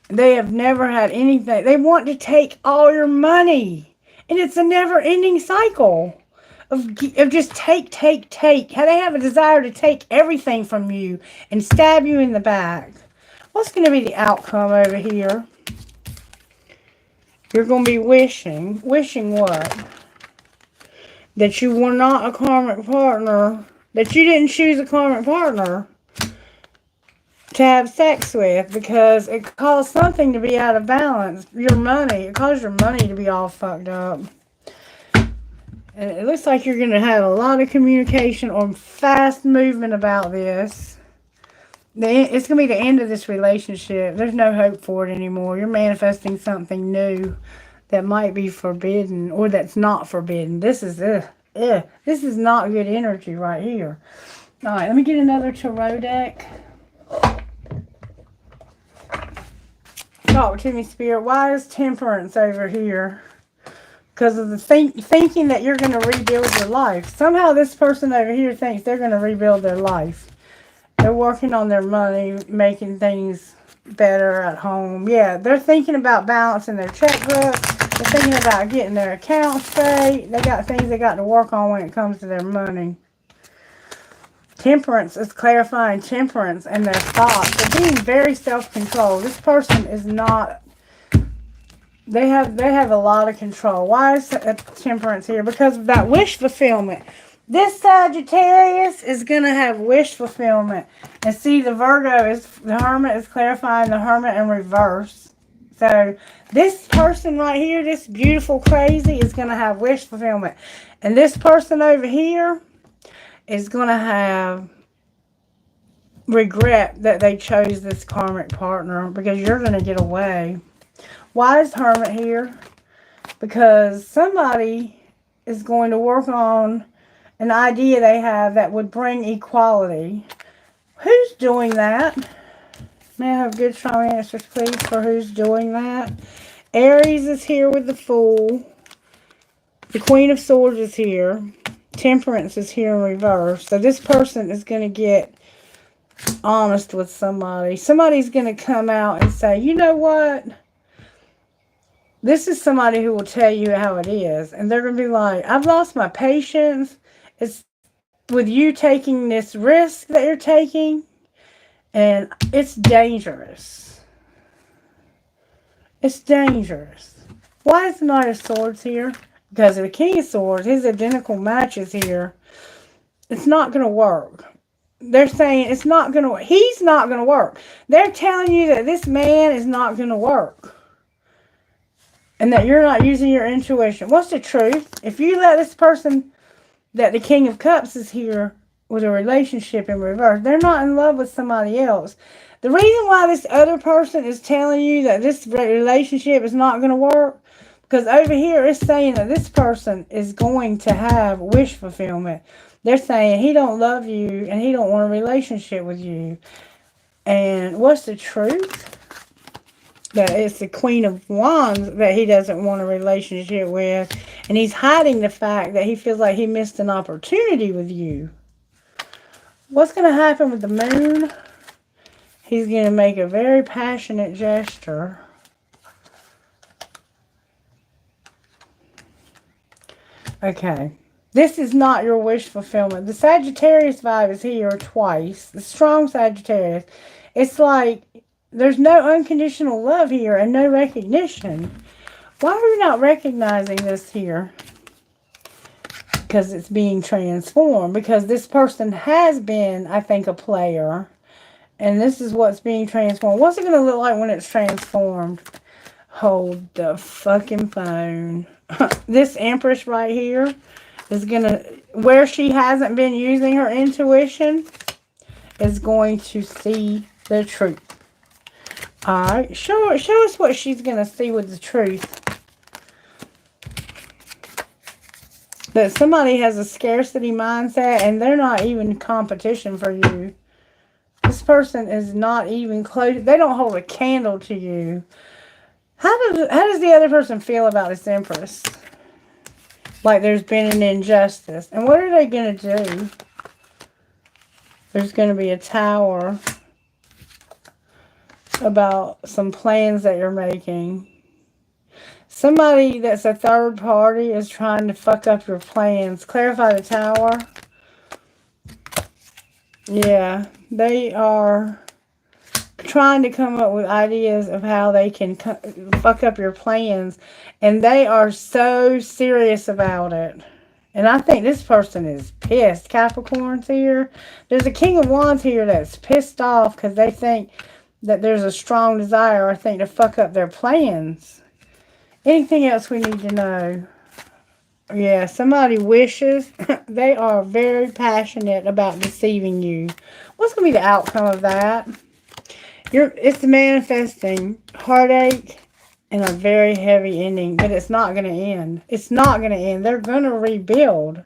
They have never had anything. They want to take all your money. And it's a never-ending cycle of just take. How they have a desire to take everything from you and stab you in the back. What's going to be the outcome over here? You're going to be wishing. Wishing what? That you were not a karmic partner. That you didn't choose a karmic partner to have sex with. Because it caused something to be out of balance. Your money. It caused your money to be all fucked up. And it looks like you're going to have a lot of communication or fast movement about this. It's going to be the end of this relationship. There's no hope for it anymore. You're manifesting something new that might be forbidden or that's not forbidden. This is this is not good energy right here. All right, let me get another tarot deck. talk to me, Spirit. Why is Temperance over here? Because of the thinking that you're going to rebuild your life. Somehow this person over here thinks they're going to rebuild their life. They're working on their money, making things better at home. Yeah, they're thinking about balancing their checkbook. They're thinking about getting their account straight. They got things they got to work on when it comes to their money. Temperance is clarifying temperance and their thoughts. They're being very self-controlled. This person is not... They have a lot of control. Why is Temperance here? Because of that wish fulfillment. This Sagittarius is going to have wish fulfillment. And see, the Hermit is clarifying the Hermit in reverse. So, this person right here, this beautiful crazy, is going to have wish fulfillment. And this person over here is going to have regret that they chose this karmic partner, because you're going to get away. Why is Hermit here? Because somebody is going to work on an idea they have that would bring equality. Who's doing that? May I have good, strong answers, please, for who's doing that? Aries is here with the Fool. The Queen of Swords is here. Temperance is here in reverse. So this person is going to get honest with somebody. Somebody's going to come out and say, you know what? This is somebody who will tell you how it is. And they're going to be like, I've lost my patience. It's with you taking this risk that you're taking. And it's dangerous. It's dangerous. Why is the Knight of Swords here? Because of the King of Swords, his identical match is here. It's not going to work. They're saying it's not going to, he's not going to work. They're telling you that this man is not going to work. And that you're not using your intuition. What's the truth? If you let this person, that the King of Cups is here with a relationship in reverse, they're not in love with somebody else. The reason why this other person is telling you that this relationship is not going to work, because over here it's saying that this person is going to have wish fulfillment. They're saying he don't love you and he don't want a relationship with you. And what's the truth? That it's the Queen of Wands that he doesn't want a relationship with. And he's hiding the fact that he feels like he missed an opportunity with you. What's going to happen with the Moon? He's going to make a very passionate gesture. Okay. This is not your wish fulfillment. The Sagittarius vibe is here twice. The strong Sagittarius. It's like there's no unconditional love here and no recognition. Why are you not recognizing this here? Because it's being transformed. Because this person has been, I think, a player. And this is what's being transformed. What's it going to look like when it's transformed? Hold the fucking phone. This Empress right here is going to, where she hasn't been using her intuition, is going to see the truth. Alright, show us what she's going to see with the truth. That somebody has a scarcity mindset and they're not even competition for you. This person is not even close. They don't hold a candle to you. How does the other person feel about this Empress? Like there's been an injustice. And what are they going to do? There's going to be a Tower about some plans that you're making. Somebody that's a third party is trying to fuck up your plans. Clarify the Tower. Yeah, they are trying to come up with ideas of how they can fuck up your plans. And they are so serious about it. And I think this person is pissed. Capricorn's here. There's a King of Wands here that's pissed off because they think that there's a strong desire, I think, to fuck up their plans. Anything else we need to know? Yeah, somebody wishes. They are very passionate about deceiving you. What's going to be the outcome of that? It's manifesting heartache and a very heavy ending, but it's not going to end. It's not going to end. They're going to rebuild.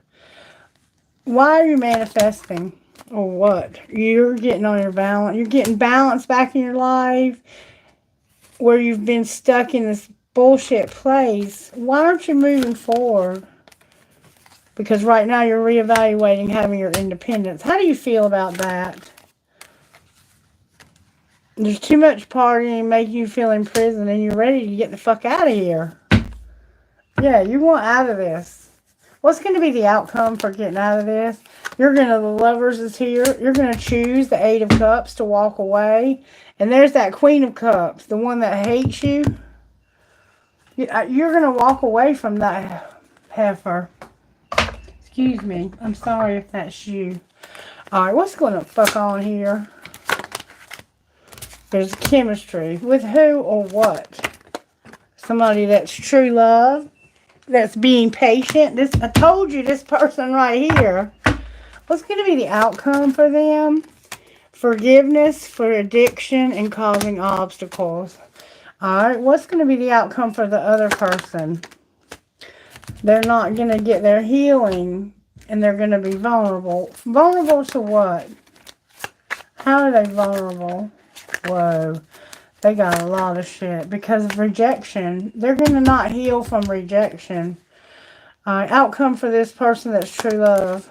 Why are you manifesting? Or what? You're getting on your balance. You're getting balance back in your life. where you've been stuck in this bullshit place. Why aren't you moving forward? Because right now you're reevaluating having your independence. How do you feel about that? There's too much partying making you feel in prison and you're ready to get the fuck out of here. Yeah, you want out of this. What's going to be the outcome for getting out of this? The Lovers is here. You're going to choose the Eight of Cups to walk away. And there's that Queen of Cups, the one that hates you. You're going to walk away from that heifer. Excuse me. I'm sorry if that's you. Alright, what's going to fuck on here? There's chemistry. With who or what? Somebody that's true love. That's being patient. I told you, this person right here. What's going to be the outcome for them? Forgiveness for addiction and causing obstacles. Alright, what's going to be the outcome for the other person? They're not going to get their healing and they're going to be vulnerable. Vulnerable to what? How are they vulnerable? Whoa. They got a lot of shit because of rejection. They're going to not heal from rejection. Outcome for this person that's true love.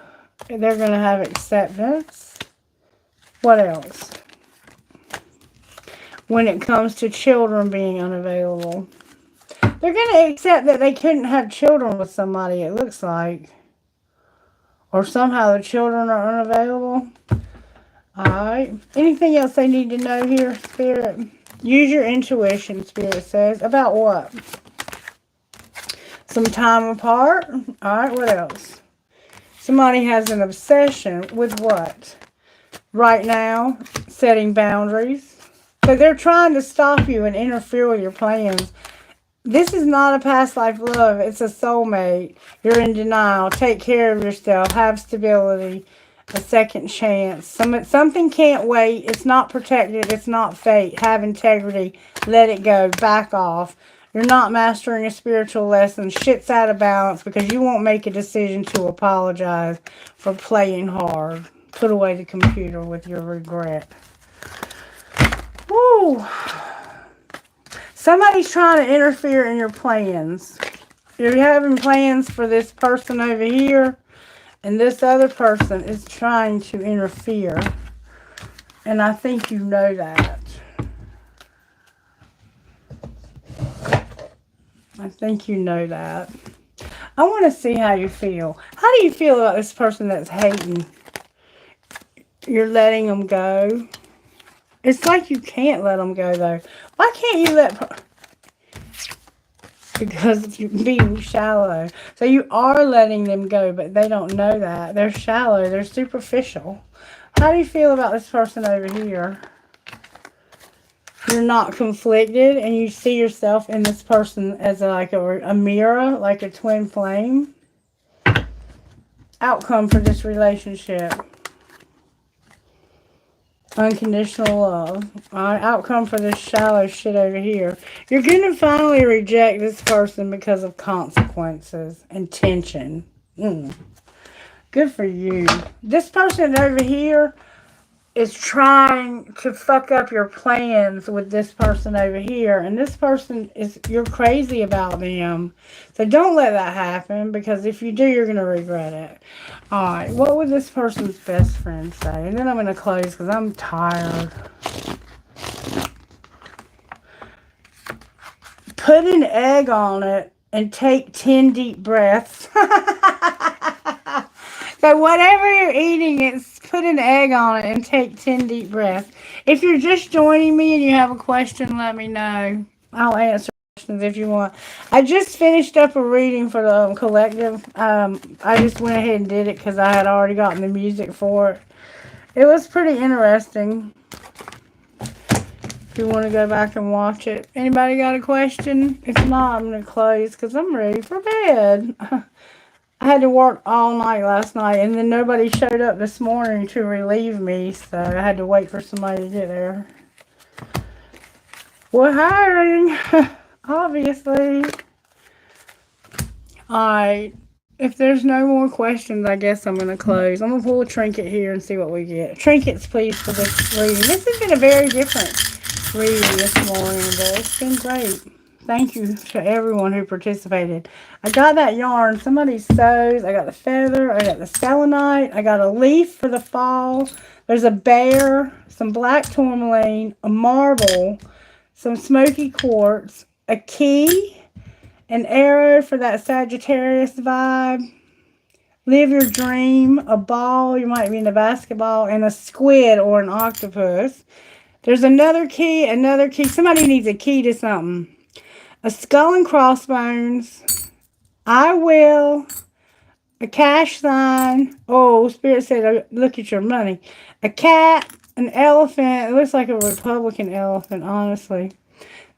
They're going to have acceptance. What else? When it comes to children being unavailable. They're going to accept that they couldn't have children with somebody, it looks like. Or somehow the children are unavailable. Alright. Anything else they need to know here, Spirit? Use your intuition, Spirit says. About what? Some time apart. Alright, what else? Somebody has an obsession with what? Right now, setting boundaries. So they're trying to stop you and interfere with your plans. This is not a past life love. It's a soulmate. You're in denial. Take care of yourself. Have stability. A second chance. Something can't wait. It's not protected. It's not fate. Have integrity. Let it go. Back off. You're not mastering a spiritual lesson. Shit's out of balance because you won't make a decision to apologize for playing hard. Put away the computer with your regret. Woo. Somebody's trying to interfere in your plans. You're having plans for this person over here. And this other person is trying to interfere. And I think you know that. I think you know that. I want to see how you feel. How do you feel about this person that's hating? You're letting them go. It's like you can't let them go, though. Why can't you let... Because you're being shallow. So you are letting them go, but they don't know that. They're shallow. They're superficial. How do you feel about this person over here? You're not conflicted, and you see yourself in this person as like a mirror, like a twin flame. Outcome for this relationship. Unconditional love. Alright, outcome for this shallow shit over here. You're going to finally reject this person because of consequences and tension. Good for you. This person over here is trying to fuck up your plans with this person over here. And this person is, you're crazy about them. So don't let that happen, because if you do, you're going to regret it. Alright, what would this person's best friend say? And then I'm going to close because I'm tired. Put an egg on it and take 10 deep breaths. So whatever you're eating, put an egg on it and take 10 deep breaths. If you're just joining me and you have a question, let me know. I'll answer questions if you want. I just finished up a reading for the collective. I just went ahead and did it because I had already gotten the music for it. It was pretty interesting. If you want to go back and watch it. Anybody got a question? If not, I'm going to close because I'm ready for bed. I had to work all night last night, and then nobody showed up this morning to relieve me, so I had to wait for somebody to get there. We're hiring, obviously. Alright, if there's no more questions, I guess I'm going to close. I'm going to pull a trinket here and see what we get. Trinkets, please, for this reading. This has been a very different reading this morning, but it's been great. Thank you to everyone who participated. I got that yarn. Somebody sews. I got the feather. I got the selenite. I got a leaf for the fall. There's a bear, some black tourmaline, a marble, some smoky quartz, a key, an arrow for that Sagittarius vibe. Live your dream, a ball, you might be into basketball, and a squid or an octopus. There's another key, another key. Somebody needs a key to something. A skull and crossbones. I will. A cash sign. Oh, Spirit said, look at your money. A cat, an elephant. It looks like a Republican elephant, honestly.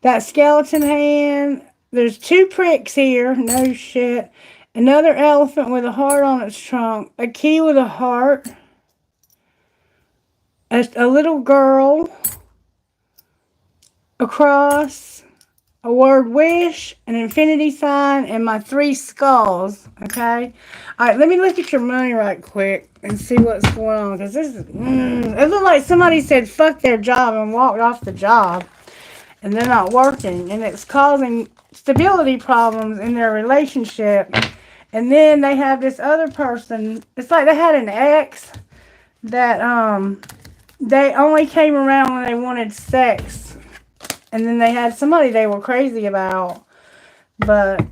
That skeleton hand. There's 2 pricks here. No shit. Another elephant with a heart on its trunk. A key with a heart. A little girl. A cross. A word wish. An infinity sign. And my 3 skulls. Okay? Alright, let me look at your money right quick. And see what's going on. Because this is... it looked like somebody said fuck their job and walked off the job. And they're not working. And it's causing stability problems in their relationship. And then they have this other person. It's like they had an ex that they only came around when they wanted sex. And then they had somebody they were crazy about. But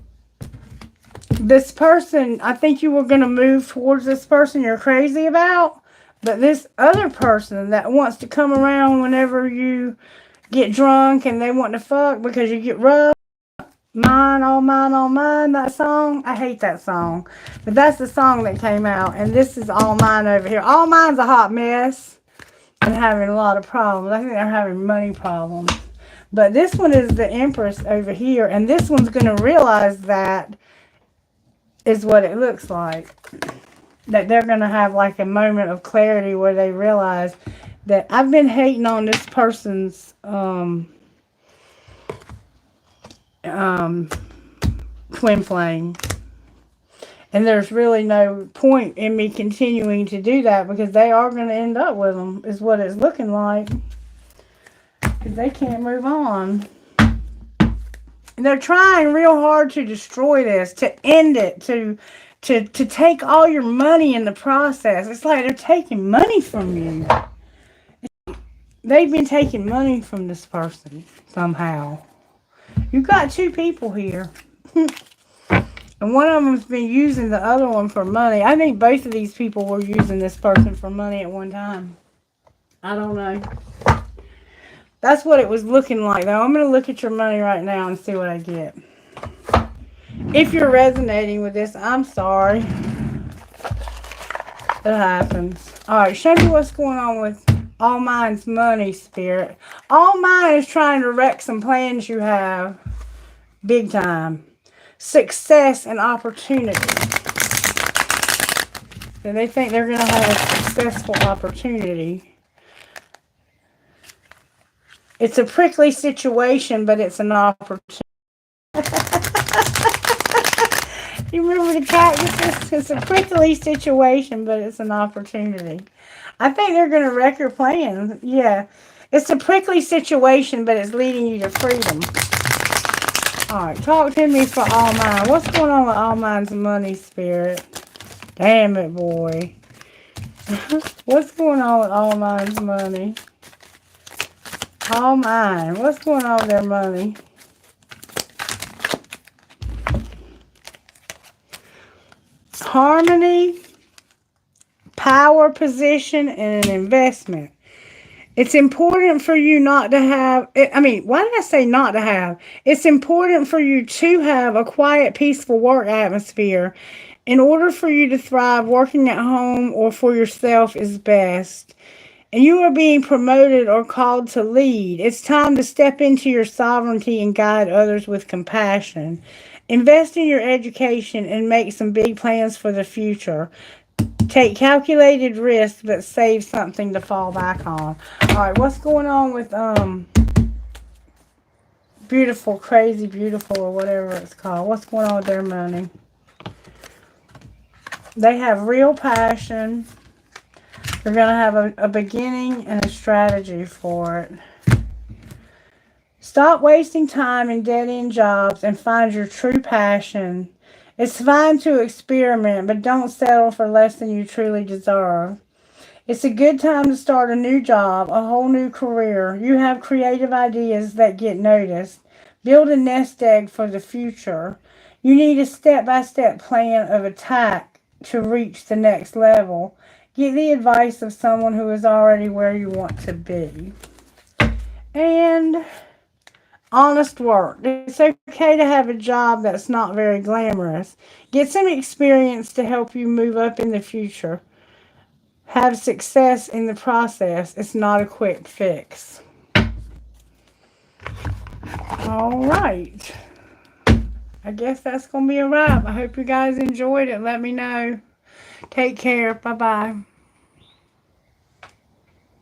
this person, I think you were going to move towards this person you're crazy about. But this other person that wants to come around whenever you get drunk and they want to fuck because you get rough. Mine, all mine, that song. I hate that song. But that's the song that came out. And this is All Mine over here. All Mine's a hot mess. And having a lot of problems. I think they're having money problems. But this one is the Empress over here. And this one's going to realize that is what it looks like. That they're going to have like a moment of clarity where they realize that I've been hating on this person's twin flame. And there's really no point in me continuing to do that because they are going to end up with them, is what it's looking like. Because they can't move on. And they're trying real hard to destroy this, to end it, to take all your money in the process. It's like they're taking money from you. They've been taking money from this person somehow. You've got 2 people here. And one of them's been using the other one for money. I think both of these people were using this person for money at one time. I don't know. That's what it was looking like, though. I'm going to look at your money right now and see what I get. If you're resonating with this, I'm sorry. It happens. Alright, show me what's going on with All Mine's money, Spirit. All Mine is trying to wreck some plans you have. Big time. Success and opportunity. So they think they're going to have a successful opportunity. It's a prickly situation, but it's an opportunity. You remember the cactuses? It's a prickly situation, but it's an opportunity. I think they're going to wreck your plans. Yeah. It's a prickly situation, but it's leading you to freedom. Alright, talk to me for All Mine. What's going on with All Mine's money, Spirit? Damn it, boy. What's going on with All Mine's money? All Mine. What's going on with their money? Harmony, power position, and an investment. It's important for you not to have, why did I say not to have? It's important for you to have a quiet, peaceful work atmosphere. In order for you to thrive, working at home or for yourself is best. And you are being promoted or called to lead. It's time to step into your sovereignty and guide others with compassion. Invest in your education and make some big plans for the future. Take calculated risks, but save something to fall back on. Alright, what's going on with beautiful, crazy, beautiful, or whatever it's called? What's going on with their money? They have real passion. They're going to have a beginning and a strategy for it. Stop wasting time in dead-end jobs and find your true passion. It's fine to experiment, but don't settle for less than you truly deserve. It's a good time to start a new job, a whole new career. You have creative ideas that get noticed. Build a nest egg for the future. You need a step-by-step plan of attack to reach the next level. Get the advice of someone who is already where you want to be. And honest work. It's okay to have a job that's not very glamorous. Get some experience to help you move up in the future. Have success in the process. It's not a quick fix. All right. I guess that's going to be a wrap. I hope you guys enjoyed it. Let me know. Take care. Bye-bye.